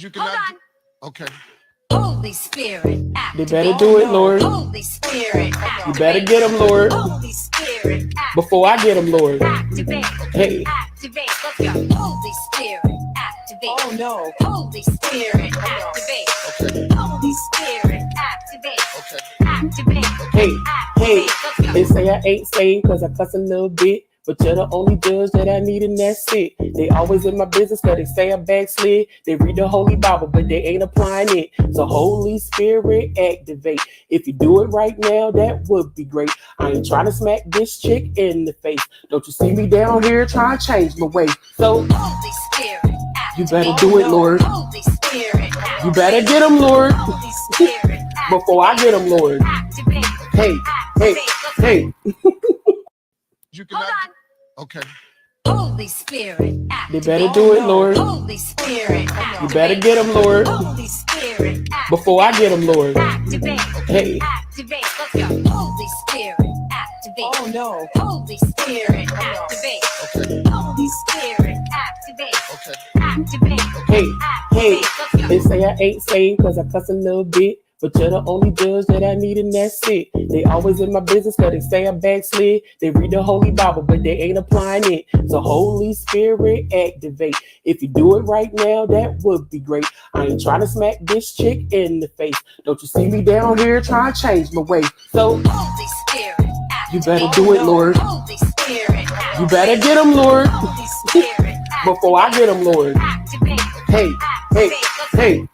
You cannot. Okay. Holy Spirit, They better do it, Lord. Holy Spirit, You better get them, Lord. Holy Spirit, Before I get them, Lord. activate. Hey. Activate. Let's go. Holy Spirit, activate. Oh no. Holy Spirit, activate. Okay. Holy Spirit, activate. Okay. Activate. Hey, hey, Let's go. they say I ain't saved cause I cuss a little bit. But you're the only judge that I need and that's it. They always in my business cause they say I backslid. They read the Holy Bible but they ain't applying it. So Holy Spirit activate. If you do it right now, that would be great. I ain't trying to smack this chick in the face. Don't you see me down here trying to change my way. So Holy Spirit, you better do it, Lord. Holy Spirit, You better get them, Lord. Holy Spirit, Before I get them, Lord. activate. Hey, hey, hey. You cannot. Okay. Holy Spirit, They activate. better do it, Lord. Holy Spirit, You better get them, Lord. Holy Spirit, Before I get them, Lord. activate. Hey. Activate. Let's go. Holy Spirit, activate. Oh no. Holy Spirit, activate. Okay. Holy Spirit, activate. Okay. Activate. Hey, hey, Let's go. they say I ain't saved cause I cuss a little bit. But you're the only judge that I need and that's it. They always in my business cause they say I backslid. They read the Holy Bible but they ain't applying it. So Holy Spirit activate. If you do it right now, that would be great. I ain't trying to smack this chick in the face. Don't you see me down here trying to change my way. So Holy Spirit, you better do it, Lord. Holy Spirit, You better get them, Lord. Holy Spirit, Before I get them, Lord. activate. Hey, hey, hey.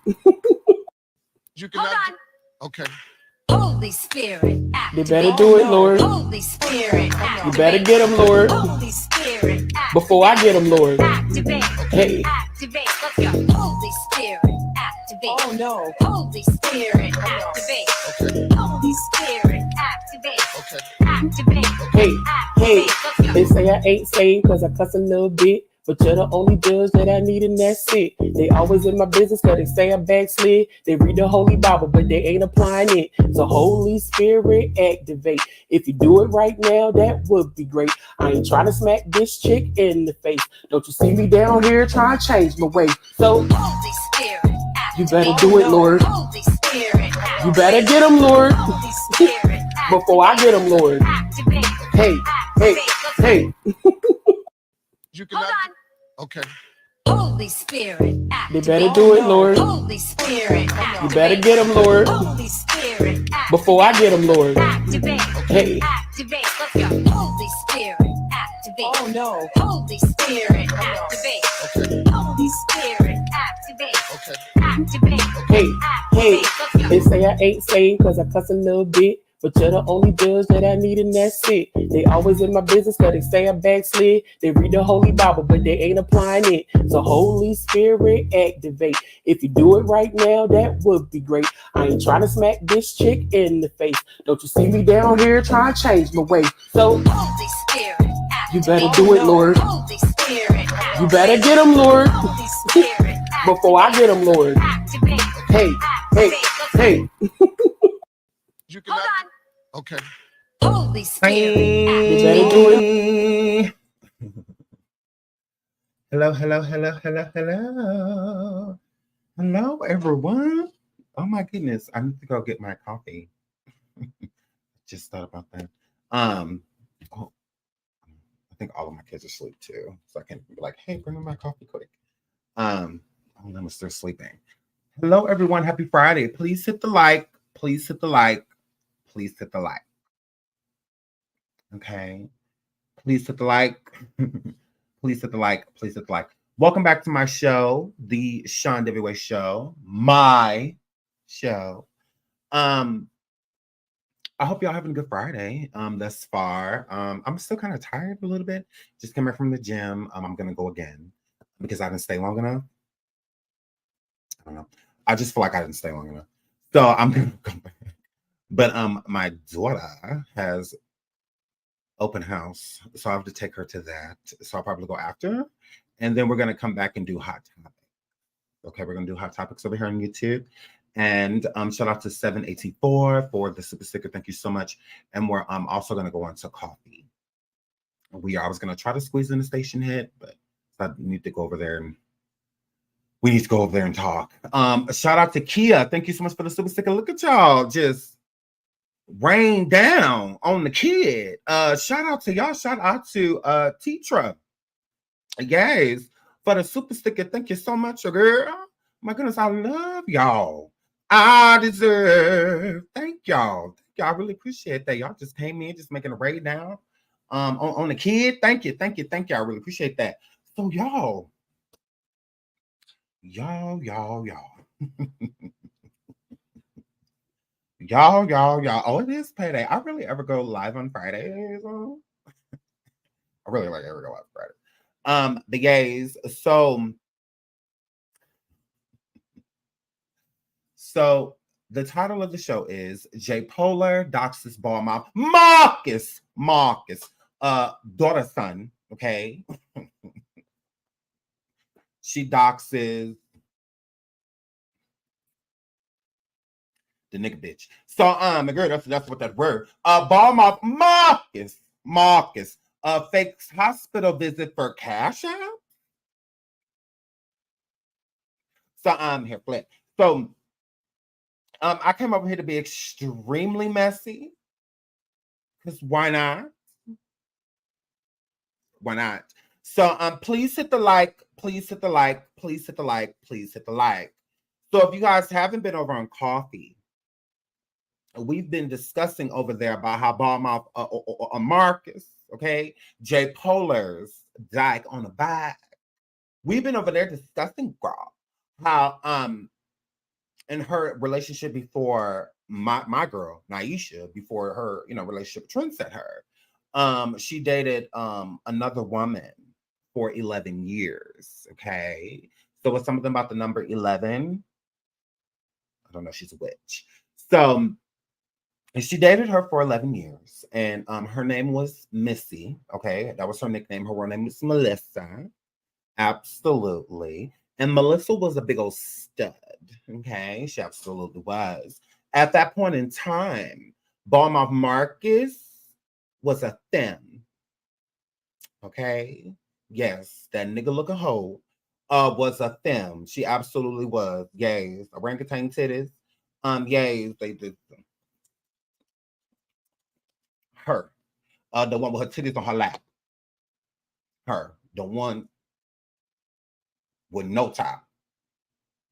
You cannot. Okay. Holy Spirit, They activate. better do it, Lord. Holy Spirit, You better get them, Lord. Holy Spirit, Before I get them, Lord. activate. Hey. Activate. Let's go. Holy Spirit, activate. Oh no. Holy Spirit, activate. Okay. Holy Spirit, activate. Okay. Activate. Hey, hey, Let's go. they say I ain't saved cause I cuss a little bit. But you're the only judge that I need and that's it. They always in my business cause they say I backslid. They read the Holy Bible but they ain't applying it. So Holy Spirit activate. If you do it right now, that would be great. I ain't trying to smack this chick in the face. Don't you see me down here trying to change my way. So Holy Spirit, you better do it, Lord. Holy Spirit, You better get them, Lord. Holy Spirit, Before I get them, Lord. activate. Hey, hey, hey. You cannot. Okay. Holy Spirit, They activate. better do it, Lord. Holy Spirit, You better get them, Lord. Holy Spirit, Before I get them, Lord. activate. Hey. Activate. Let's go. Holy Spirit, activate. Oh no. Holy Spirit, activate. Okay. Holy Spirit, activate. Okay. Activate. Hey, hey, Let's go. they say I ain't saved cause I cuss a little bit. But you're the only judge that I need and that's it. They always in my business cause they say I backslid. They read the Holy Bible but they ain't applying it. So Holy Spirit activate. If you do it right now, that would be great. I ain't trying to smack this chick in the face. Don't you see me down here trying to change my way. So Holy Spirit, you better do it, Lord. Holy Spirit, You better get them, Lord. Holy Spirit, Before I get them, Lord. activate. Hey, hey, hey. You cannot. Okay. Holy Spirit, You better do it. Hello, hello, hello, hello, hello. Hello, everyone. Oh my goodness. I need to go get my coffee. Just thought about that. Oh, I think all of my kids are asleep too. So I can be like, hey, bring me my coffee quick. Oh, them are still sleeping. Hello, everyone. Happy Friday. Please hit the like. Please hit the like. Please hit the like. Okay. Please hit the like. Please hit the like. Please hit the like. Welcome back to my show, the Sean Debbie Show, my show. I hope y'all having a good Friday thus far. I'm still kind of tired a little bit. Just came back from the gym. I'm gonna go again because I didn't stay long enough. I don't know. I just feel like I didn't stay long enough. So I'm gonna go back. But my daughter has open house, so I have to take her to that. So I'll probably go after, and then we're gonna come back and do hot topics. Okay, we're gonna do hot topics over here on YouTube. And shout out to 784 for the super sticker. Thank you so much. And we're also gonna go on to coffee. I was gonna try to squeeze in the station hit, but I need to go over there and We need to go over there and talk. Shout out to Kia. Thank you so much for the super sticker. Look at y'all just rain down on the kid. Shout out to y'all. Shout out to Tetra. Yes, for the super sticker. Thank you so much, girl. My goodness, I love y'all. I deserve. Thank y'all. I really appreciate that. Y'all just came in, just making a raid down. On the kid. Thank you. I really appreciate that. So y'all. Y'all. Y'all. Oh, it is payday. I really ever go live on Fridays. I really like ever go live Friday. The gays. So the title of the show is J. Polar, Doxxes, Ball Mouth, Marcus, daughter, son, okay? She doxes the nigga bitch. So, girl, that's what that word. Ball Mouth, Marcus, fakes hospital visit for cash out. So, here, flip. So, I came over here to be extremely messy. Because why not? Why not? So please hit the like, please hit the like, please hit the like, please hit the like. So if you guys haven't been over on Coffee, we've been discussing over there about how Ballmouth Marcus, okay, J. Polar's dyke on the back. We've been over there discussing, girl, how in her relationship before my girl Naisha, before her relationship Trent set her, she dated another woman for 11 years. Okay, so it's something about the number 11. I don't know, she's a witch. So she dated her for 11 years, and her name was Missy. Okay, that was her nickname. Her real name was Melissa. Absolutely. And Melissa was a big old stud. Okay, she absolutely was. At that point in time, Ballmouth Marcus was a femme. Okay, yes, that nigga looking hoe was a femme. She absolutely was. Yes, orangutan titties. Yes, they did. Her, the one with her titties on her lap. Her, the one with no top.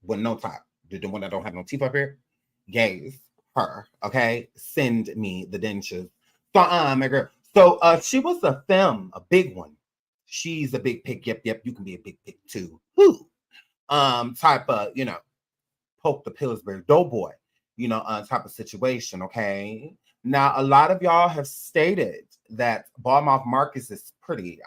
With no top. The one that don't have no teeth up here. Gays. Her. Okay. Send me the dentures. So my girl. So she was a femme, a big one. She's a big pig. Yep. You can be a big pig too. Who? Type of, poke the Pillsbury Doughboy, type of situation. Okay. Now a lot of y'all have stated that Ballmouth Marcus is pretty.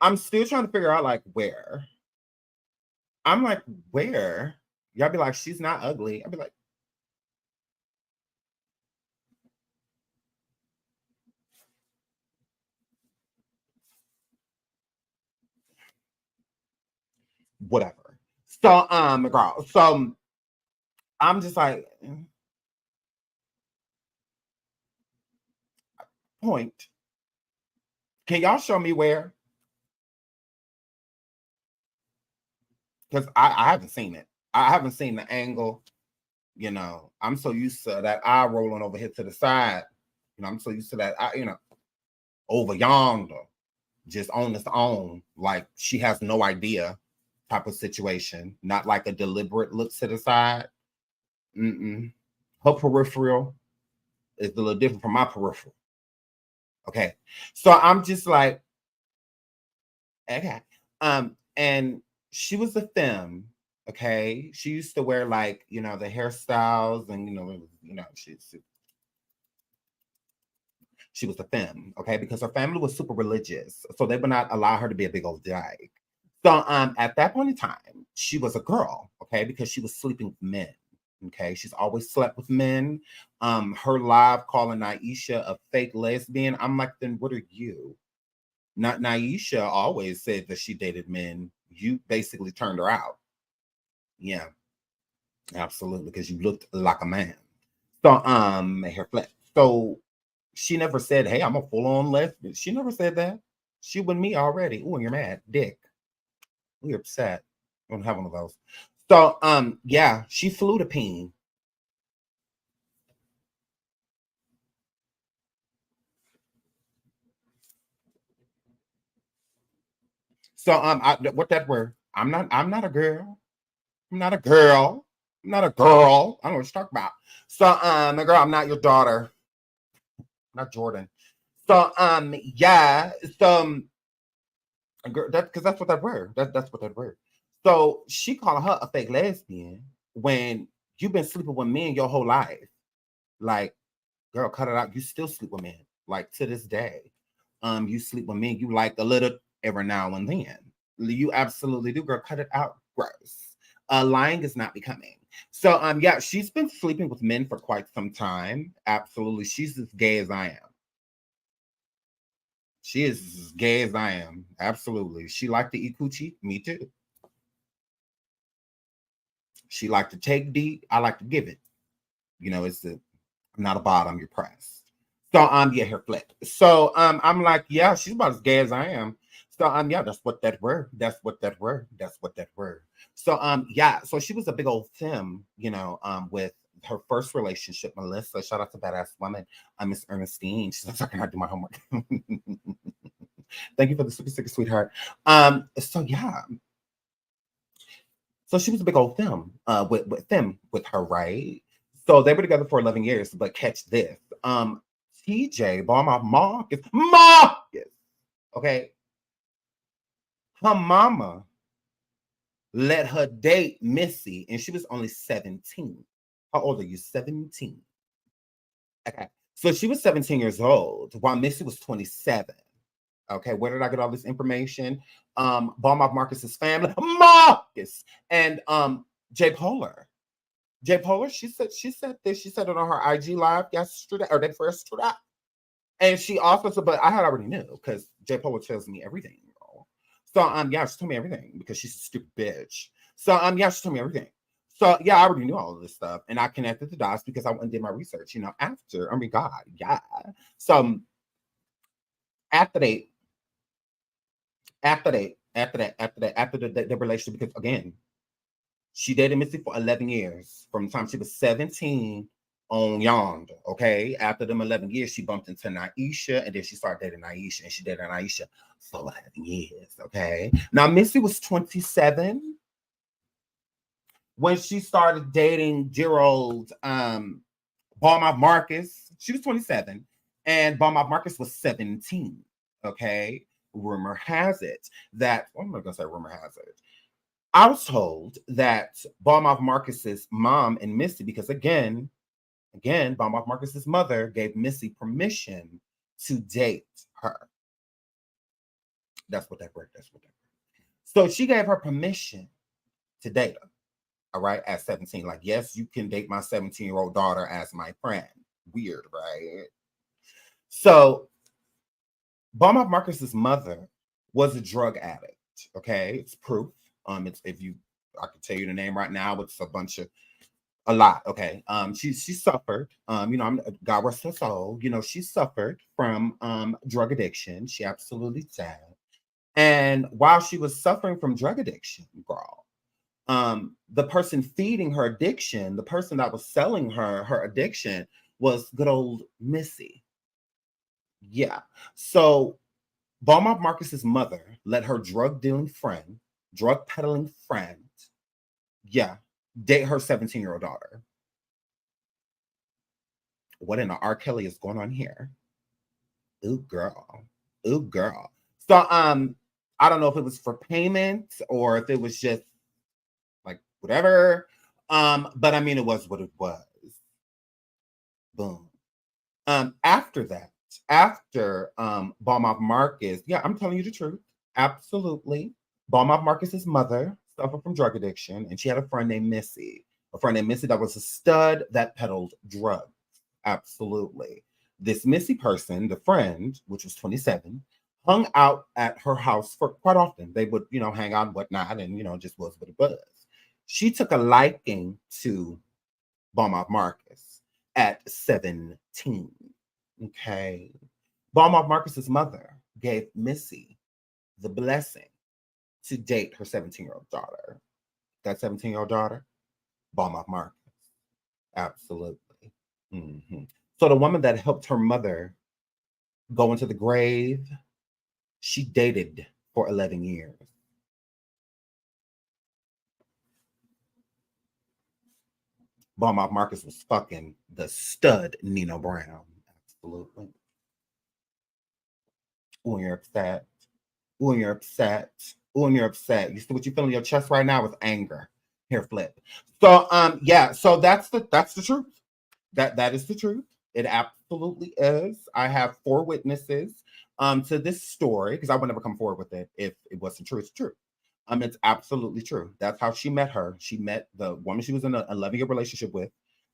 I'm still trying to figure out like where. I'm like, where? Y'all be like, she's not ugly. I'll be like, whatever. So, girl. So I'm just like, point. Can y'all show me where? Because I haven't seen it. I haven't seen the angle. I'm so used to that eye rolling over here to the side. I'm so used to that, over yonder, just on its own, like she has no idea type of situation, not like a deliberate look to the side. Her peripheral is a little different from my peripheral. Okay, so I'm just like, okay, and she was a femme. Okay, she used to wear like the hairstyles, and she was a femme. Okay, because her family was super religious, so they would not allow her to be a big old dyke. So at that point in time, she was a girl. Okay, because she was sleeping with men. Okay, she's always slept with men. Her live calling Naisha a fake lesbian. I'm like, then what are you? Not Naisha always said that she dated men. You basically turned her out. Yeah, absolutely, because you looked like a man. So her flat. So She never said, hey, I'm a full-on lesbian. She never said that. She with me already. Ooh, and you're mad. Dick. We're upset. We don't have one of those. So, yeah, she flew to peen. So, what that word? I'm not a girl. I'm not a girl. I'm not a girl. I don't know what you're talking about. So, girl, I'm not your daughter. Not Jordan. So, yeah. So, girl, because that's what that word. That's what that word. So she called her a fake lesbian when you've been sleeping with men your whole life. Like, girl, cut it out. You still sleep with men. Like to this day. You sleep with men. You like a little every now and then. You absolutely do, girl. Cut it out. Gross. Lying is not becoming. So, yeah, she's been sleeping with men for quite some time. Absolutely. She's as gay as I am. She is as gay as I am. Absolutely. She liked to eat coochie. Me too. She liked to take D. I like to give it. You know, I'm not a bottom, you're pressed. So yeah, her flip. So I'm like, yeah, she's about as gay as I am. So yeah, that's what that word. That's what that word. That's what that word. So yeah, so she was a big old femme, you know, with her first relationship, Melissa. Shout out to Badass Woman, Miss Ernestine. She's like, I cannot do my homework. Thank you for the super sticker, sweetheart. So yeah. So she was a big old femme with her, right? So they were together for 11 years, but catch this. TJ, Marcus, okay? Her mama let her date Missy, and she was only 17. How old are you? 17. Okay. So she was 17 years old while Missy was 27. Okay, where did I get all this information? Ballmouth Marcus's family, Marcus, and Jay Polar. Jay Polar, she said this. She said it on her IG live yesterday or day first yesterday. And she also said, but I had already knew because Jay Polar tells me everything. Girl. So yeah, she told me everything because she's a stupid bitch. So yeah, she told me everything. So yeah, I already knew all of this stuff, and I connected the dots because I went and did my research. You know, after God, yeah. So after they after the relationship, because again, she dated Missy for 11 years from the time she was 17 on yonder. Okay. After them 11 years, she bumped into Naisha, and then she started dating Naisha, and she dated Naisha for 11 years. Okay. Now, Missy was 27 when she started dating dear old Ballmouth Marcus. She was 27, and Ballmouth Marcus was 17. Okay. Rumor has it that, well, I'm not going to say rumor has it. I was told that Ballmouth Marcus's mom and Missy, because again, Ballmouth Marcus's mother gave Missy permission to date her. That's what that word. So she gave her permission to date her. All right, at 17. Like, yes, you can date my 17-year-old daughter as my friend. Weird, right? So Ballmouth Marcus's mother was a drug addict. Okay, it's proof. It's I can tell you the name right now. It's a lot. Okay. She suffered. You know, God rest her soul. You know, she suffered from drug addiction. She absolutely did. And while she was suffering from drug addiction, girl, the person feeding her addiction, the person that was selling her addiction, was good old Missy. Yeah. So Ballmouth Marcus's mother let her drug peddling friend, yeah, date her 17-year-old daughter. What in the R. Kelly is going on here? Ooh, girl. Ooh, girl. So I don't know if it was for payment or if it was just like whatever. But I mean it was what it was. Boom. After that, after Ballmouth Marcus, yeah, I'm telling you the truth. Absolutely. Ballmouth Marcus's mother suffered from drug addiction, and she had a friend named Missy. A friend named Missy that was a stud that peddled drugs. Absolutely. This Missy person, the friend, which was 27, hung out at her house for quite often. They would, you know, hang out and whatnot, and, you know, just was what it was. She took a liking to Ballmouth Marcus at 17. Okay. Baumhoff Marcus's mother gave Missy the blessing to date her 17-year-old daughter. That 17-year-old daughter, Baumhoff Marcus. Absolutely. Mm-hmm. So the woman that helped her mother go into the grave, she dated for 11 years. Baumhoff Marcus was fucking the stud Nino Brown. Absolutely. Ooh, and you're upset. Ooh, and you're upset. Ooh, and you're upset. You see what you feel in your chest right now with anger. Here, flip. So yeah, so that's the truth. That is the truth. It absolutely is. I have 4 witnesses to this story, because I would never come forward with it if it wasn't true. It's true. It's absolutely true. That's how she met her. She met the woman she was in an 11-year relationship with.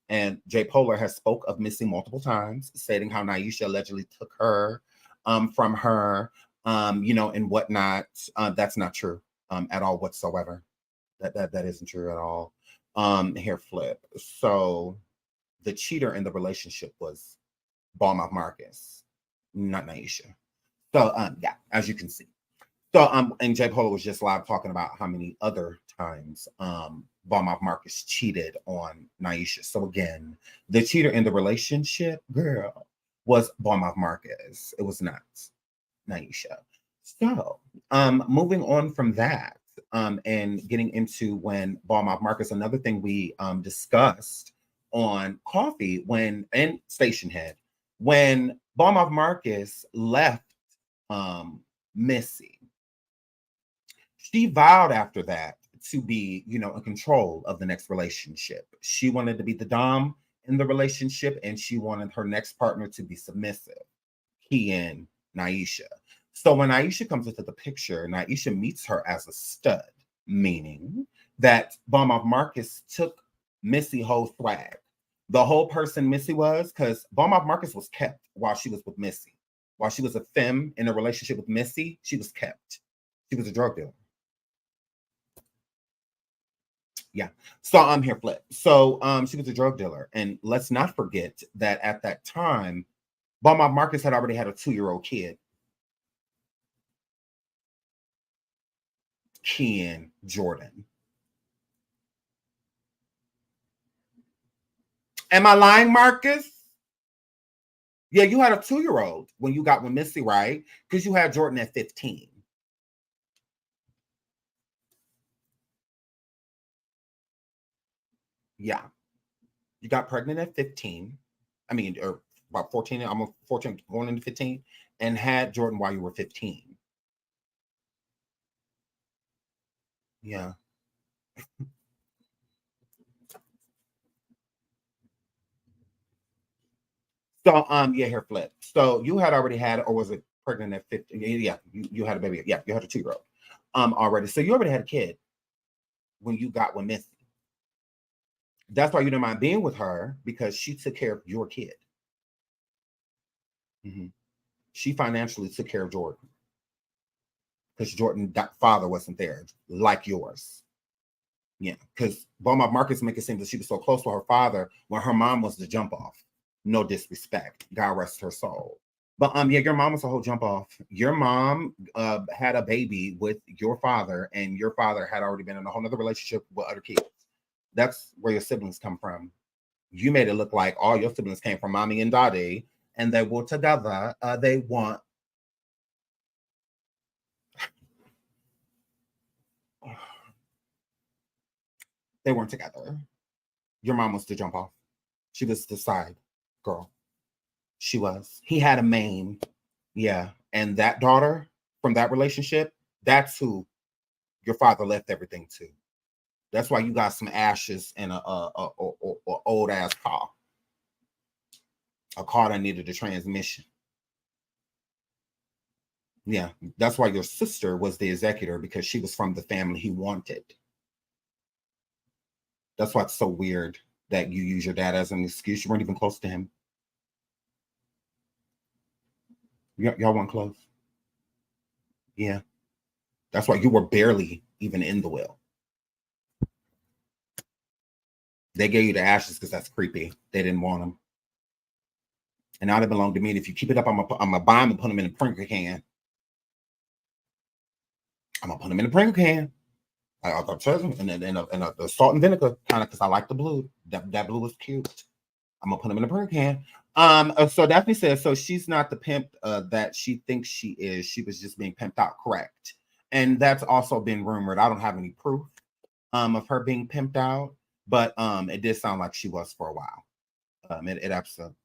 And Jay Polar has spoke of Missy multiple times, stating how Naisha allegedly took her from her, and whatnot. That's not true at all whatsoever. That isn't true at all. Here, flip. So the cheater in the relationship was Baumhoff Marcus, not Naisha. So yeah, as you can see. So and Jay Polo was just live talking about how many other times Baumhoff Marcus cheated on Naisha. So again, the cheater in the relationship, girl, was Baumhoff Marcus. It was not Naisha. So moving on from that, and getting into when Baumhoff Marcus, another thing we discussed on Coffee and Station Head, when Baumhoff Marcus left Missy, she vowed after that to be, in control of the next relationship. She wanted to be the dom in the relationship, and she wanted her next partner to be submissive, he and Naisha. So when Naisha comes into the picture, Naisha meets her as a stud, meaning that Baumhoff Marcus took Missy whole swag. The whole person Missy was, because Baumhoff Marcus was kept while she was with Missy. While she was a femme in a relationship with Missy, she was kept. She was a drug dealer. Yeah. So I'm here, flip. So she was a drug dealer. And let's not forget that at that time, Baumhoff Marcus had already had a 2-year-old kid, Ken Jordan. Am I lying, Marcus? Yeah, you had a 2-year-old when you got with Missy, right? Because you had Jordan at 15. Yeah. You got pregnant at 15. I mean, or about 14, almost 14, going into 15, and had Jordan while you were 15. Yeah. So yeah, here, flip. So you had already had, or was it pregnant at 15? Yeah, you had a baby. Yeah, you had a 2-year-old already. So you already had a kid when you got with Missy. That's why you didn't mind being with her, because she took care of your kid. Mm-hmm. She financially took care of Jordan, because Jordan's father wasn't there like yours. Yeah, because Baumhoff Marcus make it seem that she was so close to her father when her mom was the jump off. No disrespect. God rest her soul. But yeah, your mom was a whole jump off. Your mom had a baby with your father, and your father had already been in a whole other relationship with other kids. That's where your siblings come from. You made it look like all your siblings came from mommy and daddy, and they were together. They want. They weren't together. Your mom was the jump off. She was the side girl. She was. He had a main. Yeah. And that daughter from that relationship, that's who your father left everything to. That's why you got some ashes in a old ass car. A car that needed a transmission. Yeah. That's why your sister was the executor, because she was from the family he wanted. That's why it's so weird that you use your dad as an excuse. You weren't even close to him. Y'all weren't close. Yeah. That's why you were barely even in the will. They gave you the ashes because that's creepy. They didn't want them. And now they belong to me. And if you keep it up, I'm gonna buy them and put them in a Pringle can. I'm gonna put them in a Pringle can. I'll tell you, and then the salt and vinegar kind of, because I like the blue. That blue was cute. I'm gonna put them in a Pringle can. So Daphne says, so she's not the pimp that she thinks she is. She was just being pimped out. Correct. And that's also been rumored. I don't have any proof of her being pimped out, but it did sound like she was for a while. It absolutely,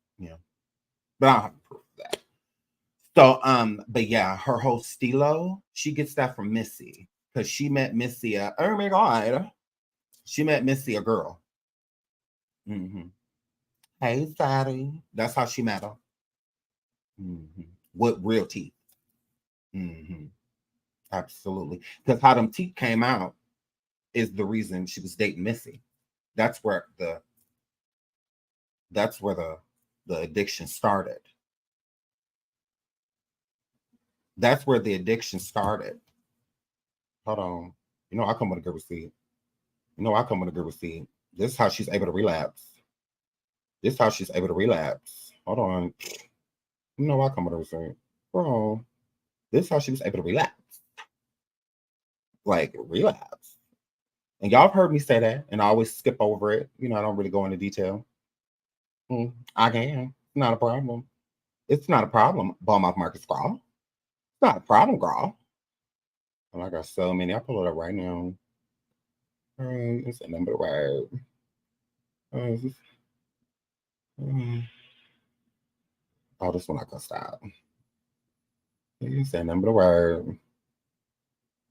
but I don't have proof of that. So, but yeah, her whole stilo, she gets that from Missy, because she met Missy. Oh my God, she met Missy, a girl. Mm-hmm. Hey, Daddy. That's how she met her. Mm-hmm. With real teeth. Mm-hmm. Absolutely. Because how them teeth came out is the reason she was dating Missy. That's where the addiction started. That's where the addiction started. Hold on. I come with a good receipt. I come with a good receipt. This is how she's able to relapse. This is how she's able to relapse. Hold on. I come with a receipt. Bro, this is how she was able to relapse. Like, relapse. And y'all have heard me say that, and I always skip over it. I don't really go into detail. I can. Not a problem. It's not a problem, Bum off Marcus Girl. It's not a problem, girl. And I got so many. I'll pull it up right now. All right, it's a number right. Oh, this one I can stop. It's a number right.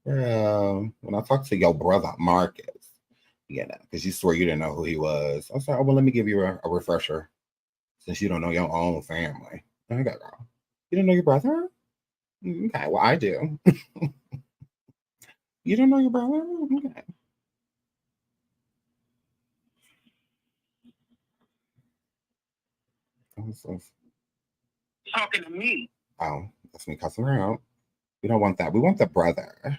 When I talked to your brother Marcus, because you swore you didn't know who he was. I said, oh, well, let me give you a refresher, since you don't know your own family. Okay, girl. You didn't know your brother? Okay, well, I do. You don't know your brother? Okay. Talking to me. Oh, that's me cussing her out. We don't want that. We want the brother.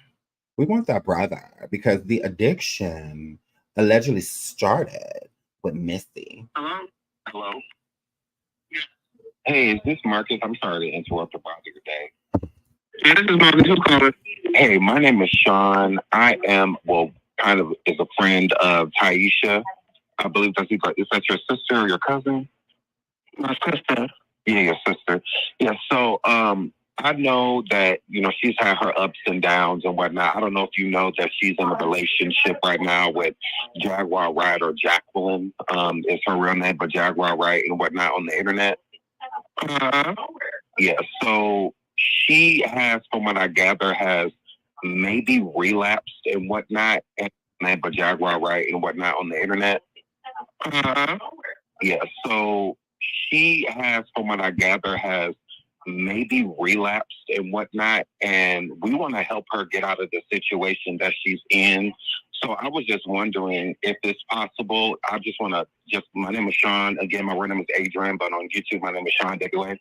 We want that brother, because the addiction allegedly started with Missy. Hello. Hey, is this Marcus? I'm sorry to interrupt about your day. Yeah, this is Marcus. Who's calling? Hey, my name is Sean. I am, kind of is a friend of Taisha. I believe is that your sister or your cousin? My sister. Yeah, your sister. Yeah, so I know that, she's had her ups and downs and whatnot. I don't know if you know that she's in a relationship right now with Jaguar Wright, or Jacqueline is her real name, but Jaguar Wright and whatnot on the internet. Yeah, so she has, from what I gather, has maybe relapsed and whatnot, but Jaguar Wright and whatnot on the internet. Yeah, so she has, from what I gather, has maybe relapsed and whatnot, and we want to help her get out of the situation that she's in. So I was just wondering if it's possible. I just want to my name is Sean. Again, my real name is Adrian, but on YouTube, my name is Sean Degway.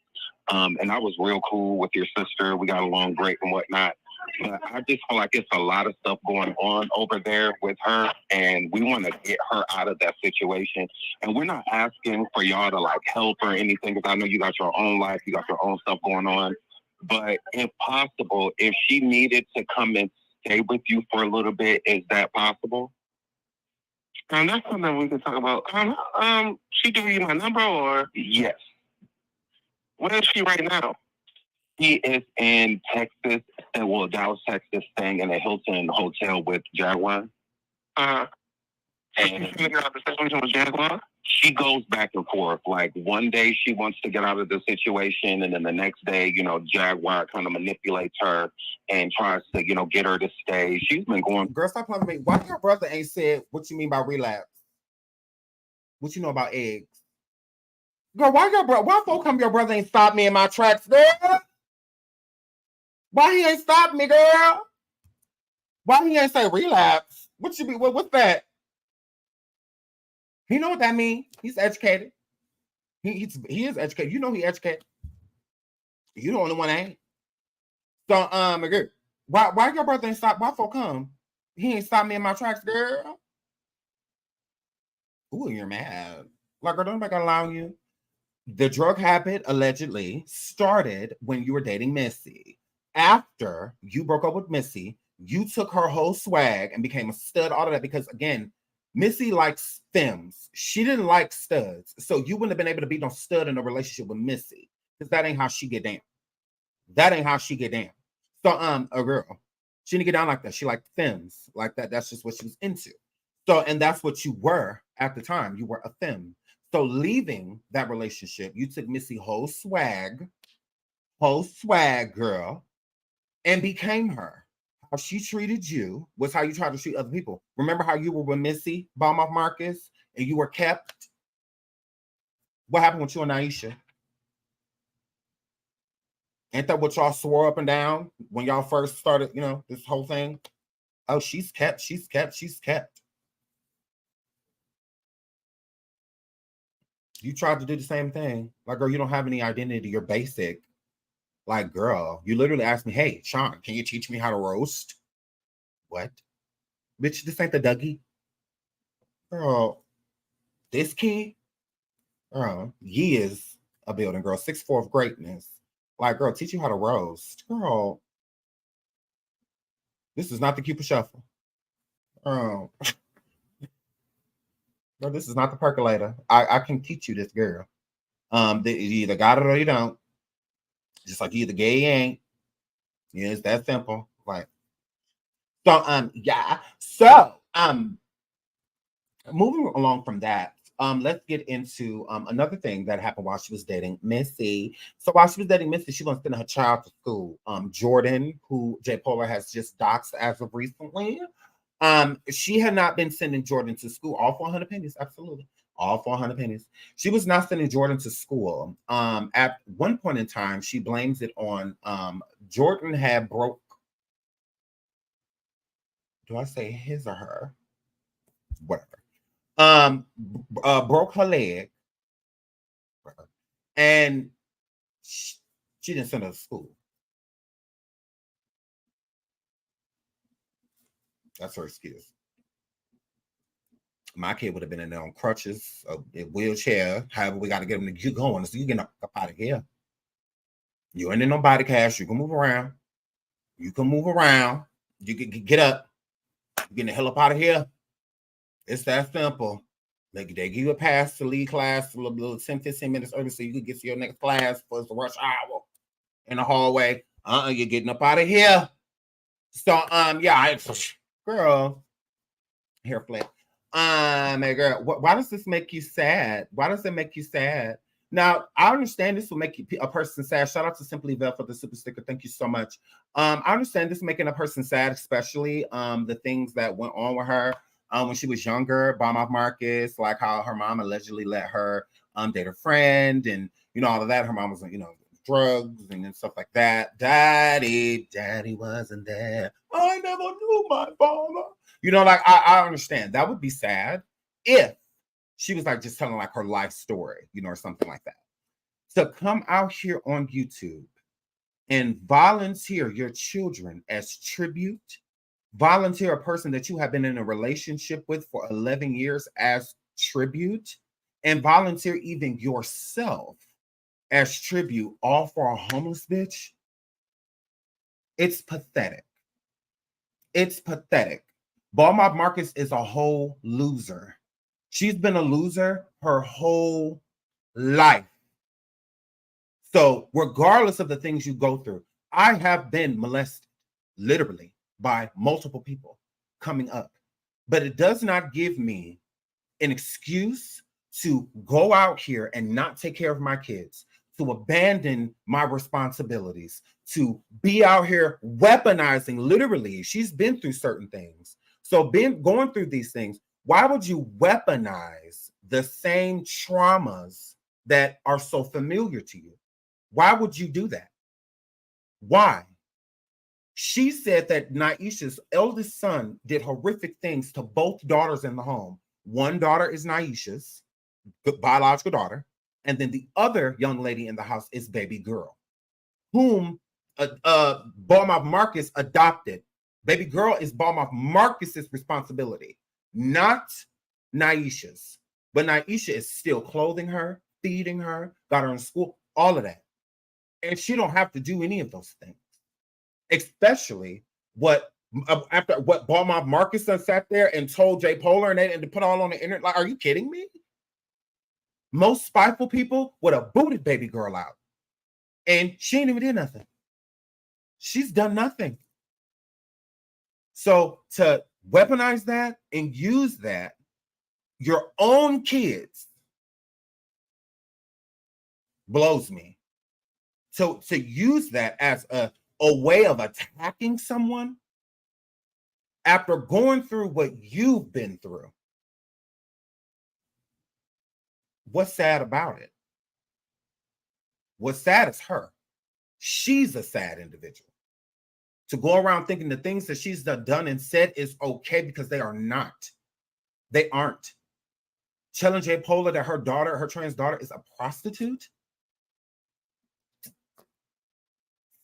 And I was real cool with your sister. We got along great and whatnot. But I just feel like it's a lot of stuff going on over there with her, and we want to get her out of that situation. And we're not asking for y'all to help or anything, because I know you got your own life, you got your own stuff going on. But if possible, if she needed to come and stay with you for a little bit, is that possible? That's something we can talk about. She gave you my number, or? Yes. Where is she right now? He is in Texas, Dallas, Texas, staying in a Hilton hotel with Jaguar. And she's figure out the situation with Jaguar? She goes back and forth. Like, one day she wants to get out of the situation, and then the next day, Jaguar kind of manipulates her and tries to, get her to stay. She's been going. Girl, stop playing with me. Why your brother ain't said what you mean by relapse? What you know about eggs? Girl, why folk come your brother ain't stopped me in my tracks, girl? Why he ain't stopped me, girl? Why he ain't say relapse? What you be? What's that? He know what that means. He's educated. He is educated. You know he educated. You the only one ain't. So girl, why your brother ain't stop? Why folk come? He ain't stopped me in my tracks, girl. Ooh, you're mad. Like, girl, don't make allow you. The drug habit allegedly started when you were dating Missy. After you broke up with Missy, you took her whole swag and became a stud, all of that, because again, Missy likes femmes. She didn't like studs. So you wouldn't have been able to be no stud in a relationship with Missy. Because that ain't how she get down. That ain't how she get down. So a girl. She didn't get down like that. She liked femmes like that. That's just what she was into. So, and that's what you were at the time. You were a femme. So leaving that relationship, you took Missy whole swag, girl, and became her. How she treated you was how you tried to treat other people. Remember how you were with Missy, bomb off Marcus, and you were kept? What happened with you and Aisha? Ain't that what y'all swore up and down when y'all first started, you know, this whole thing? Oh, she's kept, she's kept, she's kept. You tried to do the same thing. Like, girl, you don't have any identity. You're basic. Like, girl, you literally asked me, hey, Sean, can you teach me how to roast? What? Bitch, this ain't the Dougie. Girl, this key? Girl, ye is a building, girl. 6'4" of greatness. Like, girl, teach you how to roast. Girl, this is not the Cupid Shuffle. Girl, this is not the percolator. I can teach you this, girl. You either got it or you don't. Just like you either gay or you ain't. Yeah, it's that simple. Like, so yeah. So moving along from that, let's get into another thing that happened while she was dating Missy. So while she was dating Missy, she was sending her child to school. Jordan, who J. Polar has just doxed as of recently. She had not been sending Jordan to school. All for 100 pennies, absolutely. All for 100 pennies. She was not sending Jordan to school. At one point in time, she blames it on Jordan had broke. Do I say his or her? Whatever. Broke her leg, and she didn't send her to school. That's her excuse. My kid would have been in there on crutches, a wheelchair. However, we got to get them to get going. So you get up out of here. You ain't in no body cash. You can move around. You can move around. You can get up. You get the hell up out of here. It's that simple. They give you a pass to leave class a little 10, 15 minutes early so you can get to your next class for the rush hour in the hallway. You're getting up out of here. So, yeah, girl, hair flip. Girl, why does this make you sad? Why does it make you sad? Now, I understand this will make a person sad. Shout out to Simply Vel for the super sticker. Thank you so much. I understand this making a person sad, especially the things that went on with her when she was younger. Bomb off Marcus, like how her mom allegedly let her date a friend, and you know all of that. Her mom was, you know, drugs and stuff like that. Daddy wasn't there. I never knew my father. You know, like I understand that would be sad if she was like just telling like her life story, you know, or something like that. To come out here on YouTube and volunteer your children as tribute, volunteer a person that you have been in a relationship with for 11 years as tribute, and volunteer even yourself as tribute, all for a homeless bitch. It's pathetic. It's pathetic. Balmaud Marcus is a whole loser. She's been a loser her whole life. So regardless of the things you go through, I have been molested, literally, by multiple people coming up. But it does not give me an excuse to go out here and not take care of my kids, to abandon my responsibilities, to be out here weaponizing, literally. She's been through certain things. So going through these things, why would you weaponize the same traumas that are so familiar to you? Why would you do that? Why? She said that Naisha's eldest son did horrific things to both daughters in the home. One daughter is Naisha's biological daughter, and then the other young lady in the house is baby girl, whom Balmaud Marcus adopted. Baby girl is Balmaud Marcus's responsibility, not Naisha's. But Naisha is still clothing her, feeding her, got her in school, all of that. And she don't have to do any of those things. Especially after what Bob Marcus sat there and told Jay Polar and to put all on the internet. Like, are you kidding me? Most spiteful people would have booted baby girl out. And she ain't even did nothing. She's done nothing. So to weaponize that and use that, your own kids, blows me. So to use that as a way of attacking someone after going through what you've been through. What's sad about it? What's sad is her. She's a sad individual. To go around thinking the things that she's done and said is okay, because they are not. They aren't. Telling Jay Pola that her daughter, her trans daughter, is a prostitute?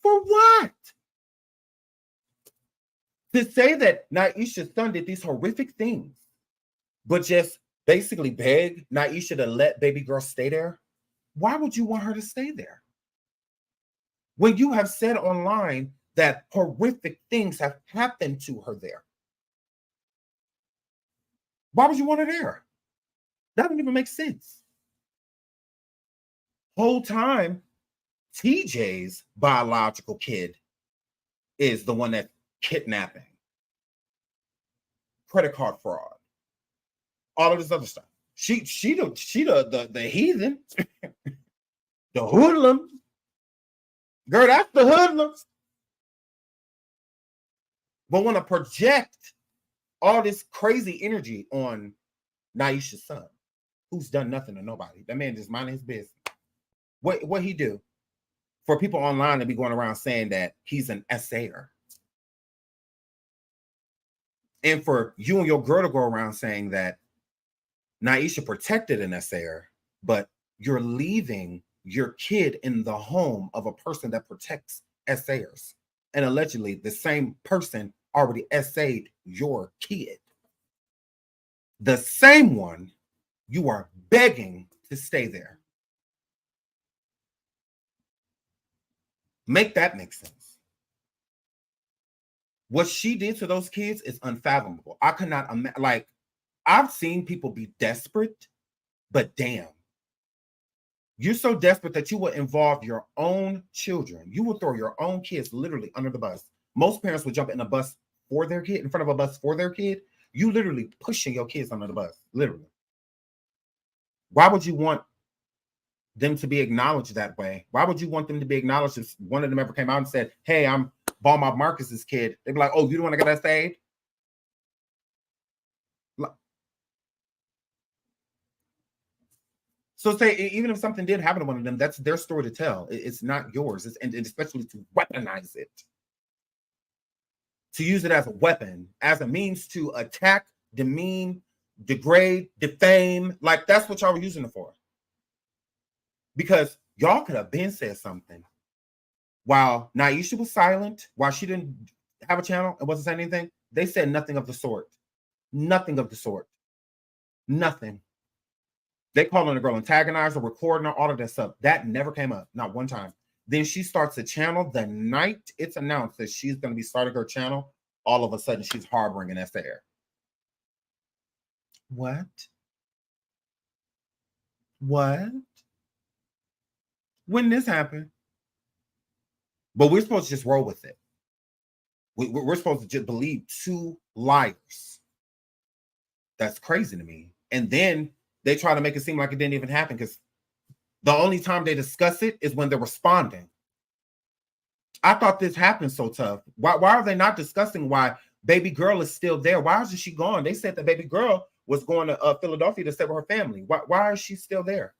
For what? To say that Naisha's son did these horrific things, but just basically beg Naisha to let baby girl stay there? Why would you want her to stay there? When you have said online that horrific things have happened to her there. Why would you want her there? That doesn't even make sense. Whole time, TJ's biological kid is the one that's kidnapping, credit card fraud, all of this other stuff. She the heathen, the hoodlums. Girl, that's the hoodlums. But want to project all this crazy energy on Naisha's son, who's done nothing to nobody. That man just minding his business. What he do? For people online to be going around saying that he's an essayer. And for you and your girl to go around saying that Naisha protected an essayer, but you're leaving your kid in the home of a person that protects essayers. And allegedly the same person already essayed your kid. The same one you are begging to stay there. Make that make sense. What she did to those kids is unfathomable. I could not imagine. Like, I've seen people be desperate, but damn. You're so desperate that you will involve your own children. You will throw your own kids literally under the bus. Most parents would jump in a bus for their kid, in front of a bus for their kid. You literally pushing your kids under the bus, literally. Why would you want them to be acknowledged that way? Why would you want them to be acknowledged if one of them ever came out and said, hey, I'm Bob Marcus's kid? They'd be like, oh, you don't want to get that saved? So say, even if something did happen to one of them, that's their story to tell. It's not yours. And especially to weaponize it. To use it as a weapon, as a means to attack, demean, degrade, defame. Like, that's what y'all were using it for. Because y'all could have been said something while Naisha was silent, while she didn't have a channel and wasn't saying anything. They said nothing of the sort. Nothing of the sort. Nothing. They calling the girl antagonizer, recording her, all of that stuff. That never came up, not one time. Then she starts a channel. The night it's announced that she's going to be starting her channel, all of a sudden she's harboring an essayer. What? What? When this happened? But we're supposed to just roll with it. We're supposed to just believe two liars. That's crazy to me. And then they try to make it seem like it didn't even happen, because the only time they discuss it is when they're responding. I thought this happened so tough. Why are they not discussing why baby girl is still there? Why isn't she gone? They said that baby girl was going to Philadelphia to stay with her family. Why is she still there?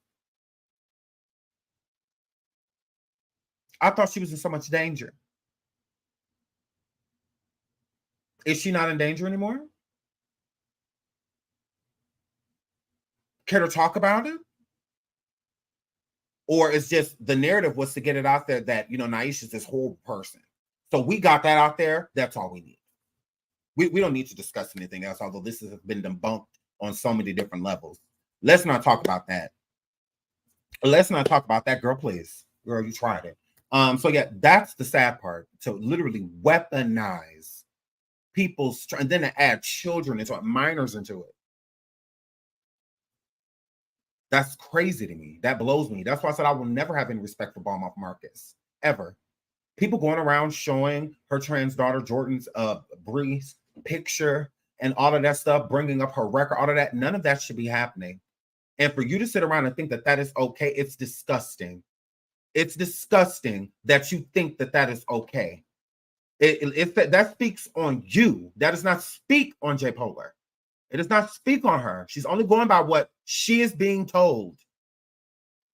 I thought she was in so much danger. Is she not in danger anymore? Care to talk about it? Or it's just the narrative was to get it out there that, you know, Naisha's this horrible person. So we got that out there. That's all we need. We don't need to discuss anything else, although this has been debunked on so many different levels. Let's not talk about that. Let's not talk about that, girl, please. Girl, you tried it. So yeah, that's the sad part. To literally weaponize people's, and then to add children into it, minors into it. That's crazy to me. That blows me. That's why I said I will never have any respect for Bomb Off Marcus, ever. People going around showing her trans daughter Jordan's Bree's picture and all of that stuff, bringing up her record, all of that. None of that should be happening. And for you to sit around and think that that is okay, it's disgusting. It's disgusting that you think that that is okay. That speaks on you. That does not speak on J. Polar. It does not speak on her. She's only going by what she is being told.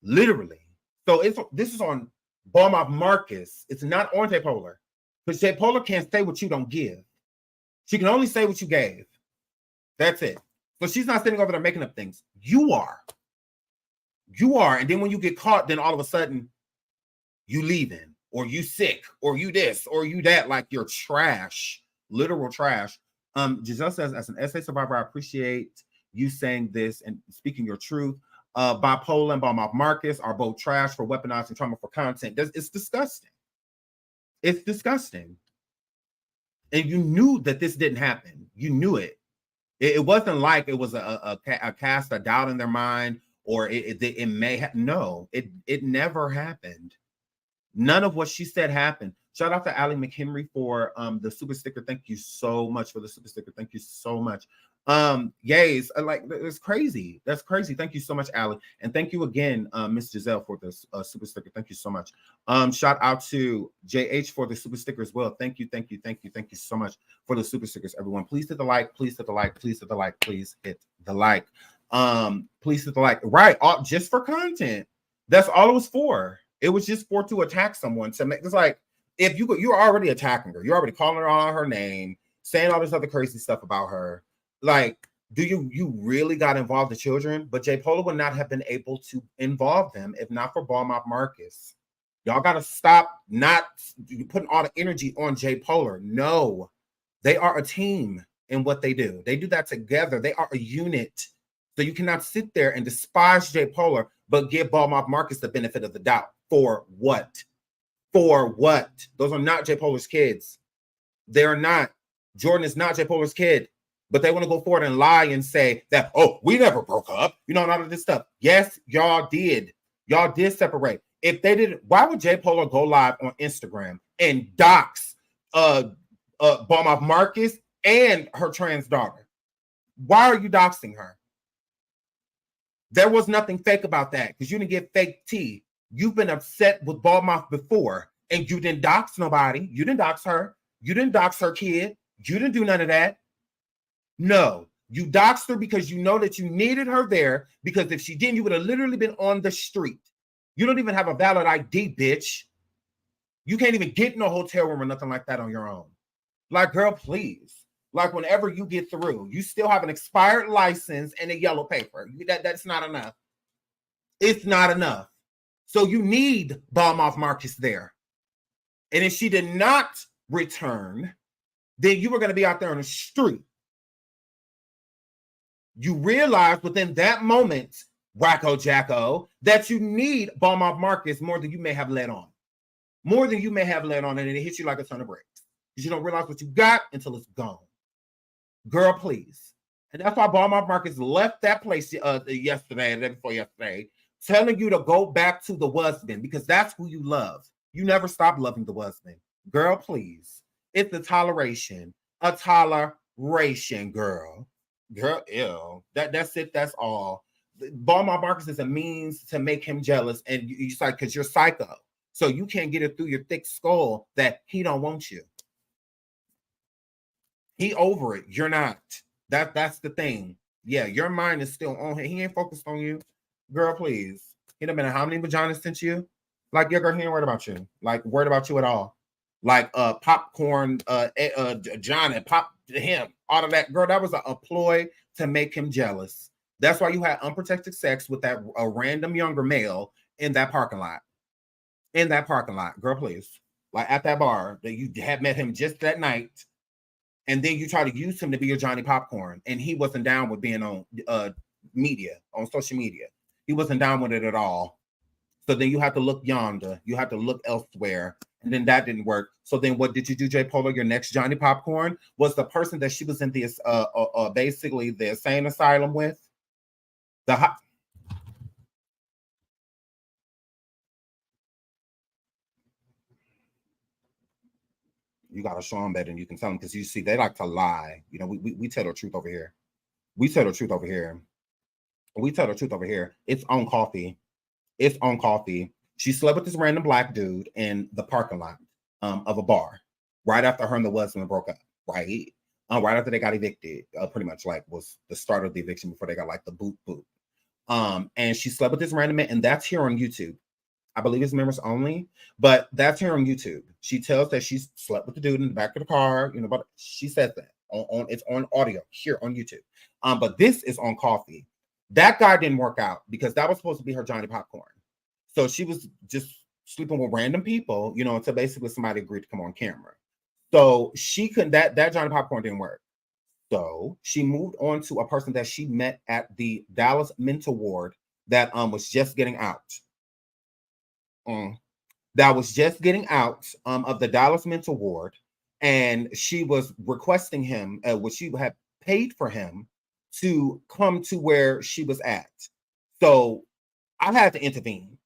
Literally. So this is on Bomb Off Marcus. It's not on J. Polar. Because J. Polar can't say what you don't give. She can only say what you gave. That's it. So she's not sitting over there making up things. You are. You are. And then when you get caught, then all of a sudden, you leaving, or you sick, or you this, or you that, like you're trash, literal trash. Giselle says, as an essay survivor, I appreciate you saying this and speaking your truth. Bipolar and Bomb Off Marcus are both trash for weaponizing trauma for content. It's disgusting. It's disgusting. And you knew that this didn't happen. You knew it. It wasn't like it was a cast of doubt in their mind, or it may have. No, it never happened. None of what she said happened. Shout out to Allie McHenry for the super sticker. Thank you so much for the super sticker. Thank you so much. Yays, like, it's crazy. That's crazy. Thank you so much, Allie. And thank you again, Miss Giselle, for this super sticker. Thank you so much. Shout out to JH for the super sticker as well. Thank you so much for the super stickers, everyone. Please hit the like, please hit the like, please hit the like, please hit the like. Please hit the like. Right, just for content. That's all it was for. It was just for to attack someone, to make it's like, if you're already attacking her, you're already calling her on her name, saying all this other crazy stuff about her. Like, do you really got involved the children? But J. Polar would not have been able to involve them if not for Bomb Off Marcus. Y'all got to stop not putting all the energy on J. Polar. No, they are a team in what they do. They do that together. They are a unit. So you cannot sit there and despise J. Polar, but give Bomb Off Marcus the benefit of the doubt. For what? For what? Those are not J. Polar's kids. They're not. Jordan is not J. Polar's kid. But they want to go forward and lie and say that, oh, we never broke up. You know, none of this stuff. Yes, y'all did. Y'all did separate. If they didn't, why would J. Polar go live on Instagram and dox Bomb Off Marcus and her trans daughter? Why are you doxing her? There was nothing fake about that because you didn't get fake tea. You've been upset with Bomb Off before and you didn't dox nobody. You didn't dox her. You didn't dox her kid. You didn't do none of that. No, you doxed her because you know that you needed her there, because if she didn't, you would have literally been on the street. You don't even have a valid ID, bitch. You can't even get in a hotel room or nothing like that on your own. Like, girl, please. Like, whenever you get through, you still have an expired license and a yellow paper. That's not enough. It's not enough. So you need Bomb Off Marcus there. And if she did not return, then you were going to be out there on the street. You realize within that moment, Wacko Jacko, that you need Bomb Off Marcus more than you may have let on. More than you may have let on, and it hits you like a ton of bricks. Because you don't realize what you got until it's gone. Girl, please. And that's why Bomb Off Marcus left that place yesterday and the day before yesterday, telling you to go back to the husband, because that's who you love. You never stop loving the husband. Girl, please. It's the toleration. A toleration, girl. Girl, ew. That's it. That's all. Bomb Off Marcus is a means to make him jealous, and you like, because you're psycho, so you can't get it through your thick skull that he don't want you. He over it. You're not. That's the thing. Yeah, your mind is still on him. He ain't focused on you. Girl, please. He done been how many vaginas since you? Like, your girl, he ain't worried about you. Like, worried about you at all. Like, popcorn, John and pop him. All of that. Girl, that was a ploy to make him jealous. That's why you had unprotected sex with that a random younger male in that parking lot. In that parking lot. Girl, please. Like, at that bar that you had met him just that night. And then you try to use him to be your Johnny Popcorn. And he wasn't down with being on media, on social media. He wasn't down with it at all. So then you have to look yonder. You have to look elsewhere. And then that didn't work. So then what did you do, J. Polo? Your next Johnny Popcorn was the person that she was in the basically the insane asylum with. You got to show them better, and you can tell them, because you see they like to lie. You know, we tell the truth over here. We tell the truth over here. We tell the truth over here. It's on coffee. It's on coffee. She slept with this random black dude in the parking lot of a bar right after her and the husband broke up. Right, right after they got evicted. Pretty much like was the start of the eviction before they got like the boot. And she slept with this random man, and that's here on YouTube. I believe it's members only, but that's here on YouTube. She tells that she slept with the dude in the back of the car, you know, but she says that on it's on audio here on YouTube. But this is on coffee. That guy didn't work out because that was supposed to be her Johnny Popcorn. So she was just sleeping with random people, you know, until basically somebody agreed to come on camera. So she couldn't, that Johnny Popcorn didn't work. So she moved on to a person that she met at the Dallas mental ward that was just getting out. That was just getting out of the Dallas mental ward, and she was requesting him, what she had paid for him to come to where she was at. So I had to intervene.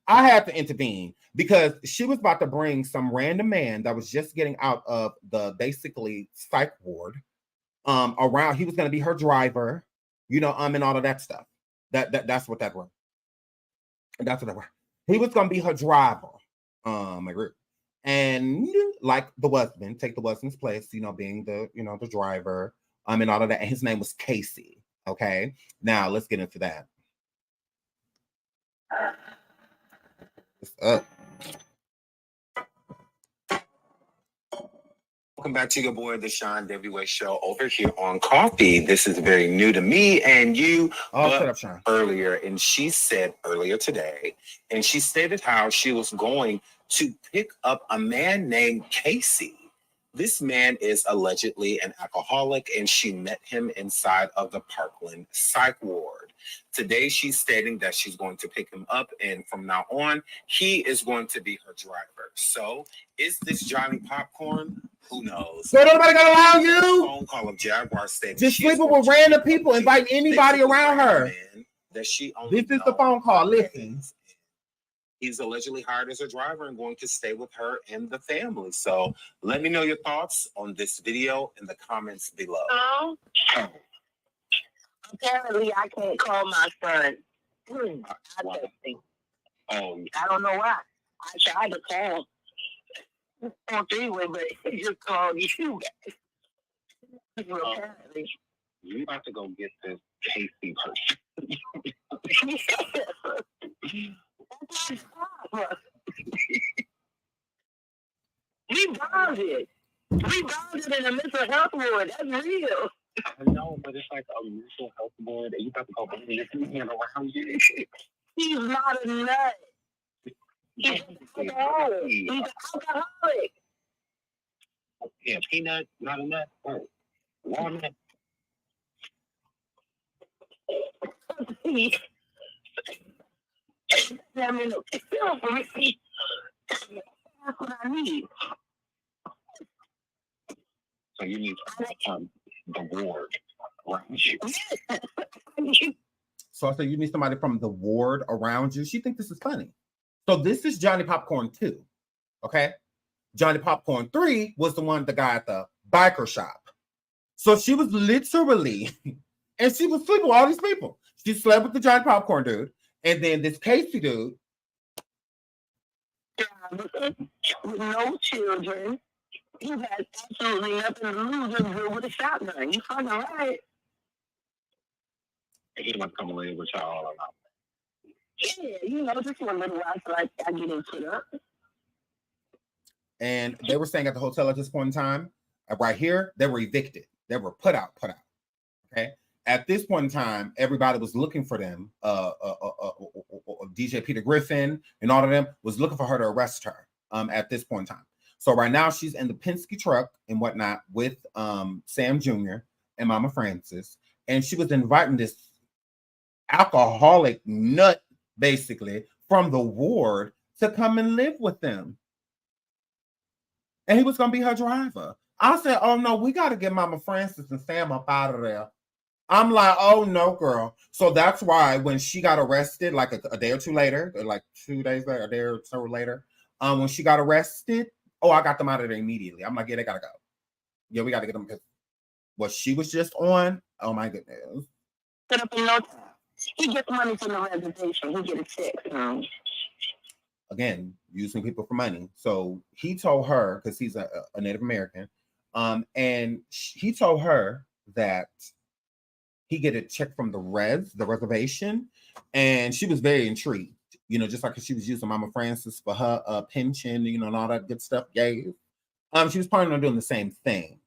I had to intervene because she was about to bring some random man that was just getting out of the basically psych ward around. He was going to be her driver, you know, and all of that stuff. That's what that was. That's what that was. He was going to be her driver, and like the husband, take the husband's place, you know, being the, you know, the driver, and all of that. And his name was Casey. Okay, now let's get into that. What's up? Welcome back to your boy, the Sean W. Show over here on Coffee. This is very new to me and you. Shut up, Sean. Earlier, and she said earlier today, and she stated how she was going to pick up a man named Casey. This man is allegedly an alcoholic, and she met him inside of the Parkland psych ward. Today, she's stating that she's going to pick him up, and from now on, he is going to be her driver. So, is this Johnny Popcorn? Who knows? So nobody gonna allow you? Phone call of Jaguar stating just sleeping with random people, invite anybody around her. That she only this is the phone call. Listen. He's allegedly hired as a driver and going to stay with her and the family. So let me know your thoughts on this video in the comments below. Hello? Apparently, I can't call my son. I don't know why. I tried to call on three-way, but he just called you guys. Apparently. You about to go get this Casey person. We bonded. We bonded in a mental health ward. That's real. I know, but it's like a mental health board, and you got to go bring your hand around you. He's not a nut. He's an alcoholic. He's an alcoholic. Yeah, peanut, not a nut. Oh, walnut. I mean, it's still for me. That's what I need. So you need the ward around you. So I said you need somebody from the ward around you. She thinks this is funny. So this is Johnny Popcorn 2. Okay. Johnny Popcorn 3 was the guy at the biker shop. So she was literally, and she was sleeping with all these people. She slept with the Johnny Popcorn dude. And then this Casey dude. With no children. He has absolutely nothing to lose and good with a shotgun. You fucking right. He must come away with y'all or not. Yeah, you know, just for a little while so I get into up. And they were staying at the hotel at this point in time. Right here, they were evicted. They were put out. Okay. At this point in time, everybody was looking for them. DJ Peter Griffin and all of them was looking for her to arrest her at this point in time. So right now she's in the Penske truck and whatnot with Sam Jr. and Mama Francis. And she was inviting this alcoholic nut basically, from the ward to come and live with them. And he was going to be her driver. I said, oh no, we got to get Mama Francis and Sam up out of there. I'm like, oh no, girl. So that's why when she got arrested, like a day or two later, like 2 days later, a day or so later, when she got arrested, oh, I got them out of there immediately. I'm like, yeah, they gotta go. Yeah, we gotta get them because what she was just on, oh my goodness. Put up in no time. He gets money from the reservation. He get a check. Again, using people for money. So he told her, because he's a Native American, and he told her that he get a check from the reservation, and she was very intrigued. You know, just like she was using Mama Francis for her pension, you know, and all that good stuff gave. She was planning on doing the same thing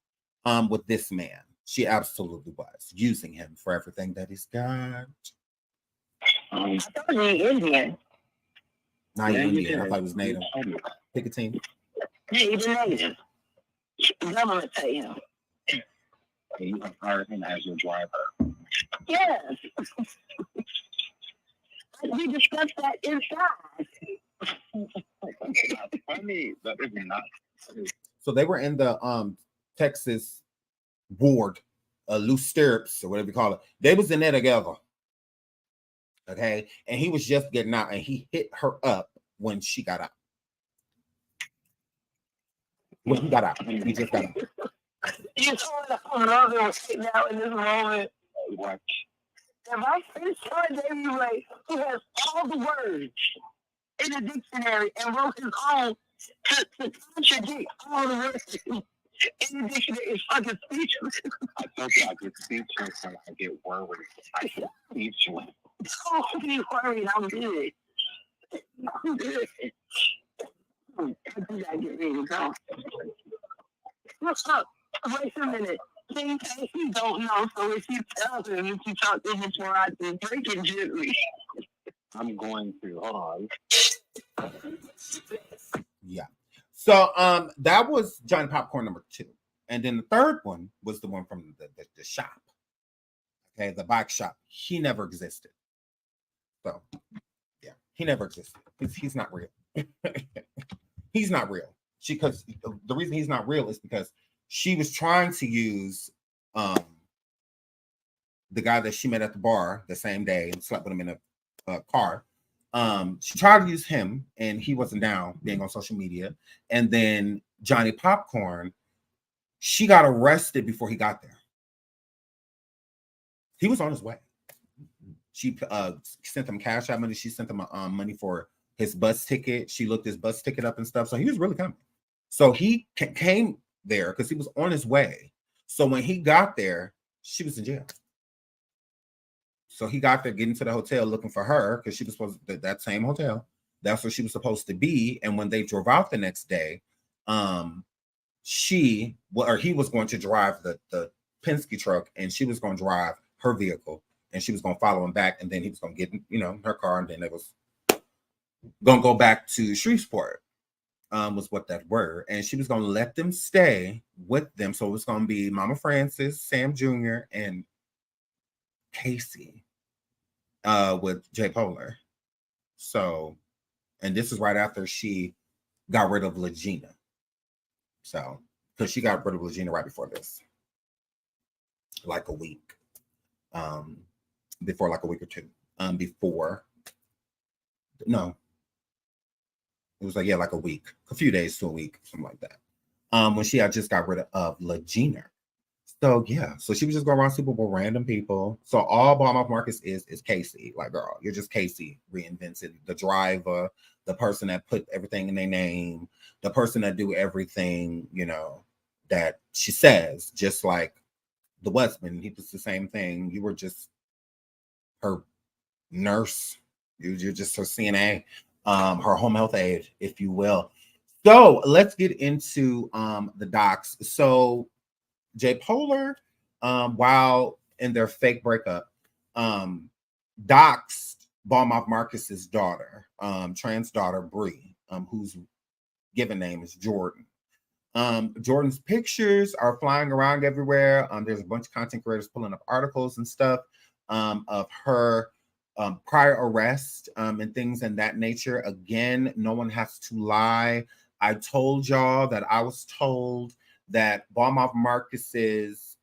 with this man. She absolutely was using him for everything that he's got. I thought he was Indian. Not Indian. I thought he was Native. Pick a team. Yeah, he's a Native. The government pay him. You have hired him as your driver. Yes. We discussed that inside. Funny, that is not. So they were in the Texas ward, loose stirrups or whatever you call it. They was in there together. Okay, and he was just getting out, and he hit her up when she got out. When he got out, he just got out. You told me I'm loving sitting out in this moment. Watch. If I finish Troy Davy Ray, who has all the words in the dictionary and wrote his own to contradict all the words in the dictionary, is fucking speechless. I told you I get speechless and I get worried. I get speechless. Don't be worried, I'm good. I'm good. I think I get ready to go. What's up? Wait a minute. In case you don't know, so if you tell him, if you talk to him before I do, break it gently. I'm going to. Hold on. Yeah. So that was Johnny Popcorn number 2. And then the third one was the one from the shop. Okay, the bike shop. He never existed. So yeah, he never existed. He's not real. He's not real. Because the reason he's not real is because she was trying to use the guy that she met at the bar the same day and slept with him in a car. She tried to use him, and he wasn't down being on social media. And then Johnny Popcorn, she got arrested before he got there. He was on his way. She sent him cash out money. She sent him money for his bus ticket. She looked his bus ticket up and stuff. So he was really coming. So he came there because he was on his way. So when he got there, she was in jail. So he got there, getting to the hotel looking for her because she was supposed to that same hotel. That's where she was supposed to be. And when they drove out the next day, he was going to drive the Penske truck, and she was going to drive her vehicle, and she was going to follow him back, and then he was going to get her car, and then they was going to go back to Shreveport. Was what that were, and she was going to let them stay with them. So it was going to be Mama Francis, Sam Jr., and Casey with J. Polar. So, and this is right after she got rid of Legina. So, because she got rid of Legina right before this, like a week, before like a week or two, it was like a week, a few days to a week, something like that. When she had just got rid of Legina. So yeah, so she was just going around sleeping with random people. So all Bob Marcus is Casey. Like, girl, you're just Casey reinvented. The driver, the person that put everything in their name, the person that do everything, that she says, just like the Westman. He was the same thing. You were just her nurse. You're just her CNA. Her home health aide, if you will. So let's get into the docs. So J. Polar, while in their fake breakup, doxed Balmoff Marcus's daughter, trans daughter Bree, whose given name is Jordan. Jordan's pictures are flying around everywhere. There's a bunch of content creators pulling up articles and stuff of her prior arrest and things in that nature. Again, no one has to lie. I told y'all that I was told that Baumhoff Marcus's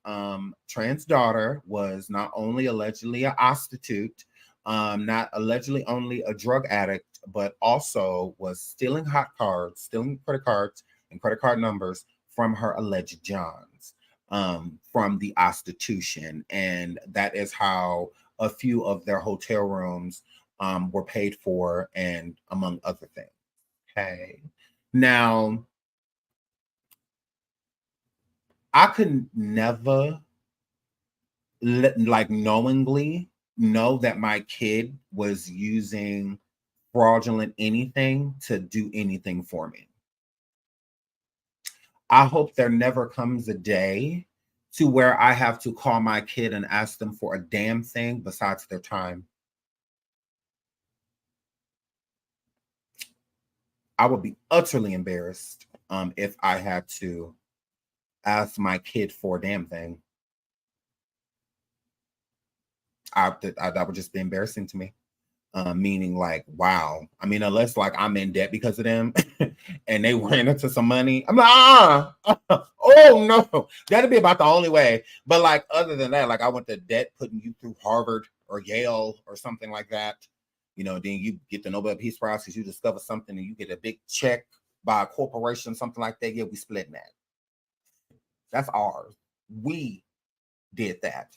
trans daughter was not only allegedly a prostitute, not allegedly only a drug addict, but also was stealing hot cards, stealing credit cards and credit card numbers from her alleged Johns, from the prostitution. And that is how a few of their hotel rooms were paid for, and among other things. Okay. Now, I could never like knowingly know that my kid was using fraudulent anything to do anything for me. I hope there never comes a day to where I have to call my kid and ask them for a damn thing besides their time. I would be utterly embarrassed if I had to ask my kid for a damn thing. That would just be embarrassing to me. Meaning like, wow. I mean, unless like I'm in debt because of them and they ran into some money, I'm like, oh no, that'd be about the only way. But like, other than that, like I went to debt putting you through Harvard or Yale or something like that. You know, then you get the Nobel Peace Prize because you discover something and you get a big check by a corporation, something like that. Yeah, we split that. That's ours. We did that.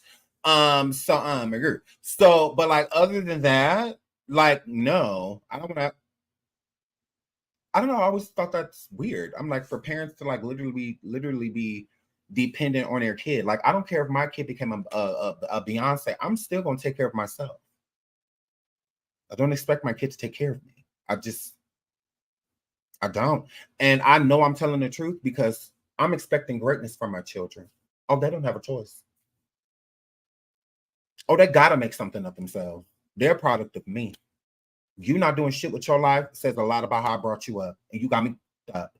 So, but like, other than that, like, no, I don't know. I always thought that's weird. I'm like, for parents to like literally be dependent on their kid. Like, I don't care if my kid became a Beyonce. I'm still gonna take care of myself. I don't expect my kid to take care of me. I don't. And I know I'm telling the truth because I'm expecting greatness from my children. Oh, they don't have a choice. Oh, they gotta make something of themselves. They're a product of me. You not doing shit with your life says a lot about how I brought you up, and you got me up.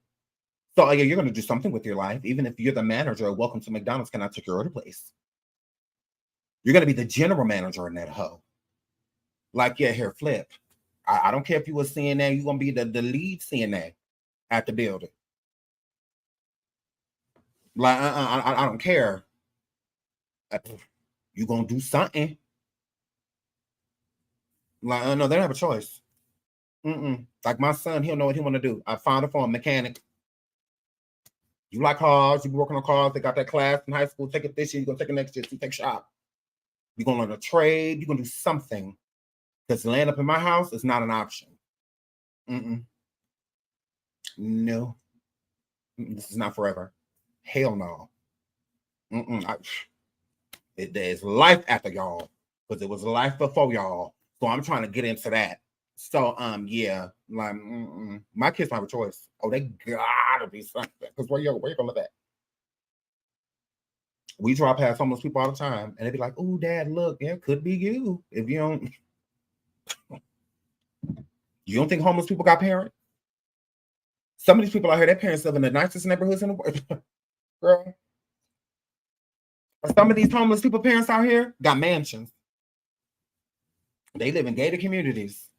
So yeah, you're gonna do something with your life, even if you're the manager. Welcome to McDonald's. Can I take your order, please? You're gonna be the general manager in that hoe. Like, yeah, here, flip. I don't care if you were CNA. You're gonna be the lead CNA at the building. Like, I don't care. You're gonna do something. Like, no, they don't have a choice. Like my son, he'll know what he want to do. I found him for a mechanic. You like cars, you be working on cars. They got that class in high school. Take it this year, you're gonna take it next year. You take shop. You're gonna learn a trade, you're gonna do something. Because laying up in my house is not an option. No. This is not forever. Hell no. There's life after y'all. Because it was life before y'all. So I'm trying to get into that. So yeah, like my kids don't have a choice. Oh, they gotta be something. Because where you gonna live at? We drive past homeless people all the time, and they be like, "Oh, Dad, look, yeah, could be you if you don't." You don't think homeless people got parents? Some of these people out here, their parents live in the nicest neighborhoods in the world, girl. Some of these homeless people, parents out here, got mansions. They live in gated communities.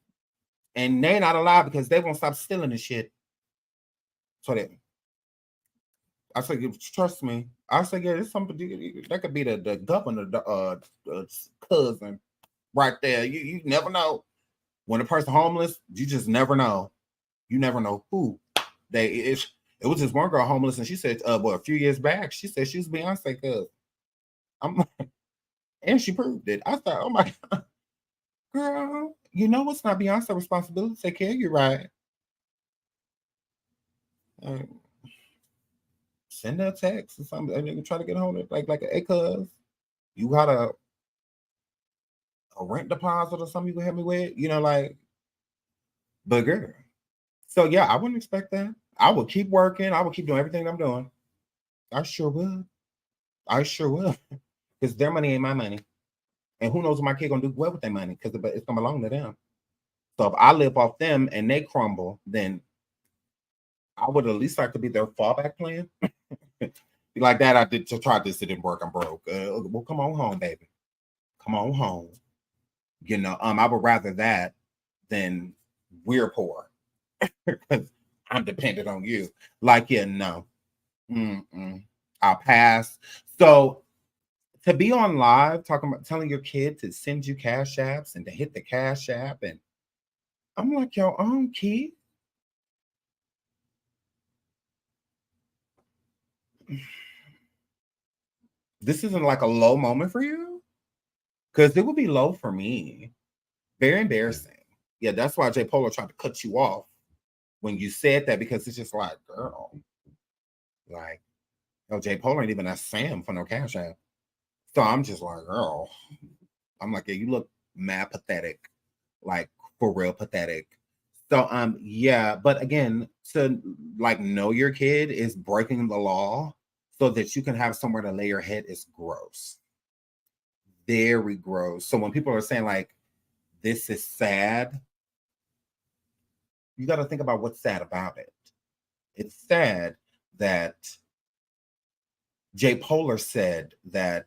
And they're not allowed because they won't stop stealing the shit. So I said, trust me. I said, yeah, there's somebody that could be the governor, cousin right there. You never know. When a person homeless, you just never know. You never know who they is. It was this one girl homeless, and she said, a few years back, she said she was Beyonce cousin. And she proved it. I thought, oh my God, girl, you know what's not Beyonce's responsibility to take care of you, right? Send her a text or something, and you try to get hold of it, like hey, cuz, you got a rent deposit or something you can help me with, like, but girl. So yeah, I wouldn't expect that. I would keep working. I would keep doing everything I'm doing. I sure will. Because their money ain't my money. And who knows what my kid gonna do well with their money, because it's gonna belong to them. So if I live off them and they crumble, then I would at least like to be their fallback plan. Like that, I did to try this, it didn't work. I'm broke. Well, come on home, baby. Come on home. You know, I would rather that than we're poor because I'm dependent on you. Like, yeah, no. I'll pass. So to be on live talking about telling your kid to send you cash apps and to hit the cash app, and I'm like, your own kid. This isn't like a low moment for you? Because it would be low for me. Very embarrassing. Yeah, that's why J. Polo tried to cut you off when you said that, because it's just like, girl, like, yo, J. Polo ain't even asked Sam for no cash app. So I'm just like, girl, I'm like, yeah, you look mad pathetic, like for real pathetic. So yeah, but again, to like know your kid is breaking the law so that you can have somewhere to lay your head is gross. Very gross. So when people are saying like this is sad, you got to think about what's sad about it. It's sad that Jay Polar said that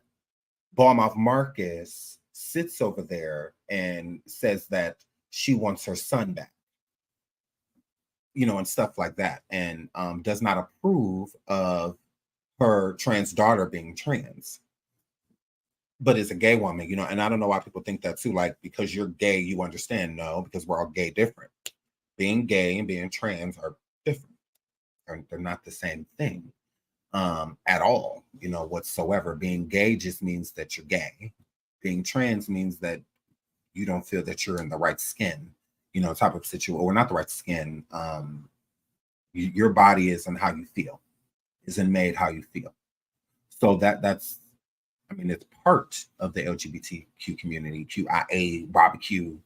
Ballmouth Marcus sits over there and says that she wants her son back, you know, and stuff like that, and does not approve of her trans daughter being trans, but is a gay woman, you know. And I don't know why people think that too, like because you're gay, you understand. No, because we're all gay different. Being gay and being trans are different. They're not the same thing at all, you know, whatsoever. Being gay just means that you're gay. Being trans means that you don't feel that you're in the right skin, you know, type of situation, or not the right skin. Your body is and how you feel, isn't made how you feel. So that's, I mean, it's part of the LGBTQ community, QIA, barbecue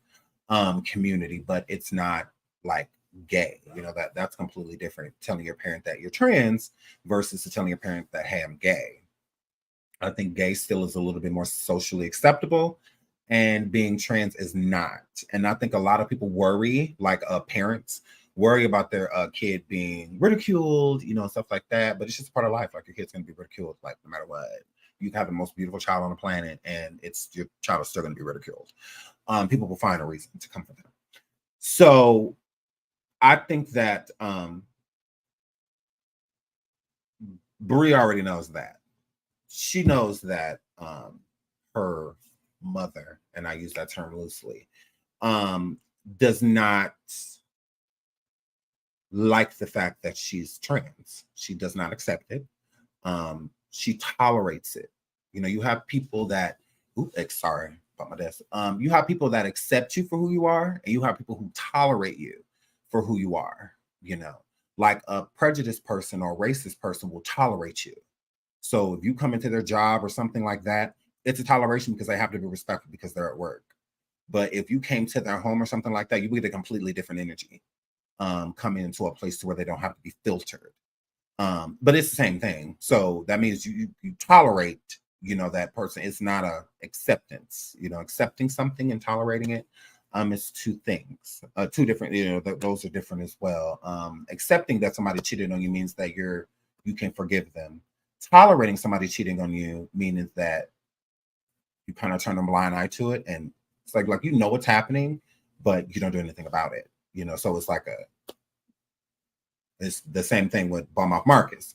community, but it's not like gay. You know, that's completely different. Telling your parent that you're trans versus telling your parent that, hey, I'm gay. I think gay still is a little bit more socially acceptable, and being trans is not. And I think a lot of people worry, like parents worry about their kid being ridiculed, you know, stuff like that. But it's just part of life. Like your kid's gonna be ridiculed, like no matter what. You can have the most beautiful child on the planet, and it's your child is still gonna be ridiculed. People will find a reason to comfort them. So I think that Brie already knows that. She knows that her mother, and I use that term loosely, does not like the fact that she's trans. She does not accept it. She tolerates it. You know, you have people that, sorry about my desk. You have people that accept you for who you are, and you have people who tolerate you for who you are. You know, like a prejudiced person or a racist person will tolerate you. So if you come into their job or something like that, it's a toleration because they have to be respectful because they're at work. But if you came to their home or something like that, you get a completely different energy coming into a place to where they don't have to be filtered. But it's the same thing. So that means you tolerate, you know, that person. It's not a acceptance, you know, accepting something and tolerating it. It's two things, two different, you know, those are different as well. Accepting that somebody cheated on you means that you can forgive them. Tolerating somebody cheating on you means that you kind of turn a blind eye to it, and it's like you know what's happening, but you don't do anything about it. You know, so it's the same thing with Ballmouth Marcus.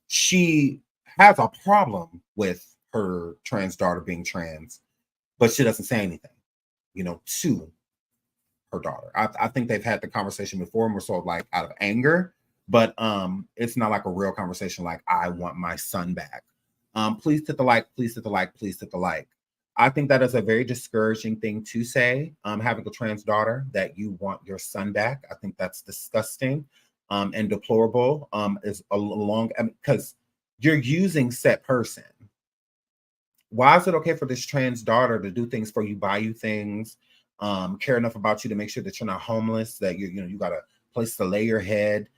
She has a problem with her trans daughter being trans, but she doesn't say anything, you know, to her daughter. I think they've had the conversation before, more so like out of anger, but it's not like a real conversation like, I want my son back. Please hit the like, please hit the like, please hit the like. I think that is a very discouraging thing to say, having a trans daughter, that you want your son back. I think that's disgusting and deplorable. Is along because you're using said person. Why is it okay for this trans daughter to do things for you, buy you things, care enough about you to make sure that you're not homeless, that you got a place to lay your head,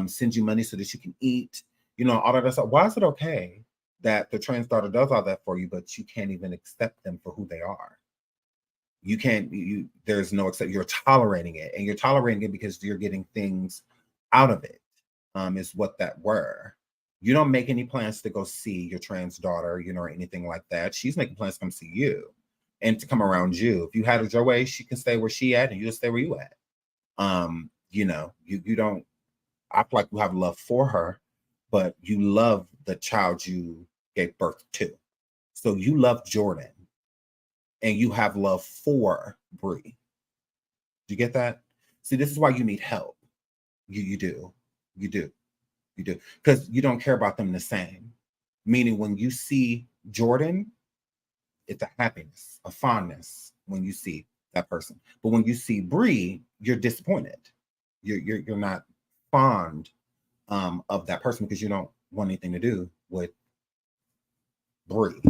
send you money so that you can eat, you know, all of that stuff? Why is it okay that the trans daughter does all that for you, but you can't even accept them for who they are? You can't, there's no accept, you're tolerating it, and you're tolerating it because you're getting things out of it, is what that were. You don't make any plans to go see your trans daughter, you know, or anything like that. She's making plans to come see you. and to come around you. If you had it your way, she can stay where she at and you just stay where you at. You know, you don't act like you have love for her, but you love the child you gave birth to. So you love Jordan and you have love for Bree. Do you get that? See, this is why you need help. You do. Because you don't care about them the same. Meaning when you see Jordan, it's a happiness, a fondness when you see that person. But when you see Bree, you're disappointed. You're not fond of that person because you don't want anything to do with Bree.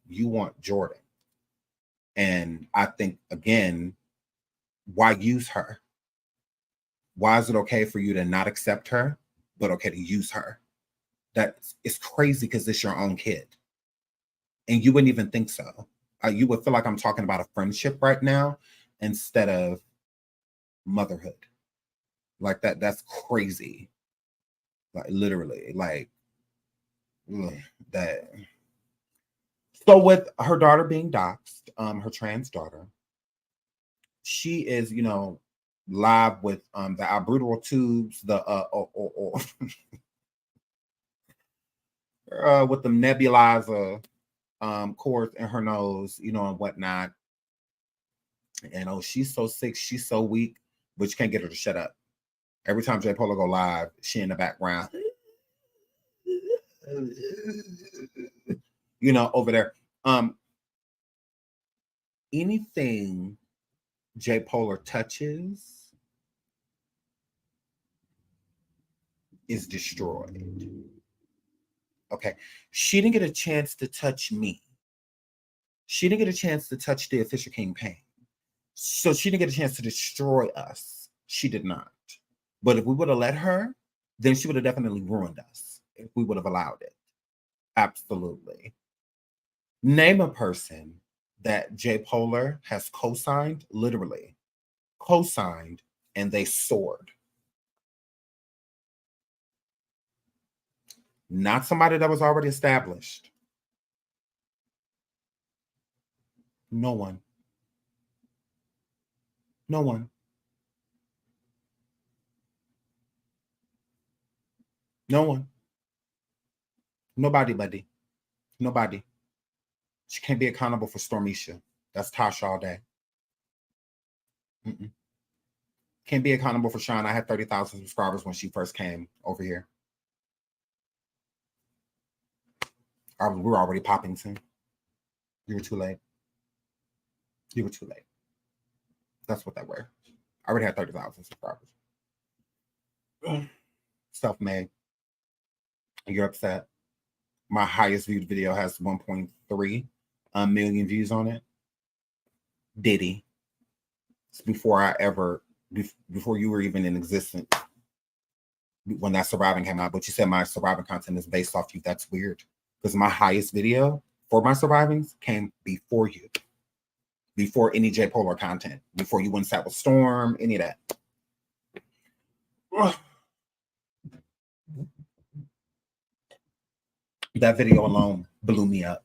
You want Jordan. And I think, again, why use her? Why is it okay for you to not accept her, but okay to use her? That is crazy because it's your own kid. And you wouldn't even think so. You would feel like I'm talking about a friendship right now instead of motherhood. Like that's crazy. Like literally, like that. So with her daughter being doxxed, her trans daughter, she is, you know, live with the albuterol tubes, the with the nebulizer cords in her nose, you know, and whatnot. And oh, she's so sick, she's so weak, but you can't get her to shut up. Every time J. Polo go live, she in the background, you know, over there. Anything J. Polar touches is destroyed. Okay. She didn't get a chance to touch me. She didn't get a chance to touch the official King Pain. So she didn't get a chance to destroy us. She did not. But if we would have let her, then she would have definitely ruined us if we would have allowed it. Absolutely. Name a person that J. Polar has co-signed, literally co-signed, and they soared. Not somebody that was already established. No one. No one. No one. Nobody, buddy. Nobody. She can't be accountable for Stormisha. That's Tasha all day. Can't be accountable for Sean. I had 30,000 subscribers when she first came over here. We were already popping soon. You were too late. You were too late. That's what that were. I already had 30,000 subscribers. Self-made. You're upset. My highest viewed video has 1.3 million views on it. Diddy. It's before you were even in existence when that surviving came out. But you said my surviving content is based off you. That's weird. Because my highest video for my survivings came before you. Before any J. Polar content. Before you went and sat with Storm, any of that. That video alone blew me up.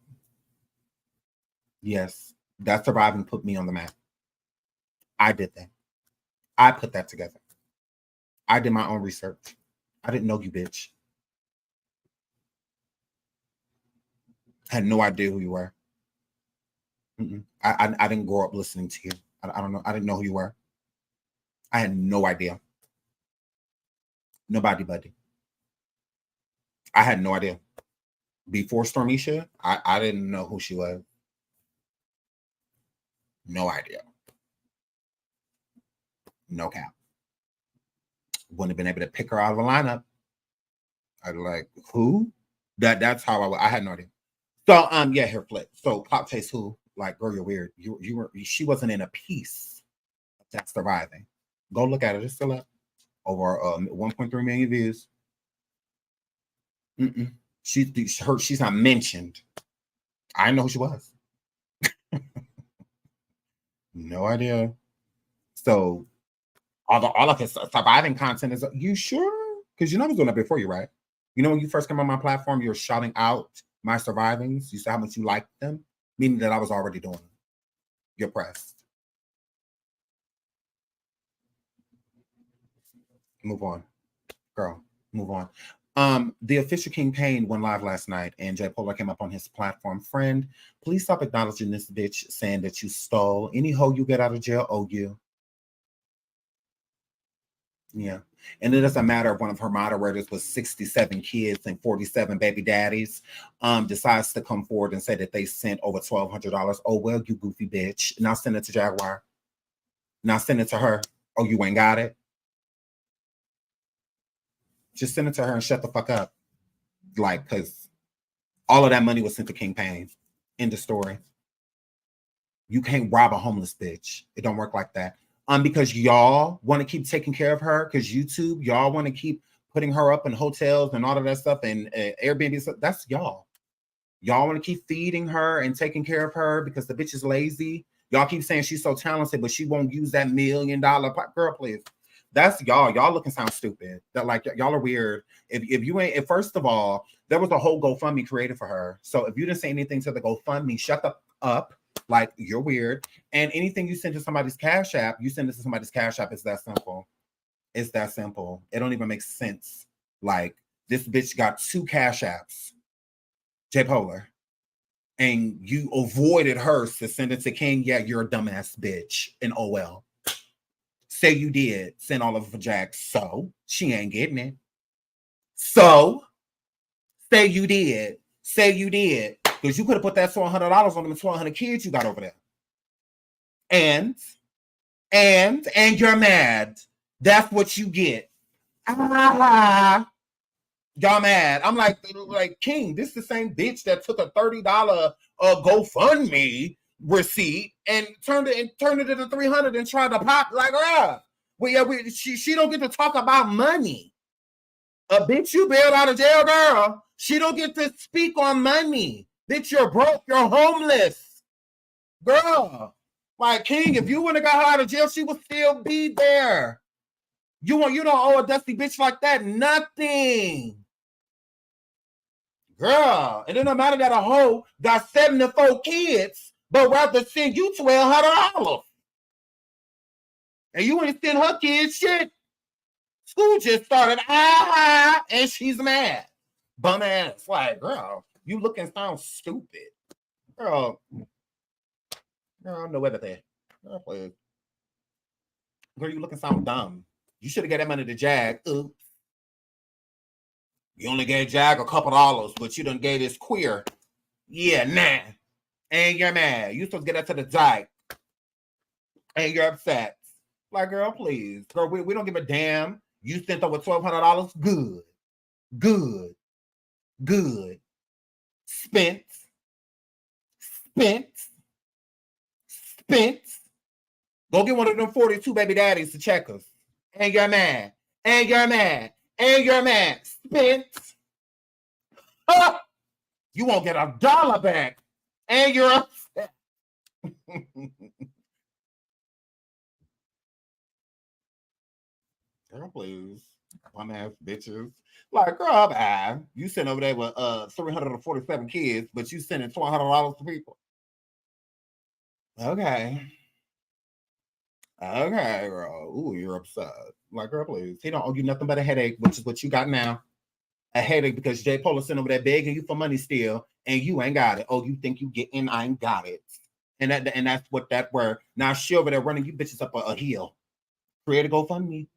Yes, that surviving put me on the map. I did that. I put that together. I did my own research. I didn't know you, bitch. I had no idea who you were. I didn't grow up listening to you. I don't know. I didn't know who you were. I had no idea. Nobody, buddy. I had no idea. Before Stormisha, I didn't know who she was. No idea. No cap. Wouldn't have been able to pick her out of a lineup. I'd like, who? That's how I had no idea. So yeah, hair flip. So Pop Taste who? Like, girl, you're weird. She wasn't in a piece of that surviving. Go look at it. It's still up. Over 1.3 million views. She's not mentioned. I didn't know who she was. No idea. So all of his surviving content is, you sure? Because you know I was doing that before you, right? You know when you first came on my platform, you were shouting out my survivings. You said how much you liked them, meaning that I was already doing them. You're pressed. Move on. Girl, move on. The official King Payne went live last night, and Jay Polar came up on his platform. Friend, please stop acknowledging this bitch saying that you stole. Any hoe you get out of jail owe you. Yeah. And it doesn't matter if one of her moderators with 67 kids and 47 baby daddies decides to come forward and say that they sent over $1,200. Oh, well, you goofy bitch. Now send it to Jaguar. Now send it to her. Oh, you ain't got it? Just send it to her and shut the fuck up. Like, because all of that money was sent to King Payne. End of story. You can't rob a homeless bitch. It don't work like that. Because y'all want to keep taking care of her, because YouTube, y'all want to keep putting her up in hotels and all of that stuff and Airbnb stuff. That's y'all. Y'all want to keep feeding her and taking care of her because the bitch is lazy. Y'all keep saying she's so talented, but she won't use that $1 million girl, please. That's y'all. Y'all looking sound stupid. That like y'all are weird. If you ain't, if first of all, there was a whole GoFundMe created for her. So if you didn't say anything to the GoFundMe, shut the up. Like, you're weird. And anything you send to somebody's Cash App, you send it to somebody's Cash App. It's that simple. It's that simple. It don't even make sense. Like, this bitch got 2 Cash Apps, J Polar, and you avoided hers to send it to King. Yeah, you're a dumbass bitch. And oh well. Say you did send all of it for Jack. So she ain't getting it. So say you did. Say you did. Because you could have put that $1,200 on them 1,200 kids you got over there. And you're mad. That's what you get. Y'all mad. I'm like King, this is the same bitch that took a $30 GoFundMe receipt and turned it into $300 and tried to pop like her. She don't get to talk about money. A bitch you bailed out of jail, girl. She don't get to speak on money. Bitch, you're broke. You're homeless. Girl. Like, King, if you wouldn't have got her out of jail, she would still be there. You don't owe a dusty bitch like that. Nothing. Girl. It doesn't matter that a hoe got 74 kids, but rather send you $1,200. And you ain't send her kids shit. School just started. And she's mad. Bum ass. Like, girl, you look and sound stupid. Girl, no everything. Girl, please. Girl, you look and sound dumb. You should have got that money to Jag. Oops. You only gave Jag a couple dollars, but you done gave this queer. Yeah, nah. And you're mad. You supposed to get that to the dyke. And you're upset. Like, girl, please. Girl, we don't give a damn. You sent over $1,200. Good. Good. Good. Spent. Go get one of them 42 baby daddies to check us. And you're mad. Spent. You won't get $1 back. And you're upset. Girl, please. Bum ass bitches. Like, girl, bye. You sitting over there with 347 kids, but you sending $200 to people. Okay, girl. Ooh, you're upset. Like, girl, please. He don't owe you nothing but a headache, which is what you got now. A headache because J. Polar sitting over there begging you for money still, and you ain't got it. Oh, you think you getting? I ain't got it. And that's what that word. Now she over there running you bitches up a hill. Create a GoFundMe.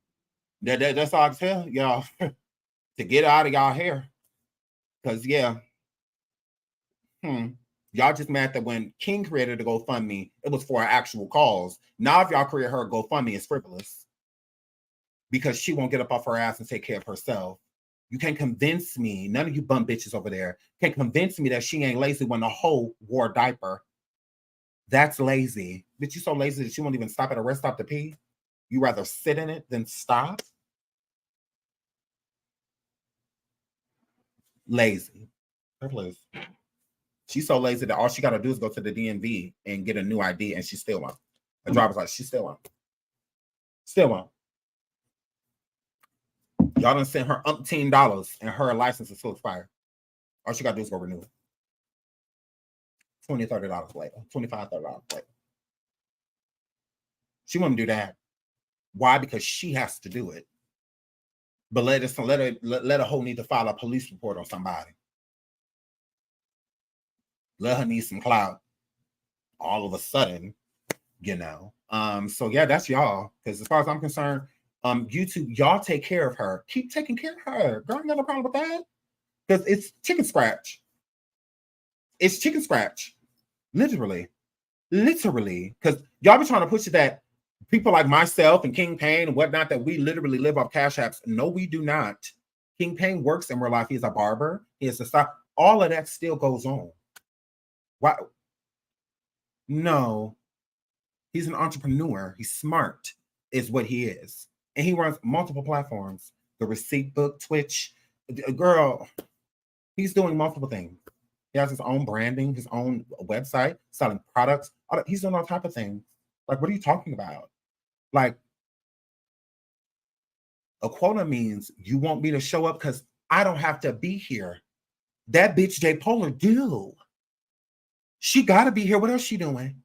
That's all I tell y'all to get out of y'all hair. Cause yeah. Y'all just mad that when King created a GoFundMe, it was for an actual cause. Now if y'all create her GoFundMe, it's frivolous. Because she won't get up off her ass and take care of herself. You can't convince me, none of you bum bitches over there, can't convince me that she ain't lazy when the hoe wore a diaper. That's lazy. Bitch, you so lazy that you won't even stop at a rest stop to pee? You rather sit in it than stop? Lazy. Please. She's so lazy that all she got to do is go to the DMV and get a new ID, and she still won't. A driver's license, she still won't. Still won't. Y'all done sent her $umpteen, and her license is still expired. All she got to do is go renew it. $20, $30 later. $25, $30 later. She wouldn't do that. Why? Because she has to do it. But let a hoe need to file a police report on somebody. Let her need some clout. All of a sudden, you know. So yeah, that's y'all. Because as far as I'm concerned, YouTube, y'all take care of her. Keep taking care of her. Girl, I ain't got no problem with that. Because it's chicken scratch. It's chicken scratch. Literally. Because y'all be trying to push it that people like myself and King Payne and whatnot, that we literally live off Cash Apps. No, we do not. King Payne works in real life. He's a barber. He has a style. All of that still goes on. Why? No. He's an entrepreneur. He's smart, is what he is. And he runs multiple platforms. The Receipt Book, Twitch. Girl, he's doing multiple things. He has his own branding, his own website, selling products. He's doing all type of things. Like, what are you talking about? Like, a quota means you want me to show up because I don't have to be here. That bitch J Polar do. She gotta be here. What else she doing?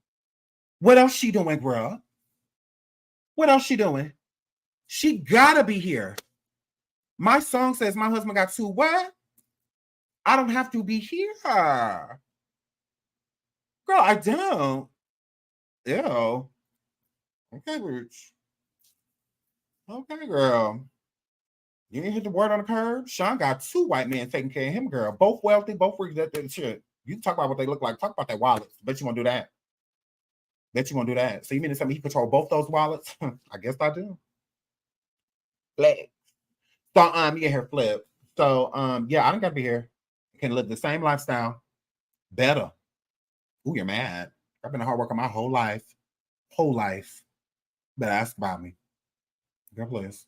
What else she doing, bro? What else she doing? She gotta be here. My song says my husband got 2 what? I don't have to be here. Girl, I don't. Ew. Okay, bitch. Okay, girl. You ain't hit the word on the curb. Sean got 2 white men taking care of him, girl. Both wealthy, both rich. That shit. You talk about what they look like. Talk about their wallets. Bet you won't do that. Bet you won't do that. So you mean to tell me he control both those wallets? I guess I do. Flex. So you get here flip. So yeah, I don't gotta be here. Can live the same lifestyle better. Ooh, you're mad. I've been a hard worker my whole life. But ask about me. God bless.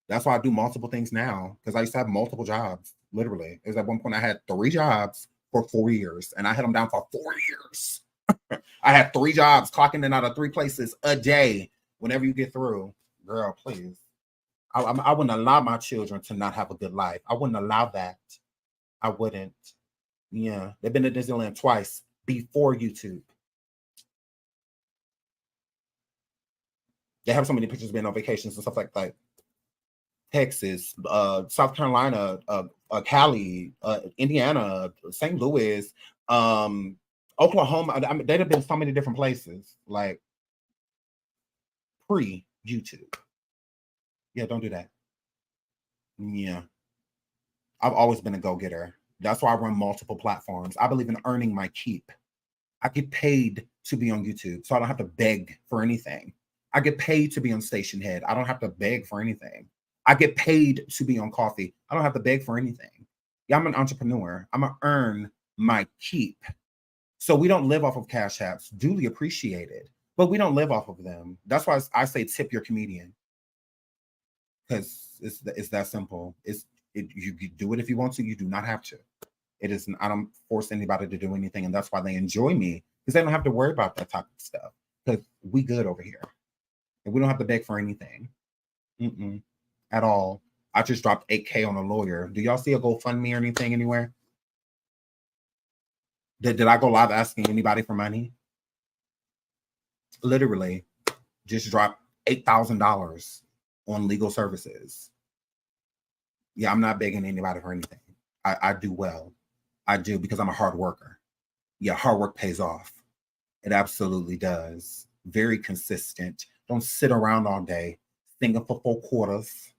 That's why I do multiple things now, because I used to have multiple jobs. Literally, it was at one point I had 3 jobs for 4 years, and I had them down for 4 years. I had 3 jobs, clocking in out of 3 places a day. Whenever you get through, girl, please. I wouldn't allow my children to not have a good life. I wouldn't allow that. I wouldn't. Yeah, they've been to Disneyland twice before YouTube. They have so many pictures being on vacations and stuff like that. Texas, South Carolina, Cali, Indiana, St. Louis, Oklahoma. I mean, they'd have been so many different places, like pre-YouTube. Yeah, don't do that. Yeah. I've always been a go-getter. That's why I run multiple platforms. I believe in earning my keep. I get paid to be on YouTube, so I don't have to beg for anything. I get paid to be on Station Head. I don't have to beg for anything. I get paid to be on Coffee. I don't have to beg for anything. Yeah, I'm an entrepreneur. I'm going to earn my keep. So we don't live off of Cash Apps, duly appreciated, but we don't live off of them. That's why I say tip your comedian, because it's that simple. You do it if you want to. You do not have to. It is. I don't force anybody to do anything, and that's why they enjoy me, because they don't have to worry about that type of stuff. Because we good over here, and we don't have to beg for anything, at all. I just dropped $8K on a lawyer. Do y'all see a GoFundMe or anything anywhere? Did I go live asking anybody for money? Literally, just dropped $8,000 on legal services. Yeah, I'm not begging anybody for anything. I do well. I do, because I'm a hard worker. Yeah, hard work pays off. It absolutely does. Very consistent. Don't sit around all day singing for 4 quarters,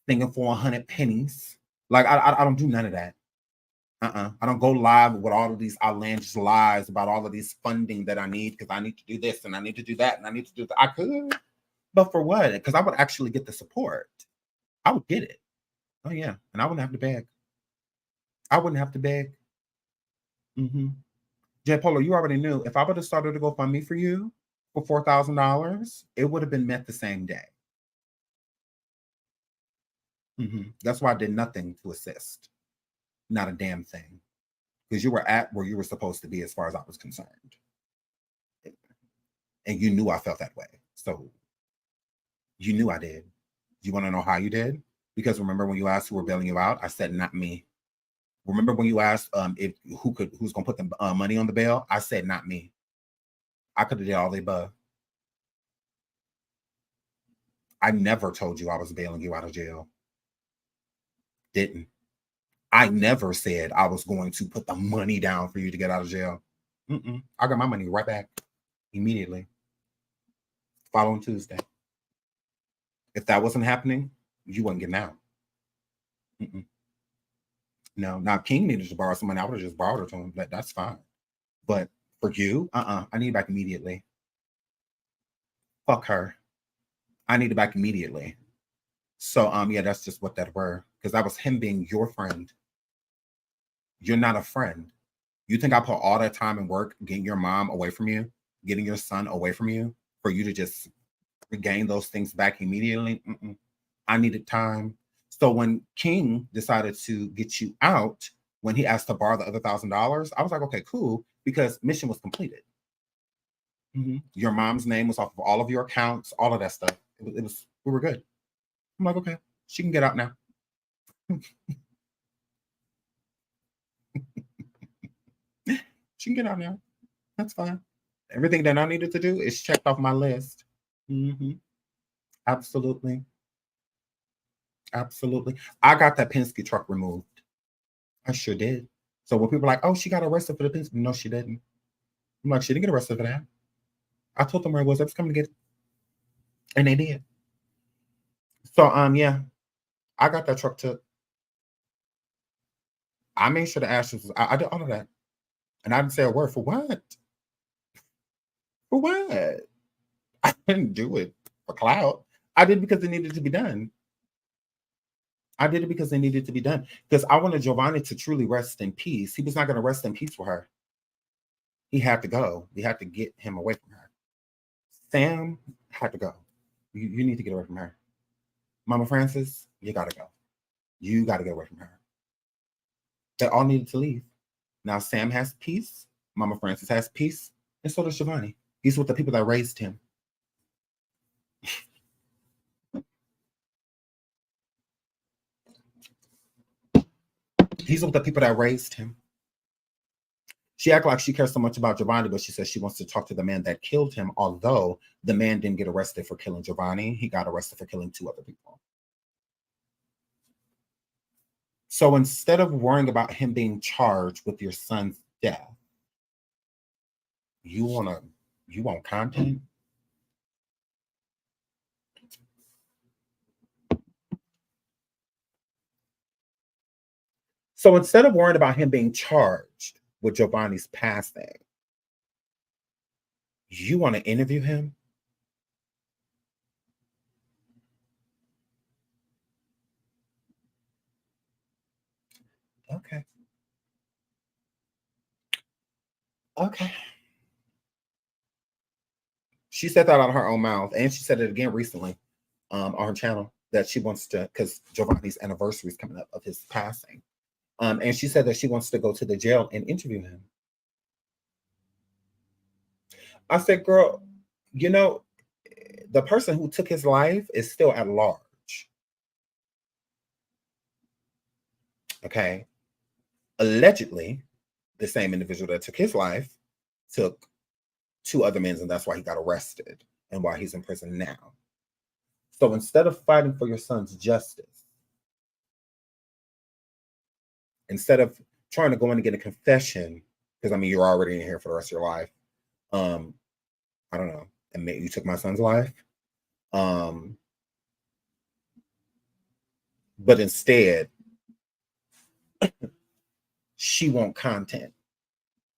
singing for 100 pennies. Like, I don't do none of that. I don't go live with all of these outlandish lies about all of these funding that I need, because I need to do this and I need to do that and I need to do that. I could, but for what? Because I would actually get the support. I would get it. Oh yeah, and I wouldn't have to beg. I wouldn't have to beg. J Polo, you already knew if I would have started to GoFundMe for you for $4,000, it would have been met the same day. That's why I did nothing to assist. Not a damn thing. Because you were at where you were supposed to be as far as I was concerned. And you knew I felt that way. So you knew I did. You want to know how you did? Because remember when you asked who were bailing you out, I said not me. Remember when you asked who's gonna put the money on the bail? I said not me. I could have did all the above. I never told you I was bailing you out of jail. Didn't. I never said I was going to put the money down for you to get out of jail. I got my money right back immediately. Following Tuesday. If that wasn't happening, you wasn't getting out. No, now if King needed to borrow some money, I would have just borrowed it to him. That's fine. But for you, I need it back immediately. Fuck her. I need it back immediately. So yeah, that's just what that were. Because that was him being your friend. You're not a friend. You think I put all that time and work getting your mom away from you, getting your son away from you, for you to just regain those things back immediately? I needed time. So when King decided to get you out, when he asked to borrow the other $1,000, I was like, okay, cool, because mission was completed. Your mom's name was off of all of your accounts, all of that stuff. It was we were good. I'm like, okay, she can get out now. She can get out now. That's fine. Everything that I needed to do is checked off my list. Absolutely. Absolutely. I got that Penske truck removed. I sure did. So when people are like, oh, she got arrested for the Penske. No, she didn't. I'm like, she didn't get arrested for that. I told them where it was. I was coming to get it. And they did. So yeah, I got that truck took. I made sure the ashes was, I did all of that. And I didn't say a word. For what? For what? I didn't do it for clout. I did it because it needed to be done. I did it because it needed to be done. Because I wanted Giovanni to truly rest in peace. He was not going to rest in peace for her. He had to go. We had to get him away from her. Sam had to go. You need to get away from her. Mama Francis, you got to go. You got to get away from her. They all needed to leave. Now Sam has peace. Mama Francis has peace. And so does Giovanni. He's with the people that raised him. He's with the people that raised him. She acted like she cares so much about Giovanni, but she says she wants to talk to the man that killed him, although the man didn't get arrested for killing Giovanni. He got arrested for killing 2 other people. So instead of worrying about him being charged with your son's death, you want content? So instead of worrying about him being charged with Giovanni's passing, you want to interview him? Okay. Okay. She said that out of her own mouth, and she said it again recently on her channel that she wants to, because Giovanni's anniversary is coming up of his passing. And she said that she wants to go to the jail and interview him. I said, girl, you know, the person who took his life is still at large. Okay. Allegedly, the same individual that took his life took 2 other men's, and that's why he got arrested and why he's in prison now. So instead of fighting for your son's justice, instead of trying to go in and get a confession, because I mean, you're already in here for the rest of your life. I don't know. And you took my son's life. But instead, she wants content.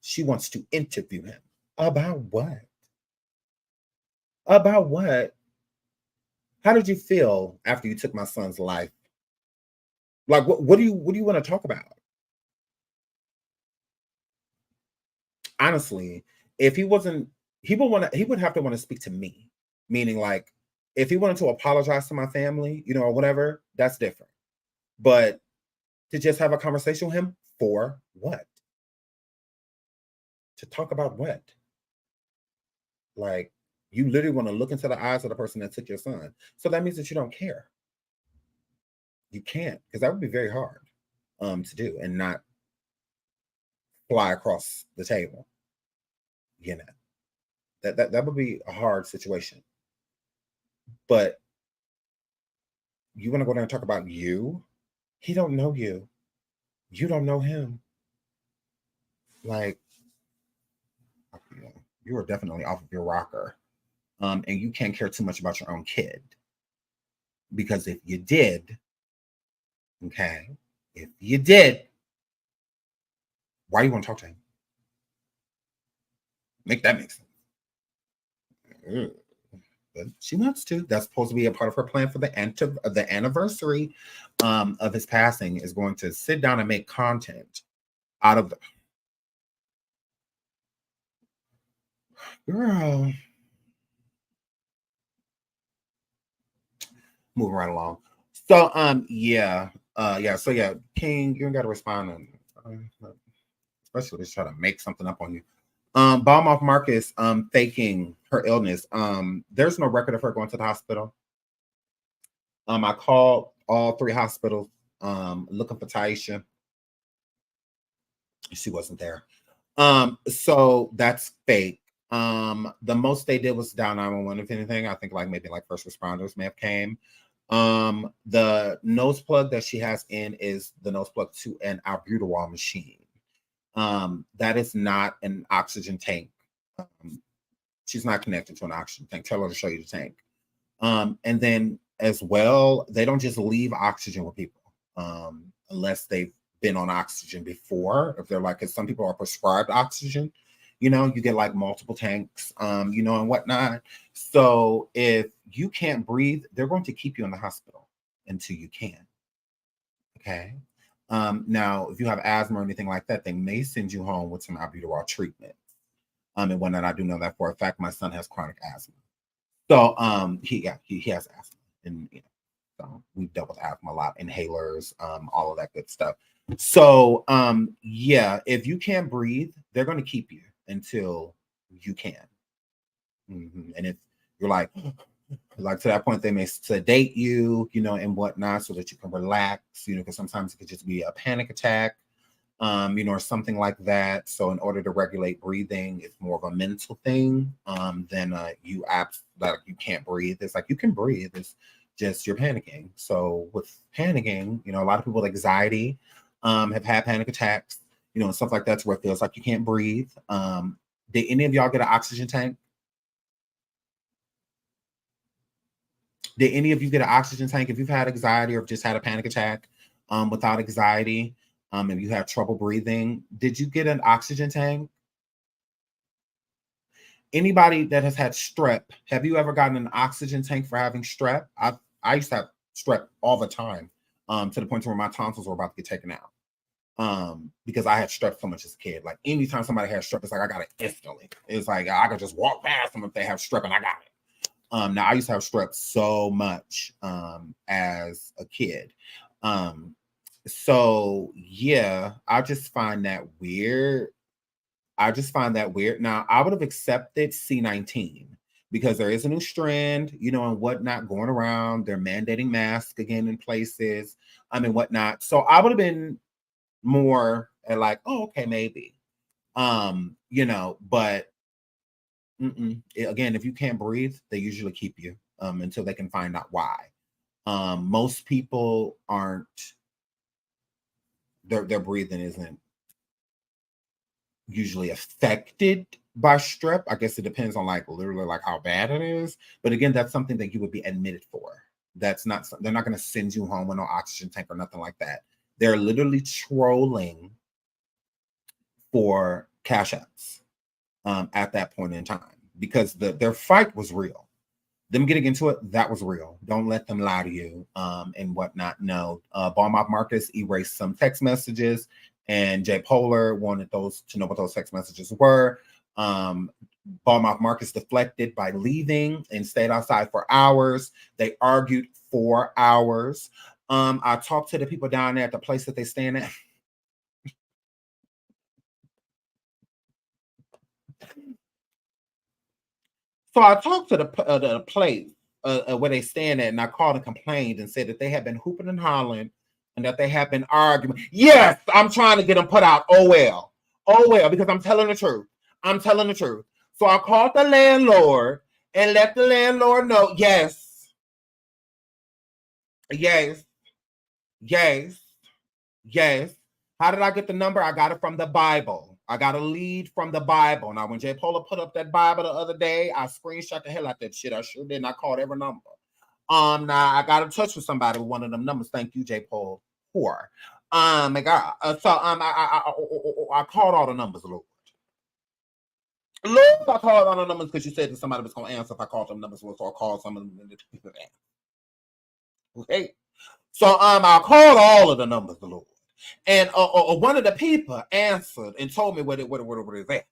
She wants to interview him. About what? About what? How did you feel after you took my son's life? Like, what do you want to talk about? Honestly, if he wasn't, he would have to want to speak to me. Meaning, like, if he wanted to apologize to my family, you know, or whatever, that's different. But to just have a conversation with him, for what? To talk about what? Like, you literally want to look into the eyes of the person that took your son. So that means that you don't care. You can't, because that would be very hard to do and not fly across the table. You know, that would be a hard situation. But you want to go there and talk about you? He don't know you. You don't know him. Like, you are definitely off of your rocker. And you can't care too much about your own kid. Because if you did, okay, if you did, why you want to talk to him? Make that make sense. But she wants to. That's supposed to be a part of her plan for the anniversary of his passing, is going to sit down and make content out of the girl. Moving right along. So so King, you ain't gotta respond on especially just try to make something up on you. Bomb off Marcus faking her illness. There's no record of her going to the hospital. I called all 3 hospitals looking for Taisha. She wasn't there. So that's fake. The most they did was down 911, if anything. I think maybe first responders may have came. The nose plug that she has in is the nose plug to an albuterol machine. That is not an oxygen tank. She's not connected to an oxygen tank. Tell her to show you the tank. And then as well, they don't just leave oxygen with people unless they've been on oxygen before. If they're because some people are prescribed oxygen, you get multiple tanks, and whatnot. So if you can't breathe, they're going to keep you in the hospital until you can. Okay. Now, if you have asthma or anything like that, they may send you home with some albuterol treatment. And whatnot, I do know that for a fact. My son has chronic asthma. So he has asthma, and so we've dealt with asthma a lot, inhalers, all of that good stuff. So if you can't breathe, they're going to keep you until you can. And if you're to that point, they may sedate you, and whatnot, so that you can relax, because sometimes it could just be a panic attack, or something like that. So in order to regulate breathing, it's more of a mental thing than you can't breathe. It's you can breathe. It's just you're panicking. So with panicking, a lot of people with anxiety have had panic attacks, and stuff like that, where it feels like you can't breathe. Did any of y'all get an oxygen tank? Did any of you get an oxygen tank? If you've had anxiety or just had a panic attack without anxiety, if you have trouble breathing, did you get an oxygen tank? Anybody that has had strep, have you ever gotten an oxygen tank for having strep? I used to have strep all the time, to the point where my tonsils were about to get taken out. Because I had strep so much as a kid. Anytime somebody has strep, it's I got it instantly. It's I could just walk past them if they have strep and I got it. Now I used to have strep so much as a kid. So yeah, I just find that weird. Now, I would have accepted C-19 because there is a new strand, and whatnot going around. They're mandating masks again in places, and whatnot. So I would have been more at oh, okay, maybe, but again, if you can't breathe, they usually keep you until they can find out why. Most people aren't. Their breathing isn't usually affected by strep. I guess it depends on literally how bad it is. But again, that's something that you would be admitted for. They're not going to send you home with no oxygen tank or nothing like that. They're literally trolling for CASHAPPS at that point in time, because their fight was real. Them getting into it, that was real. Don't let them lie to you and whatnot. No, Bomb Off Marcus erased some text messages, and Jay Polar wanted those to know what those text messages were. Bomb Off Marcus deflected by leaving and stayed outside for hours. They argued 4 hours. I talked to the people down there at the place that they stand at. So I talked to the place where they stand at, and I called and complained and said that they had been hooping and hollering and that they have been arguing. Yes, I'm trying to get them put out. Oh well, because I'm telling the truth. So I called the landlord and let the landlord know. Yes, Yes. Yes. Yes. How did I get the number? I got it from the Bible. I got a lead from the Bible. Now, when J. Pola put up that Bible the other day, I screenshot the hell out that shit. I sure did. And I called every number. Now I got in touch with somebody with one of them numbers. Thank you, J. Paul. Poor. I called all the numbers, Lord. I called all the numbers because you said that somebody was going to answer if I called them numbers, so I called some of them. Okay. So I called all of the numbers, the Lord. And one of the people answered and told me what it is at.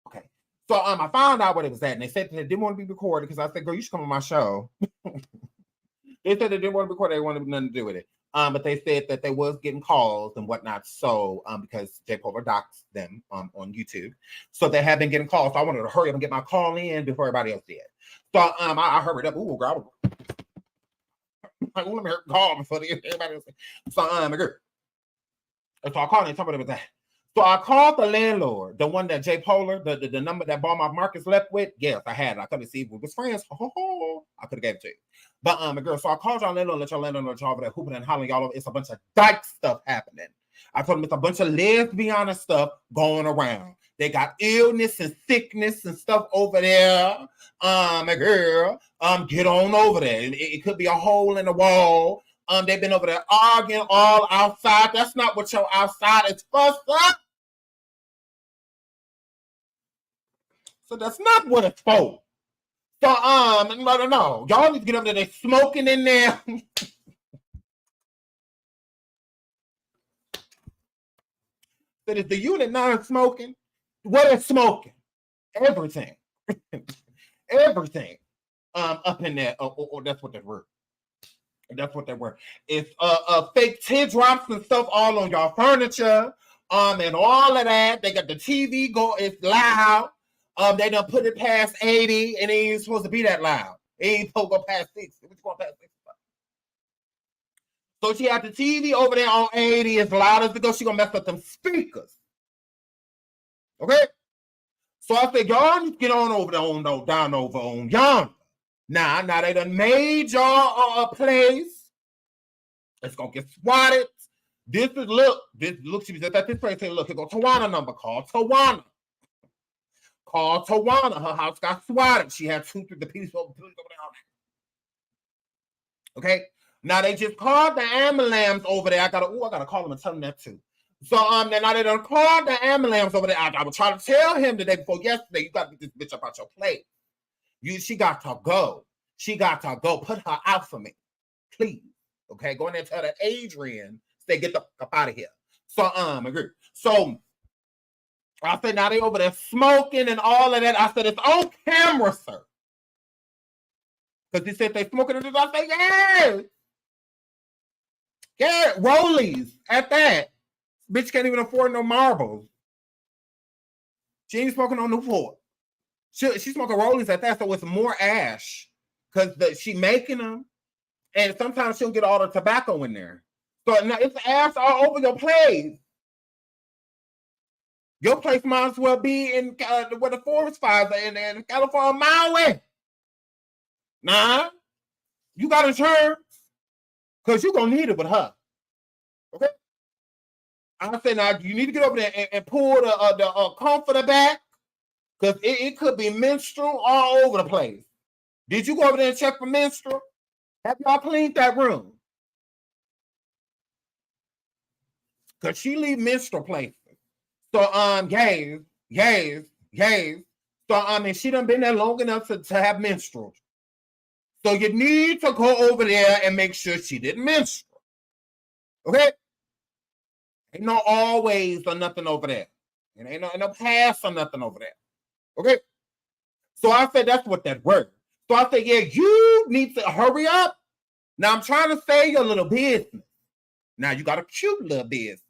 Okay. So I found out what it was at, and they said that they didn't want to be recorded because I said, girl, you should come on my show. They said they didn't want to record it, they wanted nothing to do with it. But they said that they was getting calls and whatnot. So because J. Polar doxed them on YouTube. So they have been getting calls. So I wanted to hurry up and get my call in before everybody else did. So I hurried up. Ooh, girl. Like, let me call before everybody else. So girl. And so I called and told me what it was that. So I called the landlord, the one that J. Polar, the number that Ballmouth Marcus left with. Yes, I had it. I couldn't see if we was friends. I could have gave it to you. But girl, so I called y'all landlord, let y'all landlord know y'all over there hooping and hollering y'all over. It's a bunch of dyke stuff happening. I told them it's a bunch of lesbian stuff going around. They got illness and sickness and stuff over there. Girl, get on over there. It could be a hole in the wall. They've been over there arguing all outside. That's not what your outside is for, son. So that's not what it's for. So no. Y'all need to get up there. They're smoking in there. But is the unit non-smoking? What is smoking? Everything. Everything. Up in there. That's what they were. That's what they were. It's fake teardrops and stuff all on y'all furniture. And all of that. They got the TV go. It's loud. They done put it past 80, and it ain't supposed to be that loud. It ain't supposed to go past 60. What's going past 60? So she had the TV over there on 80 as loud as it goes. She gonna mess up them speakers. Okay? So I said, y'all need to get on over there, down over on yonder. Now they done made y'all a place. It's gonna get swatted. This look, she was at this place. Say, look, it go Tawana number. Call Tawana. Call Tawana. Her house got swatted. She had the police over there. Okay. Now they just called the ambulance over there. I gotta call them and tell them that too. So now they done called the ambulance over there. I was trying to tell him the day before yesterday, you gotta get this bitch up out your plate. She got to go. She got to go. Put her out for me. Please. Okay. Go in there and tell that Adrian, say, get the fuck out of here. So agree. So I said, now they over there smoking and all of that. I said, it's on camera, sir. Because he said they smoking and I said, yes. Yeah, rollies at that. Bitch can't even afford no marbles. She ain't smoking on the floor. She's smoking rollies at that, so it's more ash. Because she making them. And sometimes she'll get all the tobacco in there. So now it's ash all over your place. Your place might as well be in where the forest fires are in California, a mile away. Nah, you got insurance because you're going to need it with her. Okay? I said, now you need to get over there and pull the comforter back because it could be menstrual all over the place. Did you go over there and check for menstrual? Have y'all cleaned that room? Because she leave menstrual places. So, gays. So, and she done been there long enough to have menstrual. So you need to go over there and make sure she didn't menstrual. Okay? Ain't no always or nothing over there. And ain't no past or nothing over there. Okay? So I said, that's what that word. So I said, yeah, you need to hurry up. Now I'm trying to say your little business. Now you got a cute little business.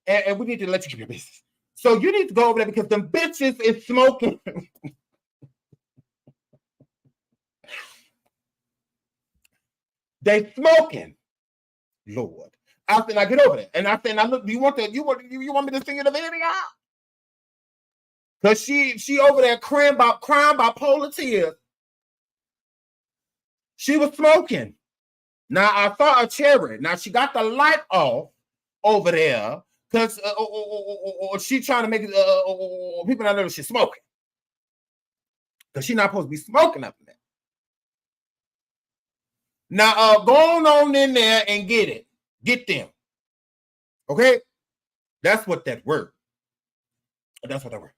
And we need to let you keep your business. So you need to go over there because them bitches is smoking. They smoking. Lord. I said, now get over there. And I said, now look, you want me to sing you the video? Because she over there crying bipolar tears. She was smoking. Now I saw a cherry. Now she got the light off over there because she trying to make people not know she's smoking. Because she's not supposed to be smoking up in there. Now go on in there and get it. Get them. Okay? That's what that word. That's what that word.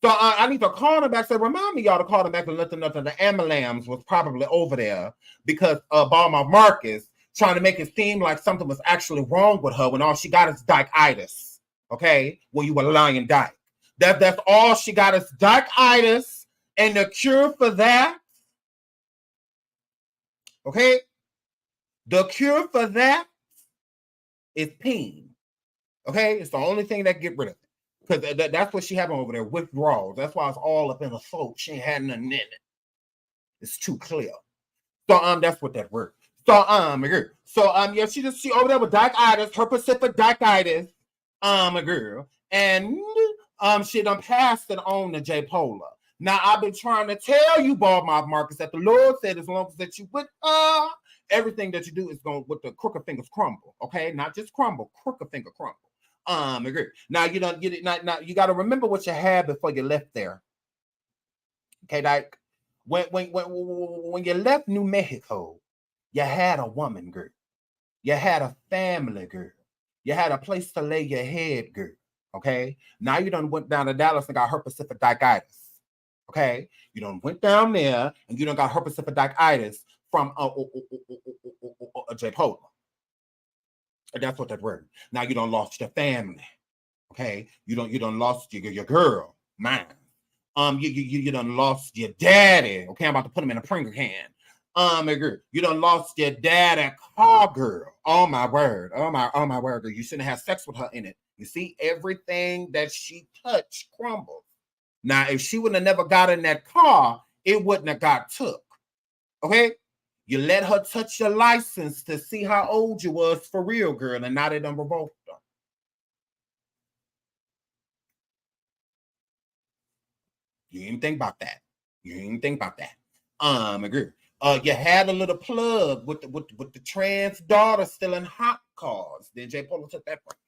So I need to call them back. Say, remind me, y'all, to call them back and let them know that the Amalams was probably over there because Balma Marcus trying to make it seem like something was actually wrong with her when all she got is dykitis. Okay, when you were lying dyke. That's all she got is dykitis, and the cure for that. Okay, the cure for that is pain. Okay, it's the only thing that can get rid of it. Because that's what she having over there, withdrawals. That's why it's all up in her throat. She ain't had nothing in it. It's too clear. So that's what that word. So yeah, she over there with dykitis, her Pacific dykitis, girl, and she done passed it on to J Pola. Now I've been trying to tell you, Bald Mouth Marcus, that the Lord said as long as that you with everything that you do is going with the crooked fingers crumble. Okay, not just crumble, crooked finger crumble. Agree. Now you don't get it. Now you got to remember what you had before you left there. Okay, like when you left New Mexico, you had a woman, girl. You had a family, girl. You had a place to lay your head, girl. Okay. Now you done went down to Dallas and got herpesiphiditis. Okay. You done went down there and you done got herpesiphiditis from J Pola. And that's what that word. Now you done lost your family. Okay. You done lost your girl, mine. You done lost your daddy. Okay, I'm about to put him in a Pringle can. You done lost your daddy car, girl. Oh my word. Oh my word, girl. You shouldn't have sex with her in it. You see, everything that she touched crumbled. Now, if she wouldn't have never got in that car, it wouldn't have got took. Okay? You let her touch your license to see how old you was for real, girl, and now they done revoked her. You didn't think about that. Agree. You had a little plug with the trans daughter still in hot cars. Then J Polo took that from you.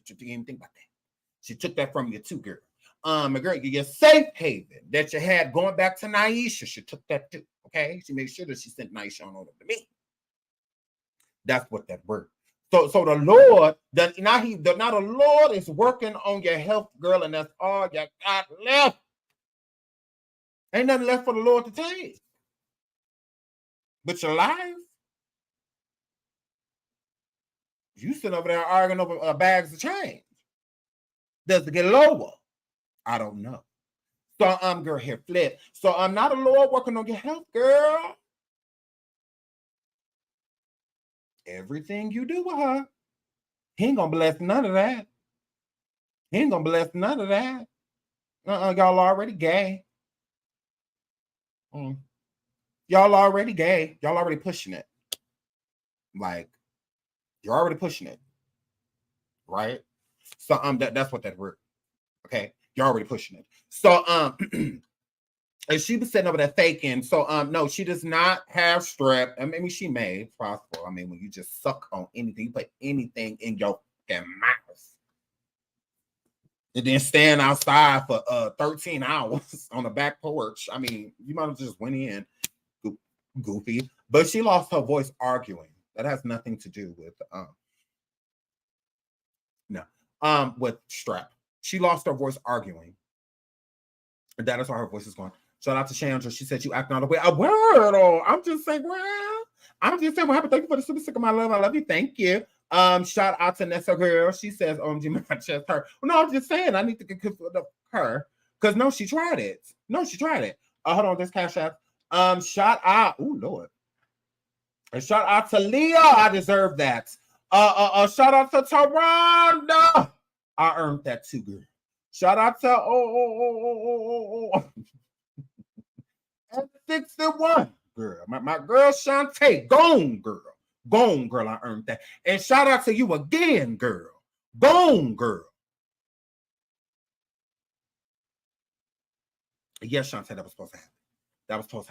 You didn't think about that. She took that from you too, girl. Girl, your safe haven that you had going back to Naisha, she took that too. Okay, she made sure that she sent Naisha on over to me. That's what that word. So the Lord, now the Lord is working on your health, girl, and that's all you got left. Ain't nothing left for the Lord to take. But your life, you sitting over there arguing over bags of change. Does it get lower? I don't know. So girl, here, flip. So I'm not a Lord working on your health, girl. Everything you do with her, he ain't gonna bless none of that. Y'all already gay. Y'all already gay. Y'all already pushing it. Like, you're already pushing it. Right? So that's what that word. Okay. You're already pushing it. So and she was sitting over there faking. So no, she does not have strep. I mean, she may, it's possible. I mean, when you just suck on anything, you put anything in your fucking mouth. And then stand outside for 13 hours on the back porch. I mean, you might have just went in goofy. But she lost her voice arguing. That has nothing to do with with strep. She lost her voice arguing. And that is why her voice is going. Shout out to Chandra. She said you acting all the way. A word, or I'm just saying, well, I'm just saying what happened. Thank you for the super stick of my love. I love you. Thank you. Shout out to Nessa girl. She says, OMG, my chest hurt. Well, no, I'm just saying I need to get her. Because no, she tried it. Hold on, this cash app. Shout out. Oh, Lord. And shout out to Leah. I deserve that. Shout out to Taronda. I earned that too, girl. Shout out to 61 girl. My girl Shantae. Gone, girl. I earned that. And shout out to you again, girl. Gone, girl. Yes, Shantae, that was supposed to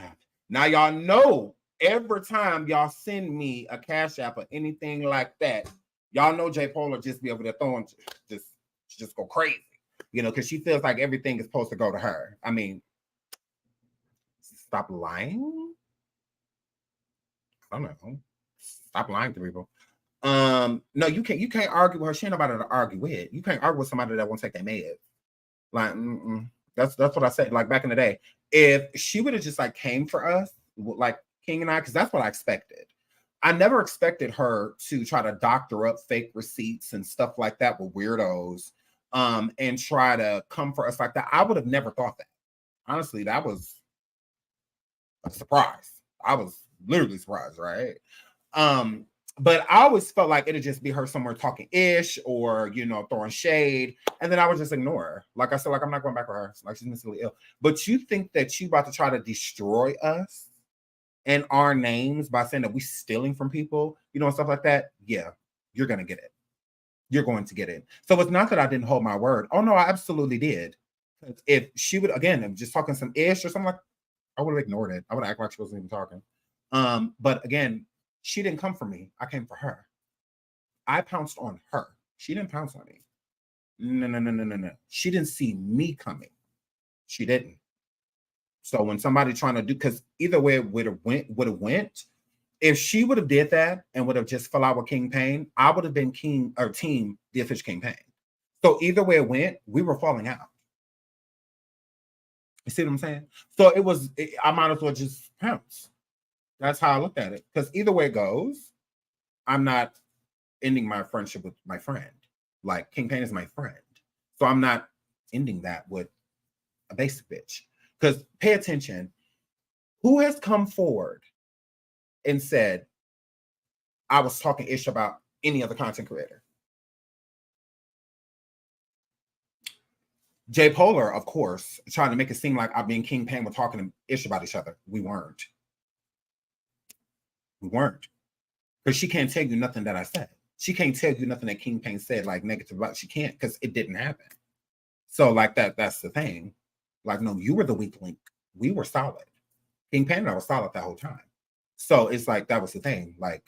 happen. Now y'all know every time y'all send me a Cash App or anything like that, y'all know J. Polar just be over there throwing, just go crazy, you know, because she feels like everything is supposed to go to her. I mean, stop lying. I don't know. Stop lying to people. No, you can't argue with her. She ain't nobody to argue with. You can't argue with somebody that won't take their meds. Like, that's what I said. Like back in the day, if she would have just like came for us, like King and I, because that's what I expected. I never expected her to try to doctor up fake receipts and stuff like that with weirdos, and try to come for us like that. I would have never thought that. Honestly, that was a surprise. I was literally surprised, right? But I always felt like it'd just be her somewhere talking ish or, you know, throwing shade. And then I would just ignore her. Like I said, like, I'm not going back with her. Like, she's mentally ill. But you think that you about to try to destroy us and our names by saying that we stealing from people, you know, and stuff like that? Yeah, you're going to get it. You're going to get it. So it's not that I didn't hold my word. Oh, no, I absolutely did. If she would, again, just talking some ish or something like, I would have ignored it. I would act like she wasn't even talking. But again, she didn't come for me. I came for her. I pounced on her. She didn't pounce on me. No. She didn't see me coming. She didn't. So when somebody trying to do, because either way it would have went. If she would have did that and would have just fell out with King Pain, I would have been king or team the official King Pain. So either way it went, we were falling out. You see what I'm saying? So I might as well just pounce. That's how I looked at it. Because either way it goes, I'm not ending my friendship with my friend. Like, King Pain is my friend. So I'm not ending that with a basic bitch. Because pay attention. Who has come forward and said, I was talking ish about any other content creator? J. Polar, of course, trying to make it seem like I and King Pain were talking ish about each other. We weren't. We weren't. Because she can't tell you nothing that I said. She can't tell you nothing that King Pain said, like, negative about. She can't, because it didn't happen. So, like, that's the thing. Like, no, you were the weak link. We were solid. King Pain and I was solid that whole time. So it's like, that was the thing. Like,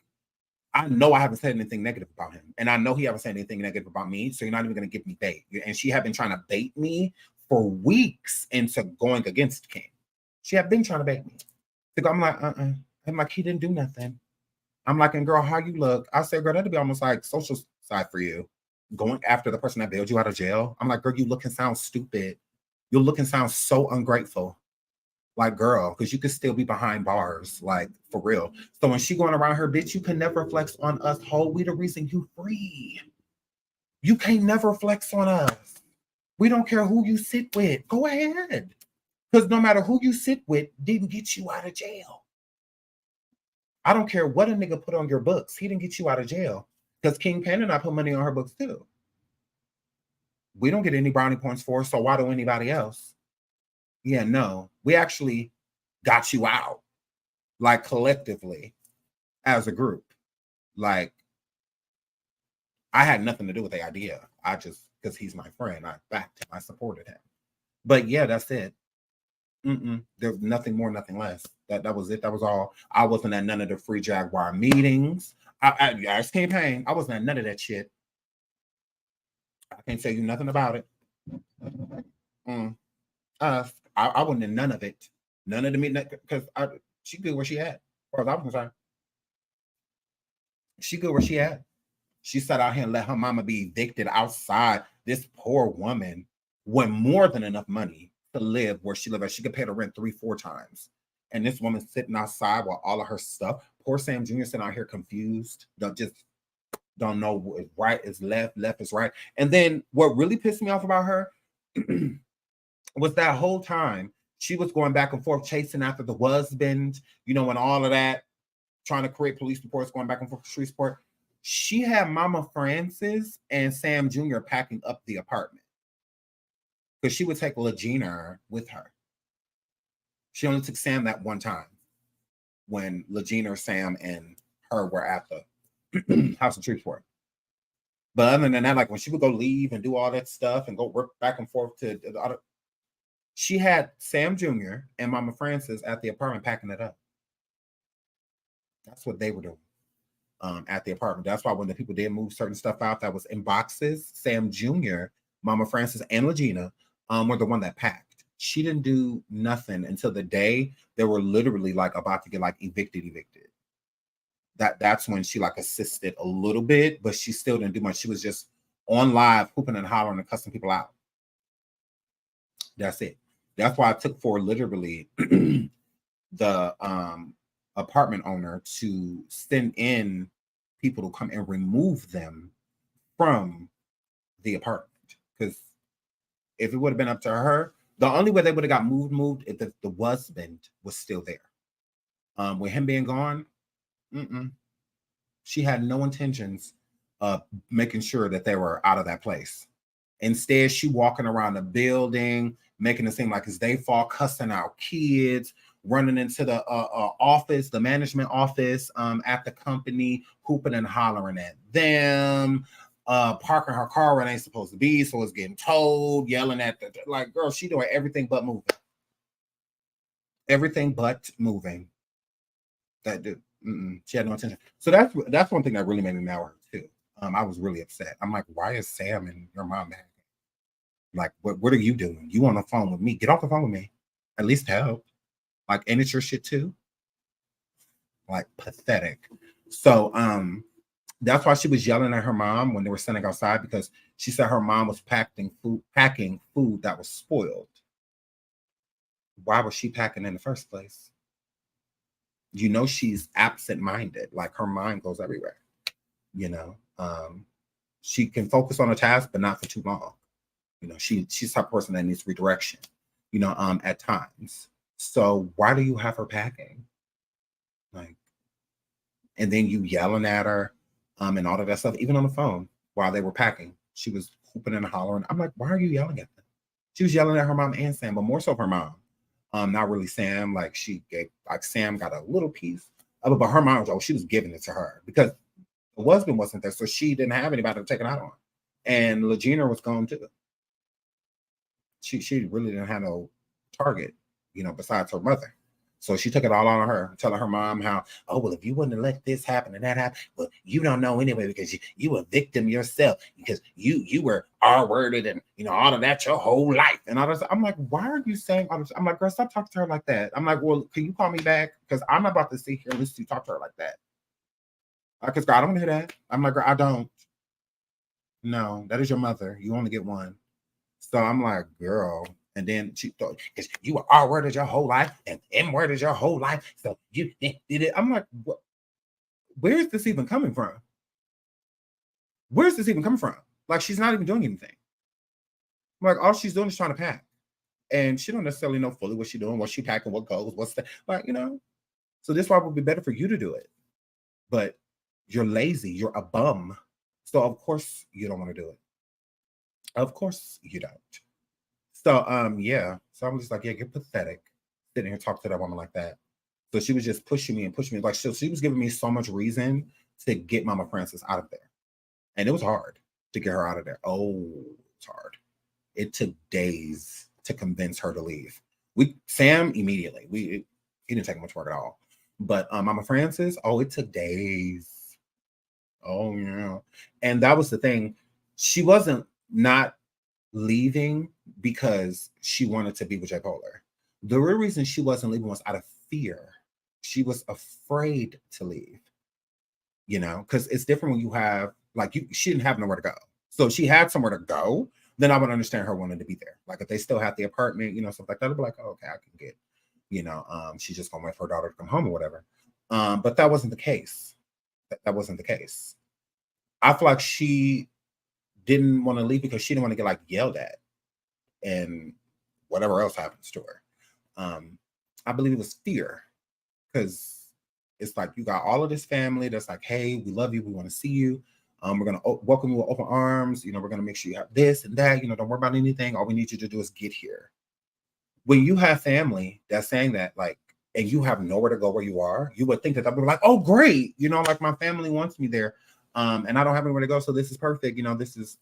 I know I haven't said anything negative about him. And I know he haven't said anything negative about me. So you're not even going to give me bait. And she had been trying to bait me for weeks into going against King. She had been trying to bait me. I'm like, I'm like, he didn't do nothing. I'm like, and girl, how you look? I said, girl, that'd be almost like social side for you. Going after the person that bailed you out of jail. I'm like, girl, you look and sound stupid. You look and sound so ungrateful. Like, girl, because you could still be behind bars, like, for real. So when she going around her, bitch, you can never flex on us, ho. We the reason you free. You can't never flex on us. We don't care who you sit with. Go ahead. Because no matter who you sit with, didn't get you out of jail. I don't care what a nigga put on your books. He didn't get you out of jail. Because King Pen and I put money on her books too. We don't get any brownie points for her, so why do anybody else? Yeah, no. We actually got you out. Like, collectively, as a group. Like, I had nothing to do with the idea. I just, because he's my friend, I backed him. I supported him. But yeah, that's it. There's nothing more, nothing less. That was it. That was all. I wasn't at none of the Free Jaguar meetings. I just campaign. I wasn't at none of that shit. I can't tell you nothing about it. I wasn't in none of it. None of the meeting, because she good where she at. As far as I was concerned. She good where she at. She sat out here and let her mama be evicted outside. This poor woman with more than enough money to live where she lived. She could pay the rent 3-4 times. And this woman sitting outside with all of her stuff. Poor Sam Jr. sitting out here confused. Don't know what right is left, left is right. And then what really pissed me off about her was that whole time she was going back and forth chasing after the husband, you know, and all of that, trying to create police reports, going back and forth for street support. She had Mama Francis and Sam Jr. packing up the apartment because she would take LaGina with her. She only took Sam that one time when LaGina, Sam, and her were at the House of Shreveport. But other than that, like when she would go leave and do all that stuff and go work back and forth to the other, she had Sam Jr. and Mama Francis at the apartment packing it up. That's what they were doing at the apartment. That's why when the people did move certain stuff out that was in boxes, Sam Jr., Mama Francis, and Legina were the one that packed. She didn't do nothing until the day they were literally like about to get like evicted. That's when she like assisted a little bit, but she still didn't do much. She was just on live hooping and hollering and cussing people out. That's it. That's why it took for literally the apartment owner to send in people to come and remove them from the apartment. Because if it would have been up to her, the only way they would have got moved if the husband was still there. With him being gone, she had no intentions of making sure that they were out of that place. Instead, she walking around the building, making it seem like it's their fault, cussing out kids, running into the office, the management office at the company, hooping and hollering at them, parking her car where it ain't supposed to be, so it's getting towed, yelling at the, like, girl, she doing everything but moving. Everything but moving. That dude, she had no intention. So that's one thing that really made me mad at her too. I was really upset. I'm like, why is Sam and your mom mad? Like, what are you doing? You on the phone with me? Get off the phone with me. At least help. Like, and it's your shit too. Like, pathetic. So that's why she was yelling at her mom when they were standing outside, because she said her mom was packing food that was spoiled. Why was she packing in the first place? You know, she's absent-minded. Like, her mind goes everywhere. You know, she can focus on a task, but not for too long. You know, she's the type of person that needs redirection, you know, at times. So why do you have her packing? Like, and then you yelling at her and all of that stuff, even on the phone while they were packing. She was hooping and hollering. I'm like, why are you yelling at them? She was yelling at her mom and Sam, but more so her mom. Not really Sam. Like, she gave, like, Sam got a little piece of it, but her mom, she was giving it to her because the husband wasn't there, so she didn't have anybody to take it out on. And Legina was gone too. She really didn't have no target, you know, besides her mother. So she took it all on her, telling her mom how, oh, well, if you wouldn't have let this happen and that happen, well, you don't know anyway because you a victim yourself, because you were R-worded and, you know, all of that your whole life. And all this. I'm like, why are you saying all this? I'm like, girl, stop talking to her like that. I'm like, well, can you call me back? Because I'm about to sit here and listen to you talk to her like that. Because, girl, I don't want to hear that. I'm like, girl, I don't. No, that is your mother. You only get one. So I'm like, girl. And then she thought, because you were R-worded your whole life and M-worded your whole life. So you did it. I'm like, what? Where's this even coming from? Where's this even coming from? Like, she's not even doing anything. Like, all she's doing is trying to pack. And she don't necessarily know fully what she's doing, what she packing, what goes, what's that. Like, you know. So this why it would be better for you to do it. But you're lazy. You're a bum. So, of course, you don't want to do it. Of course you don't. So, yeah. So I'm just like, yeah, you're pathetic. Sitting here talking to that woman like that. So she was just pushing me. Like, she was giving me so much reason to get Mama Francis out of there. And it was hard to get her out of there. Oh, it's hard. It took days to convince her to leave. Sam immediately. He didn't take much work at all. But Mama Francis, oh, it took days. Oh, yeah. And that was the thing. She wasn't not leaving because she wanted to be with J. Polar. The real reason she wasn't leaving was out of fear. She was afraid to leave, you know, because it's different when you have, like, she didn't have nowhere to go. So if she had somewhere to go, then I would understand her wanting to be there. Like, if they still had the apartment, you know, stuff like that, I'd be like, oh, okay, I can get, you know, she's just gonna wait for her daughter to come home or whatever. But that wasn't the case. That wasn't the case. I feel like she didn't want to leave because she didn't want to get, like, yelled at and whatever else happens to her. I believe it was fear, because it's like you got all of this family that's like, hey, we love you, we want to see you. We're gonna welcome you with open arms. You know, we're gonna make sure you have this and that. You know, don't worry about anything. All we need you to do is get here. When you have family that's saying that, like, and you have nowhere to go where you are, you would think that they'll be like, oh, great. You know, like, my family wants me there. And I don't have anywhere to go, so this is perfect. You know, this is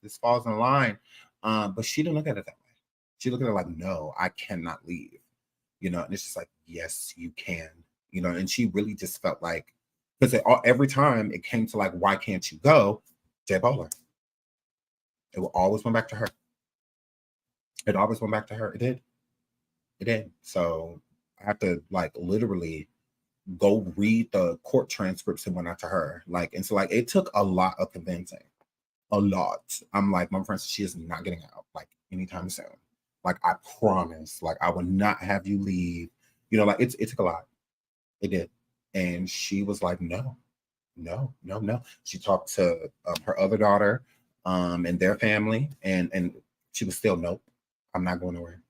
this falls in line. But she didn't look at it that way. She looked at it like, no, I cannot leave. You know, and it's just like, yes, you can. you know, and she really just felt like, because every time it came to like, why can't you go, J. Polar. It will always went back to her. It always went back to her. It did. It did. So I have to like literally go read the court transcripts and whatnot to her. Like, and so like it took a lot of convincing. A lot. I'm like, my friend, she is not getting out like anytime soon. Like, I promise. Like, I will not have you leave. You know, like it took a lot. It did. And she was like, no. She talked to her other daughter and their family, and she was still, nope, I'm not going nowhere.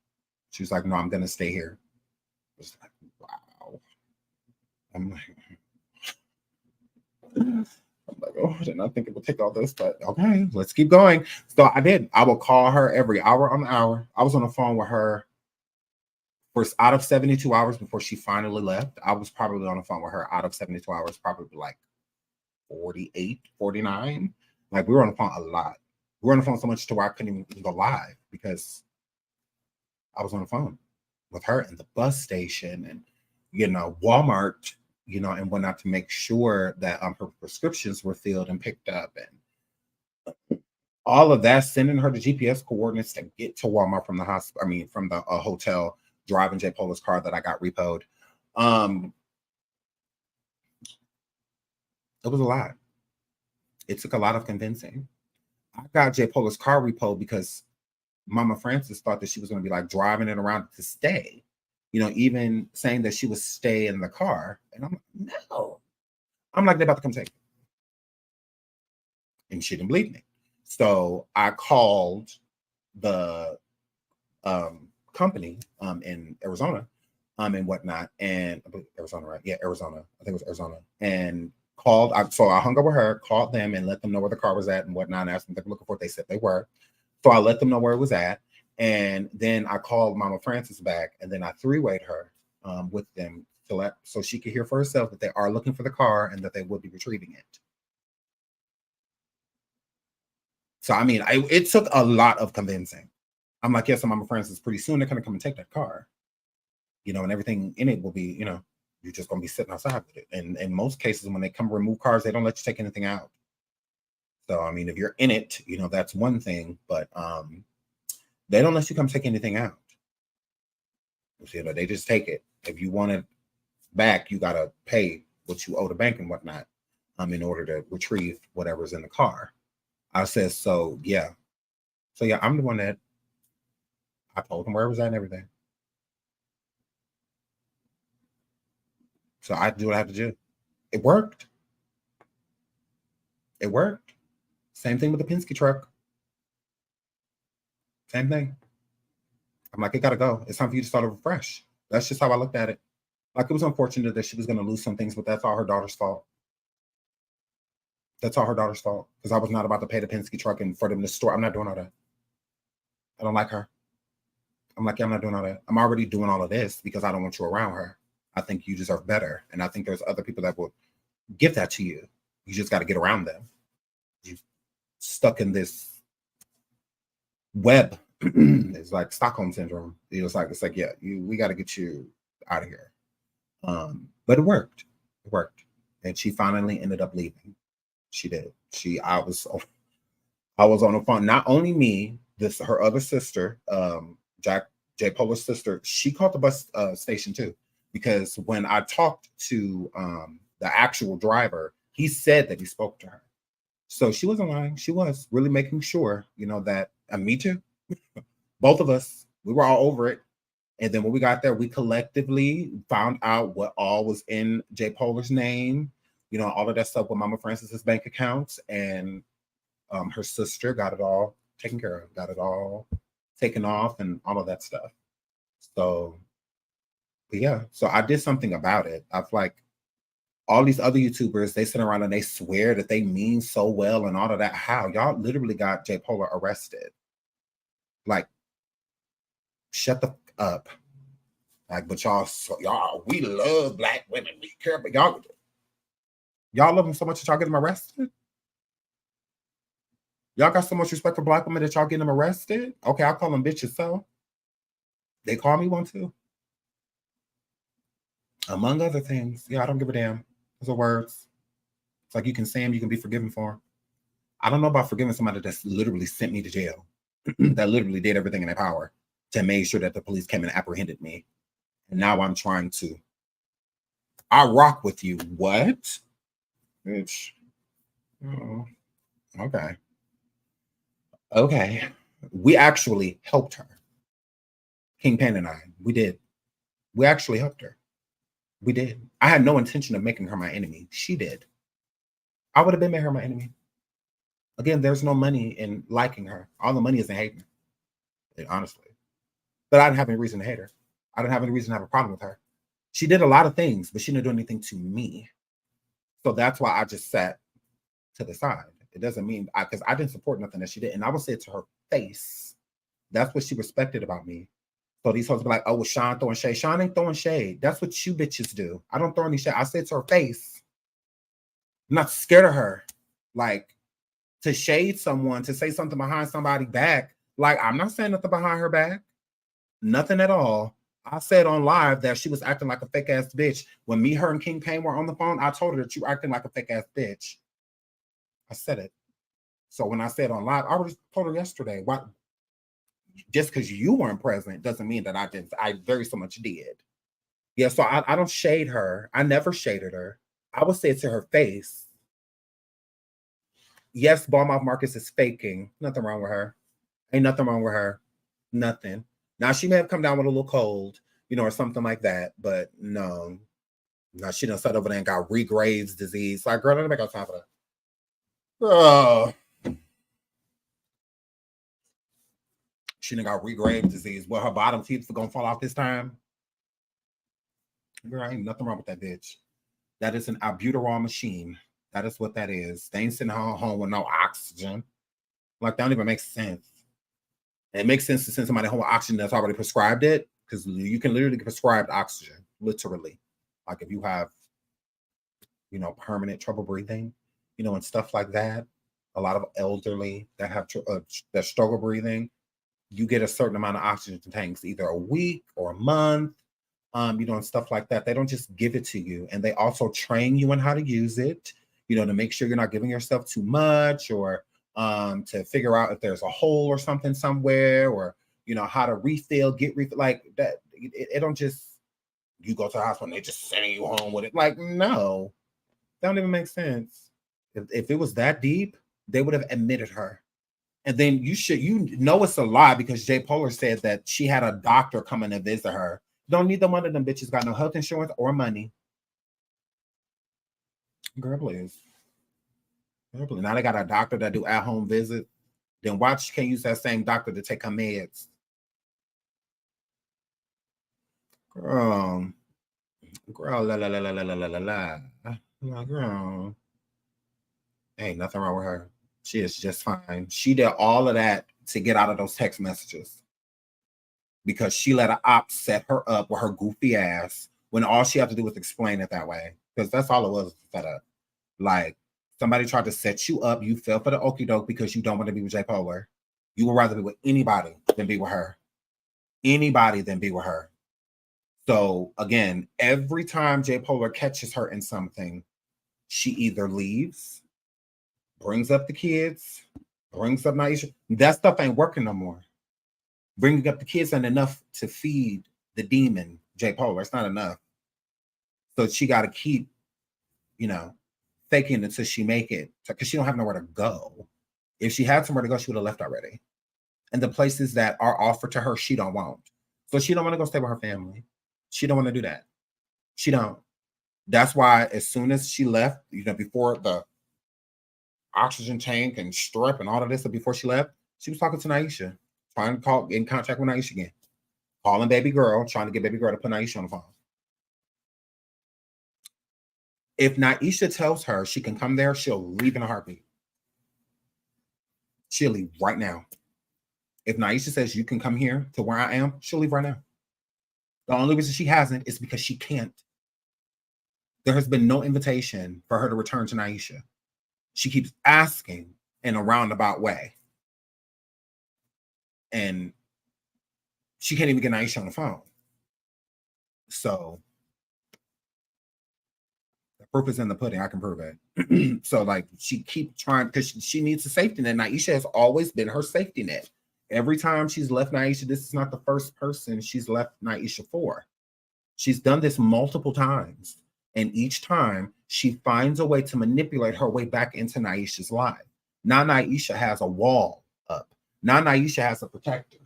She was like, no, I'm gonna stay here. I was like, wow. I'm like, oh, I did not think it would take all this, but okay, let's keep going. So I did. I will call her every hour on the hour. I was on the phone with her for out of 72 hours before she finally left. I was probably on the phone with her out of 72 hours, probably like 48, 49. Like, we were on the phone a lot. We were on the phone so much to where I couldn't even go live because I was on the phone with her in the bus station and, you know, Walmart, you know, and whatnot, to make sure that her prescriptions were filled and picked up, and all of that, sending her the GPS coordinates to get to Walmart from the hospital. I mean, from the hotel, driving J. Polar's car that I got repoed. It was a lot. It took a lot of convincing. I got J. Polar's car repoed because Mama Francis thought that she was going to be like driving it around to stay, you know, even saying that she would stay in the car. And I'm like, no. I'm like, they're about to come take it. And she didn't believe me. So I called the company in Arizona and whatnot. And Arizona, right? Yeah, Arizona. I think it was Arizona. And called. So I hung up with her, called them, and let them know where the car was at and whatnot. And asked them if they were looking for it. They said they were. So I let them know where it was at. And then I called Mama Francis back, and then I three-wayed her with them so she could hear for herself that they are looking for the car and that they will be retrieving it. So, I mean, it took a lot of convincing. I'm like, yes, Mama Francis, pretty soon they're going to come and take that car, you know, and everything in it will be, you know, you're just going to be sitting outside with it. And in most cases, when they come remove cars, they don't let you take anything out. So, I mean, if you're in it, you know, that's one thing, but they don't let you come take anything out. You know, they just take it. If you want it back, you got to pay what you owe the bank and whatnot in order to retrieve whatever's in the car. I said, so yeah. So yeah, I'm the one that I told them where it was at and everything. So I do what I have to do. It worked. It worked. Same thing with the Penske truck. Same thing. I'm like, it gotta go. It's time for you to start over fresh. That's just how I looked at it. Like, it was unfortunate that she was gonna lose some things, but that's all her daughter's fault. That's all her daughter's fault. Because I was not about to pay the Penske truck and for them to store. I'm not doing all that. I don't like her. I'm like, yeah, I'm not doing all that. I'm already doing all of this because I don't want you around her. I think you deserve better. And I think there's other people that will give that to you. You just got to get around them. You're stuck in this web. It's like Stockholm syndrome. It's like, yeah, we got to get you out of here. But it worked. It worked. And she finally ended up leaving. She did. I was on the phone. Not only me, her other sister, J. Polar's sister, she called the bus station too. Because when I talked to the actual driver, he said that he spoke to her. So she wasn't lying. She was really making sure, you know, that, and me too, both of us, we were all over it. And then when we got there, we collectively found out what all was in J. Polar's name, you know, all of that stuff with Mama Francis's bank accounts. And her sister got it all taken care of, got it all taken off and all of that stuff. So, yeah, so I did something about it. I've like, all these other YouTubers, they sit around and they swear that they mean so well and all of that. How? Y'all literally got J. Polar arrested. Like, shut the f up. Like, but y'all, we love Black women. We care, but y'all love them so much that y'all get them arrested? Y'all got so much respect for Black women that y'all get them arrested? Okay, I'll call them bitches, so. They call me one too. Among other things. Yeah, I don't give a damn. Those are words. It's like you can say them, you can be forgiven for them. I don't know about forgiving somebody that's literally sent me to jail, that literally did everything in their power to make sure that the police came and apprehended me. And now I'm trying to, I rock with you. What? Bitch. Oh, okay. Okay. We actually helped her. Kingpin and I, we did. We actually helped her. We did. I had no intention of making her my enemy. She did. I would have been made her my enemy. Again, there's no money in liking her. All the money is in hating her, honestly. But I didn't have any reason to hate her. I didn't have any reason to have a problem with her. She did a lot of things, but she didn't do anything to me. So that's why I just sat to the side. It doesn't mean, because I didn't support nothing that she did. And I would say it to her face. That's what she respected about me. So these folks be like, oh, well, Sean throwing shade. Sean ain't throwing shade. That's what you bitches do. I don't throw any shade. I say it to her face. I'm not scared of her. Like, to shade someone, to say something behind somebody's back. Like, I'm not saying nothing behind her back. Nothing at all. I said on live that she was acting like a fake ass bitch. When me, her, and King Payne were on the phone, I told her that you acting like a fake ass bitch. I said it. So when I said on live, I already told her yesterday. What? Just because you weren't present doesn't mean that I didn't. I very so much did. Yeah, so I don't shade her. I never shaded her. I would say it to her face. Yes, Ballmouth Marcus is faking. Nothing wrong with her. Ain't nothing wrong with her. Nothing. Now, she may have come down with a little cold, or something like that. But no. No, she done sat over there and got Graves' disease. Like, girl, I don't make up time for that. Oh. She done got Graves' disease. Well, her bottom teeth are going to fall off this time. Girl, ain't nothing wrong with that bitch. That is an albuterol machine. That is what that is. They ain't sitting home with no oxygen. Like, that don't even make sense. It makes sense to send somebody home with oxygen that's already prescribed it, because you can literally get prescribed oxygen, literally. Like if you have, permanent trouble breathing, and stuff like that. A lot of elderly that have that struggle breathing, you get a certain amount of oxygen tanks, either a week or a month, and stuff like that. They don't just give it to you, and they also train you on how to use it, to make sure you're not giving yourself too much, or to figure out if there's a hole or something somewhere, or how to get refill like that. It don't just, you go to the hospital and they just sending you home with it. Like, no, that don't even make sense. If it was that deep, they would have admitted her. And then it's a lie, because Jay Polar said that she had a doctor coming to visit her. Don't neither one of them bitches got no health insurance or money. Girl, please. Now they got a doctor that do at-home visit. Then why she can't use that same doctor to take her meds? Girl, la la la la la la la la la. Girl, ain't nothing wrong with her. She is just fine. She did all of that to get out of those text messages, because she let an op set her up with her goofy ass, when all she had to do was explain it that way. Because that's all it was, set up. Like, somebody tried to set you up. You fell for the okie doke because you don't want to be with J. Polar. You would rather be with anybody than be with her. Anybody than be with her. So, again, every time J. Polar catches her in something, she either leaves, brings up the kids, brings up Naisha. That stuff ain't working no more. Bringing up the kids ain't enough to feed the demon, J. Polar. It's not enough. So she got to keep, faking until she make it, because she don't have nowhere to go. If she had somewhere to go, she would have left already. And the places that are offered to her, she don't want. So she don't want to go stay with her family. She don't want to do that. She don't. That's why as soon as she left, before the oxygen tank and strep and all of this, before she left, she was talking to Naisha, trying to get in contact with Naisha again. Calling baby girl, trying to get baby girl to put Naisha on the phone. If Naisha tells her she can come there, she'll leave in a heartbeat. She'll leave right now. If Naisha says you can come here to where I am, she'll leave right now. The only reason she hasn't is because she can't. There has been no invitation for her to return to Naisha. She keeps asking in a roundabout way. And she can't even get Naisha on the phone. So Proof is in the pudding. I can prove it. So like she keep trying because she needs a safety net. Naisha has always been her safety net. Every time she's left Naisha, this is not the first person she's left Naisha for. She's done this multiple times. And each time she finds a way to manipulate her way back into Naisha's life. Now Naisha has a wall up. Now Naisha has a protector.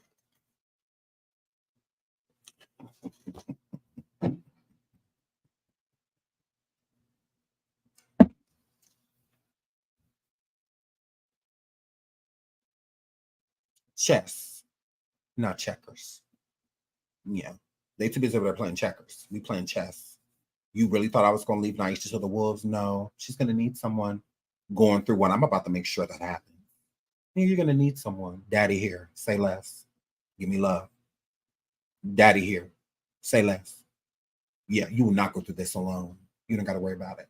Chess, not checkers. Yeah, they too busy over there playing checkers. We playing chess. You really thought I was going to leave Naisha to the wolves? No, she's going to need someone going through what I'm about to make sure that happens. You're going to need someone. Daddy here, say less. Give me love. Daddy here, say less. Yeah, you will not go through this alone. You don't got to worry about it.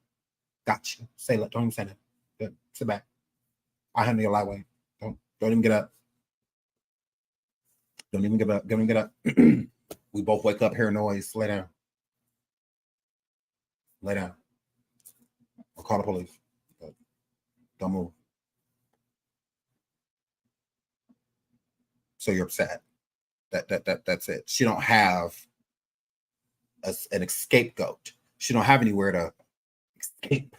Got you. Say less. Don't even say that. Good. Sit back. I handle your lightweight. Don't even get up. Don't even get up. Don't even get up. We both wake up, hear noise. Lay down. Lay down. I'll call the police. Don't move. So you're upset. That's it. She don't have an scapegoat. She don't have anywhere to escape,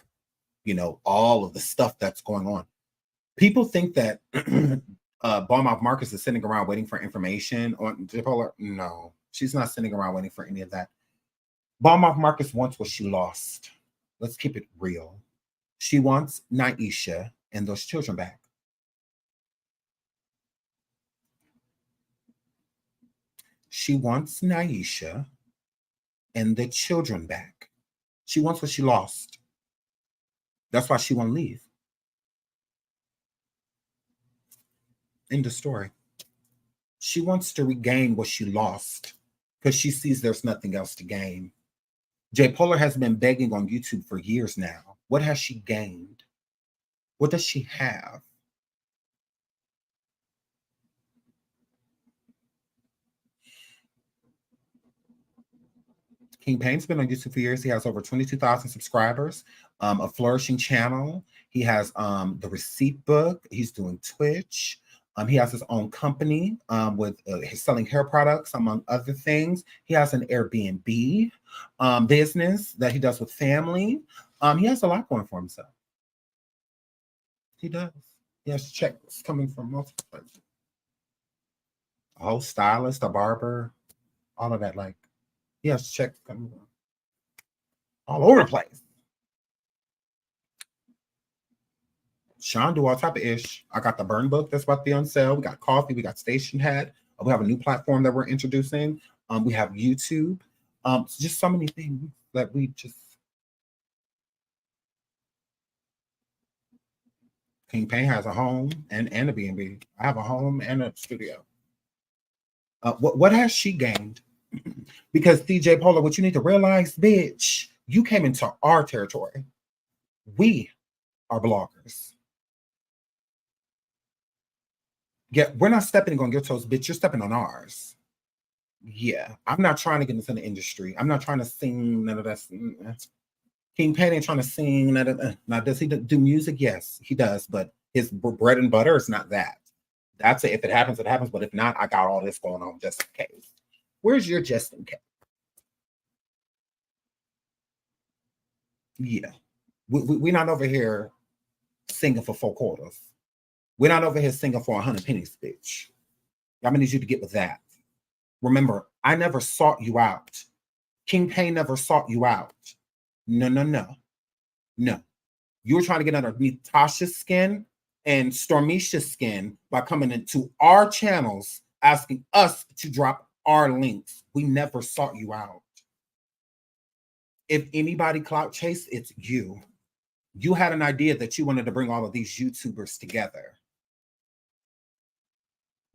all of the stuff that's going on. People think that Ballmouth Marcus is sitting around waiting for information on bipolar. No, she's not sitting around waiting for any of that. Ballmouth Marcus wants what she lost. Let's keep it real. She wants Naisha and those children back. She wants Naisha and the children back. She wants what she lost. That's why she won't leave. End of story. She wants to regain what she lost because she sees there's nothing else to gain. J. Polar has been begging on YouTube for years now. What has she gained? What does she have? King Payne's been on YouTube for years. He has over 22,000 subscribers, a flourishing channel. He has the receipt book. He's doing Twitch. He has his own company with he's selling hair products, among other things. He has an Airbnb business that he does with family. He has a lot going for himself. He does. He has checks coming from multiple places. A whole stylist, a barber, all of that. Like, he has checks coming from all over the place. Sean do all type of ish. I got the burn book that's about to be on sale. We got coffee. We got Station Hat. We have a new platform that we're introducing. We have YouTube. Just so many things that we just. King Payne has a home and a B&B. I have a home and a studio. What has she gained? Because DJ Polar, what you need to realize, bitch, you came into our territory. We are bloggers. Yeah, we're not stepping on your toes, bitch. You're stepping on ours. Yeah, I'm not trying to get into the industry. I'm not trying to sing none of that. King Payne ain't trying to sing none of that. Now, does he do music? Yes, he does. But his bread and butter is not that. That's it. If it happens, it happens. But if not, I got all this going on just in case. Where's your just in case? Yeah. We're not over here singing for 4 quarters. We're not over here singing for 100 pennies, bitch. I'm gonna need you to get with that. Remember, I never sought you out. King Payne never sought you out. No. No. You were trying to get underneath Tasha's skin and Stormisha's skin by coming into our channels, asking us to drop our links. We never sought you out. If anybody clout chased, it's you. You had an idea that you wanted to bring all of these YouTubers together.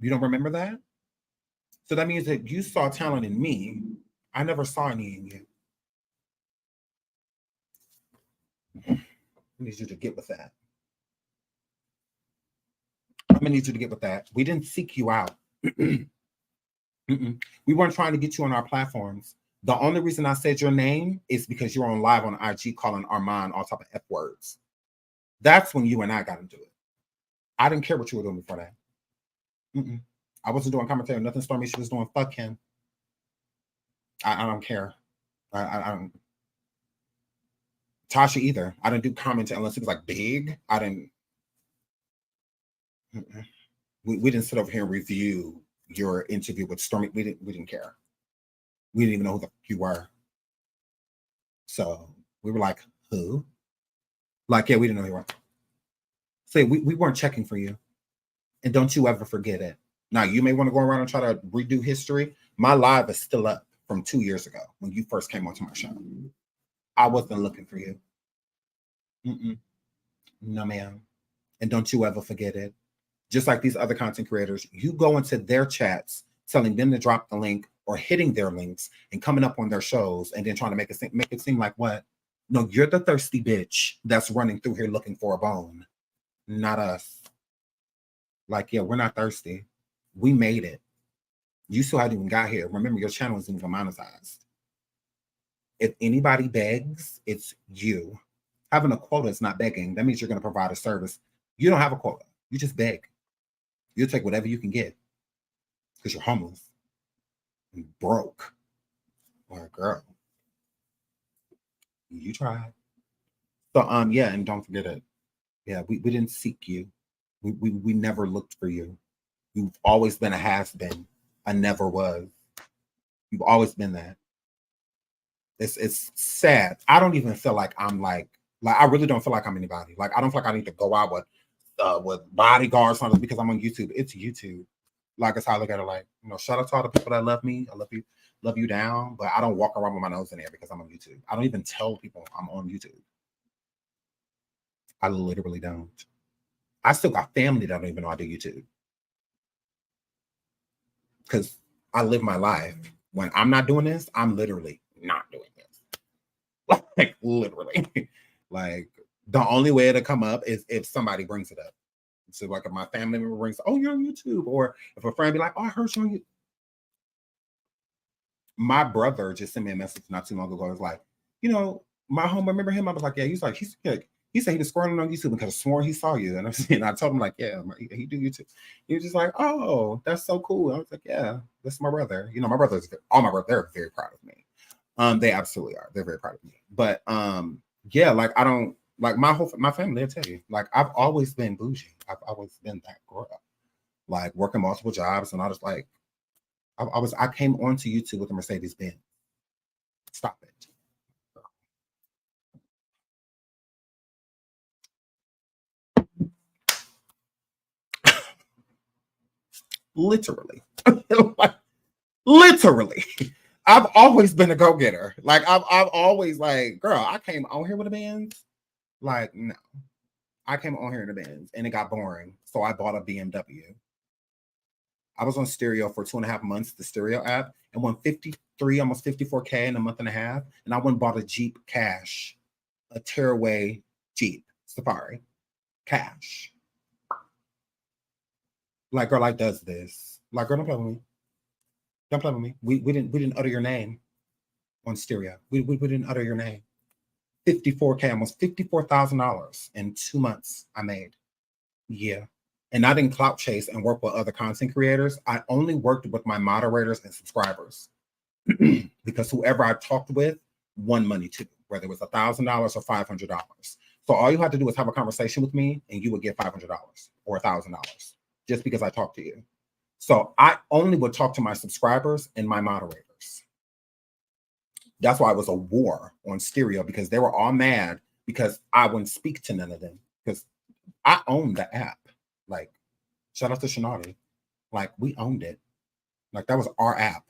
You don't remember that? So that means that you saw talent in me. I never saw any in you. I need you to get with that. I'm gonna need you to get with that. We didn't seek you out. We weren't trying to get you on our platforms. The only reason I said your name is because you're on live on IG calling Armand all type of F words. That's when you and I got into it. I didn't care what you were doing before that. I wasn't doing commentary, nothing Stormy. She was doing fuck him. I don't care. I don't. Tasha either. I didn't do commentary unless it was like big. I didn't. We didn't sit over here and review your interview with Stormy. We didn't care. We didn't even know who the fuck you were. So we were like, who? Like, yeah, we didn't know who you were. Say, we weren't checking for you. And don't you ever forget it. Now, you may want to go around and try to redo history. My live is still up from 2 years ago when you first came onto my show. I wasn't looking for you. No, ma'am. And don't you ever forget it. Just like these other content creators, you go into their chats telling them to drop the link or hitting their links and coming up on their shows and then trying to make it seem like what? No, you're the thirsty bitch that's running through here looking for a bone, not us. Like, yeah, we're not thirsty. We made it. You still hadn't even got here. Remember, your channel isn't even monetized. If anybody begs, it's you. Having a quota is not begging. That means you're going to provide a service. You don't have a quota. You just beg. You'll take whatever you can get because you're homeless and broke. Or girl, you tried. So yeah, and don't forget it. Yeah, we didn't seek you. We never looked for you. You've always been a has-been. I never was. You've always been that. It's sad. I don't even feel like I'm like I really don't feel like I'm anybody. Like I don't feel like I need to go out with bodyguards on because I'm on YouTube. It's YouTube. Like it's how I look at it. Like, you know, shout out to all the people that love me. I love you down. But I don't walk around with my nose in there because I'm on YouTube. I don't even tell people I'm on YouTube. I literally don't. I still got family that don't even know I do YouTube. Because I live my life. When I'm not doing this, I'm literally not doing this. Like literally. Like the only way to come up is if somebody brings it up. So like if my family member brings, oh, you're on YouTube, or if a friend be like, oh, I heard you on YouTube. My brother just sent me a message not too long ago. It was like, you know, my home, remember him? I was like, yeah, he's like, he said he was scrolling on YouTube because I swore he saw you. And I told him like, yeah, he do YouTube. He was just like, oh, that's so cool. I was like, yeah, that's my brother. You know, all my brothers, they're very proud of me. They absolutely are. They're very proud of me. But yeah, like I don't like my family, they'll tell you. Like I've always been bougie. I've always been that girl. Like working multiple jobs, and I was like, I came onto YouTube with a Mercedes Benz. Stop it. Literally. Like, literally. I've always been a go-getter. Like I've always like, girl, I came on here with a Benz. Like, no. I came on here in a Benz and it got boring. So I bought a BMW. I was on Stereo for 2.5 months, the Stereo app, and won 53, almost 54K in a month and a half. And I went and bought a Jeep cash, a tearaway Jeep Safari cash. Like, girl, I does this. Like, girl, don't play with me. Don't play with me. We didn't utter your name on Stereo. We didn't utter your name. 54K, almost $54,000 in 2 months I made. Yeah. And I didn't clout chase and work with other content creators. I only worked with my moderators and subscribers because whoever I talked with won money too, whether it was $1,000 or $500. So all you had to do was have a conversation with me and you would get $500 or $1,000 just because I talked to you. So I only would talk to my subscribers and my moderators. That's why it was a war on Stereo because they were all mad because I wouldn't speak to none of them because I owned the app. Like, shout out to Shanati. Like, we owned it. Like, that was our app.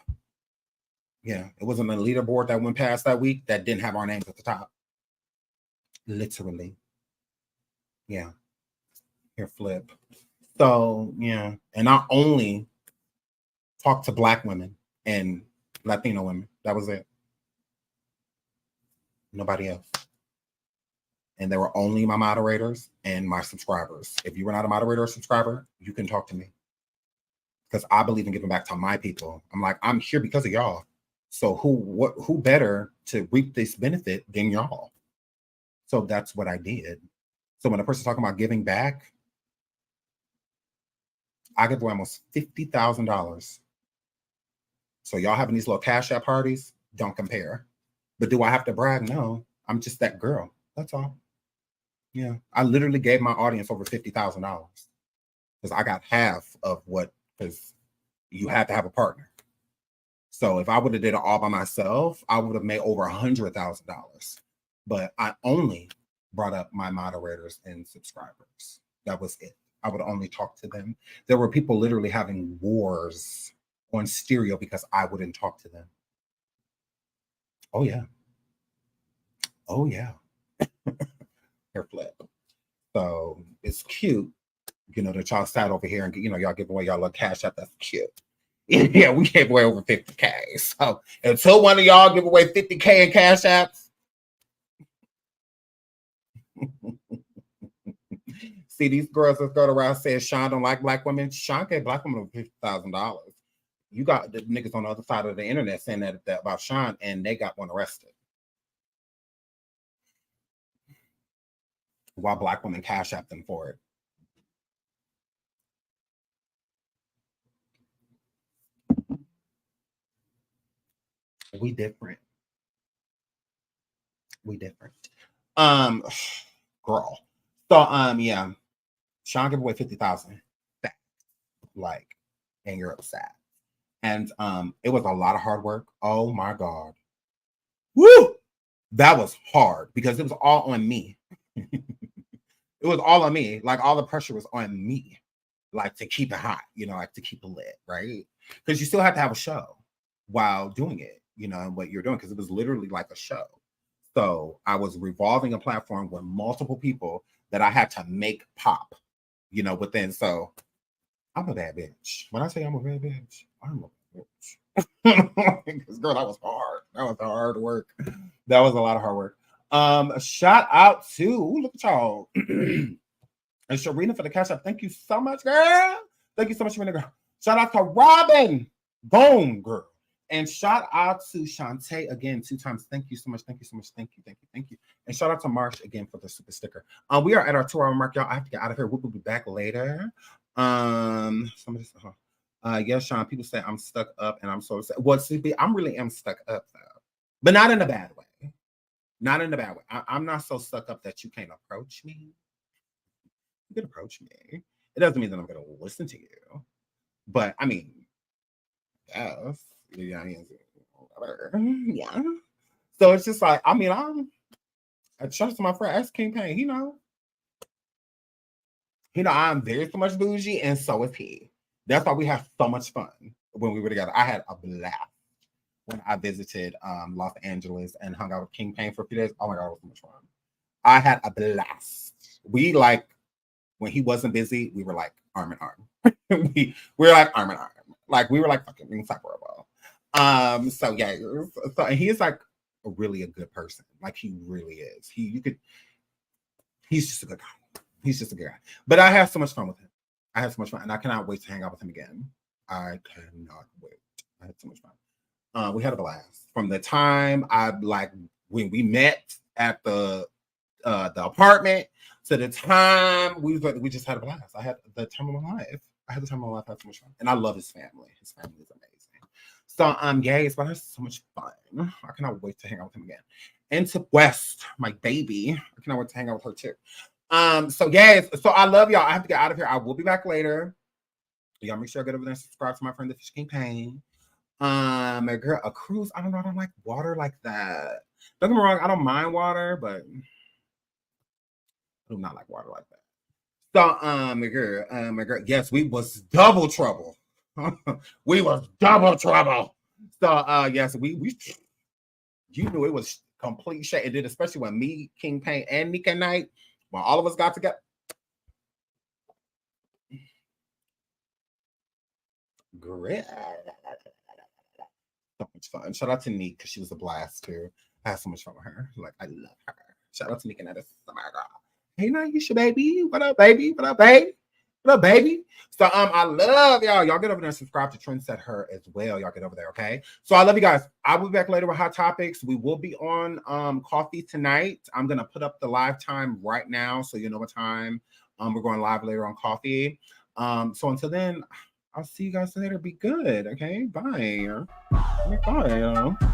Yeah, it wasn't a leaderboard that went past that week that didn't have our names at the top. Literally. Yeah. Here, flip. So, yeah. And I only talked to Black women and Latino women. That was it. Nobody else. And they were only my moderators and my subscribers. If you were not a moderator or subscriber, you can talk to me. Because I believe in giving back to my people. I'm like, I'm here because of y'all. So who better to reap this benefit than y'all? So that's what I did. So when a person's talking about giving back, I give away almost $50,000. So y'all having these little cash app parties, don't compare. But do I have to brag? No, I'm just that girl. That's all. Yeah, I literally gave my audience over $50,000 because I got half of what, because you had to have a partner. So if I would have did it all by myself, I would have made over $100,000. But I only brought up my moderators and subscribers. That was it. I would only talk to them. There were people literally having wars on stereo because I wouldn't talk to them. Oh yeah. Oh yeah. Hair flip. So it's cute, you know, that y'all sat over here and, you know, y'all give away y'all little cash app. That's cute. Yeah, we gave away over 50K. So until one of y'all give away 50K in cash apps, see these girls that go around saying Sean don't like black women. Sean gave black women over $50,000. You got the niggas on the other side of the internet saying that about Sean, and they got one arrested. While black women cash app them for it. We different. We different. Girl. So yeah. Sean gave away 50,000. Like, and you're upset. And it was a lot of hard work. Oh my God. Woo! That was hard because it was all on me. It was all on me. Like all the pressure was on me. Like to keep it hot, you know, like to keep it lit, right? Because you still have to have a show while doing it, you know, and what you're doing, because it was literally like a show. So I was revolving a platform with multiple people that I had to make pop, you know, within. So I'm a bad bitch. When I say I'm a bad bitch, I'm a bad bitch. Because girl, that was hard. That was hard work. That was a lot of hard work. Shout out to, look at y'all. And Sharina for the cash app. Thank you so much, girl. Thank you so much, Sharina, girl. Shout out to Robin. Boom, girl. And shout out to Shantae again 2 times. Thank you so much. Thank you so much. Thank you. Thank you. Thank you. And shout out to Marsh again for the super sticker. We are at our 2-hour mark, y'all. I have to get out of here. We'll be back later. Somebody said, yes, Sean. People say I'm stuck up and I'm so upset. Well, see, I really am stuck up though, but not in a bad way. Not in a bad way. I'm not so stuck up that you can't approach me. You can approach me. It doesn't mean that I'm going to listen to you, but I mean, yes, yeah, yeah. So it's just like, I mean, I trust my friend X King Payne. I'm very so much bougie, and so is he. That's why we have so much fun when we were together. I had a blast when I visited Los Angeles and hung out with King Payne for a few days. Oh my God, it was so much fun. I had a blast. We like, when he wasn't busy, we were like arm in arm. we were like arm in arm. Like we were like fucking inseparable. So yeah, so and he is like really a good person. Like he really is. He's just a good guy. He's just a good guy. But I have so much fun with him. I had so much fun, and I cannot wait to hang out with him again. I cannot wait. I had so much fun. We had a blast. From the time when we met at the apartment to the time we just had a blast. I had the time of my life. I had so much fun. And I love his family. His family is amazing. So yes, but I had so much fun. I cannot wait to hang out with him again. And to West, my baby. I cannot wait to hang out with her too. So yes, so I love y'all. I have to get out of here. I will be back later. Y'all make sure I get over there and subscribe to my friend the Fish King Payne. A girl, a cruise. I don't know. I don't like water like that. Don't get me wrong. I don't mind water, but I do not like water like that. So, my girl, yes, we was double trouble. We was double trouble. So, yes, we you knew it was complete shit. It did, especially when me, King Payne, and Nika Knight, when all of us got together. Great. So much fun. Shout out to Neek because she was a blast too. I had so much fun with her. Like, I love her. Shout out to Nika Knight. Hey, Naisha, baby. What up, baby? What up, babe? What up, baby? So I love y'all. Y'all get over there and subscribe to Trendset Her as well. Y'all get over there, okay? So I love you guys. I will be back later with hot topics. We will be on coffee tonight. I'm gonna put up the live time right now so you know what time we're going live later on coffee. So until then, I'll see you guys later. Be good, okay? Bye. Bye.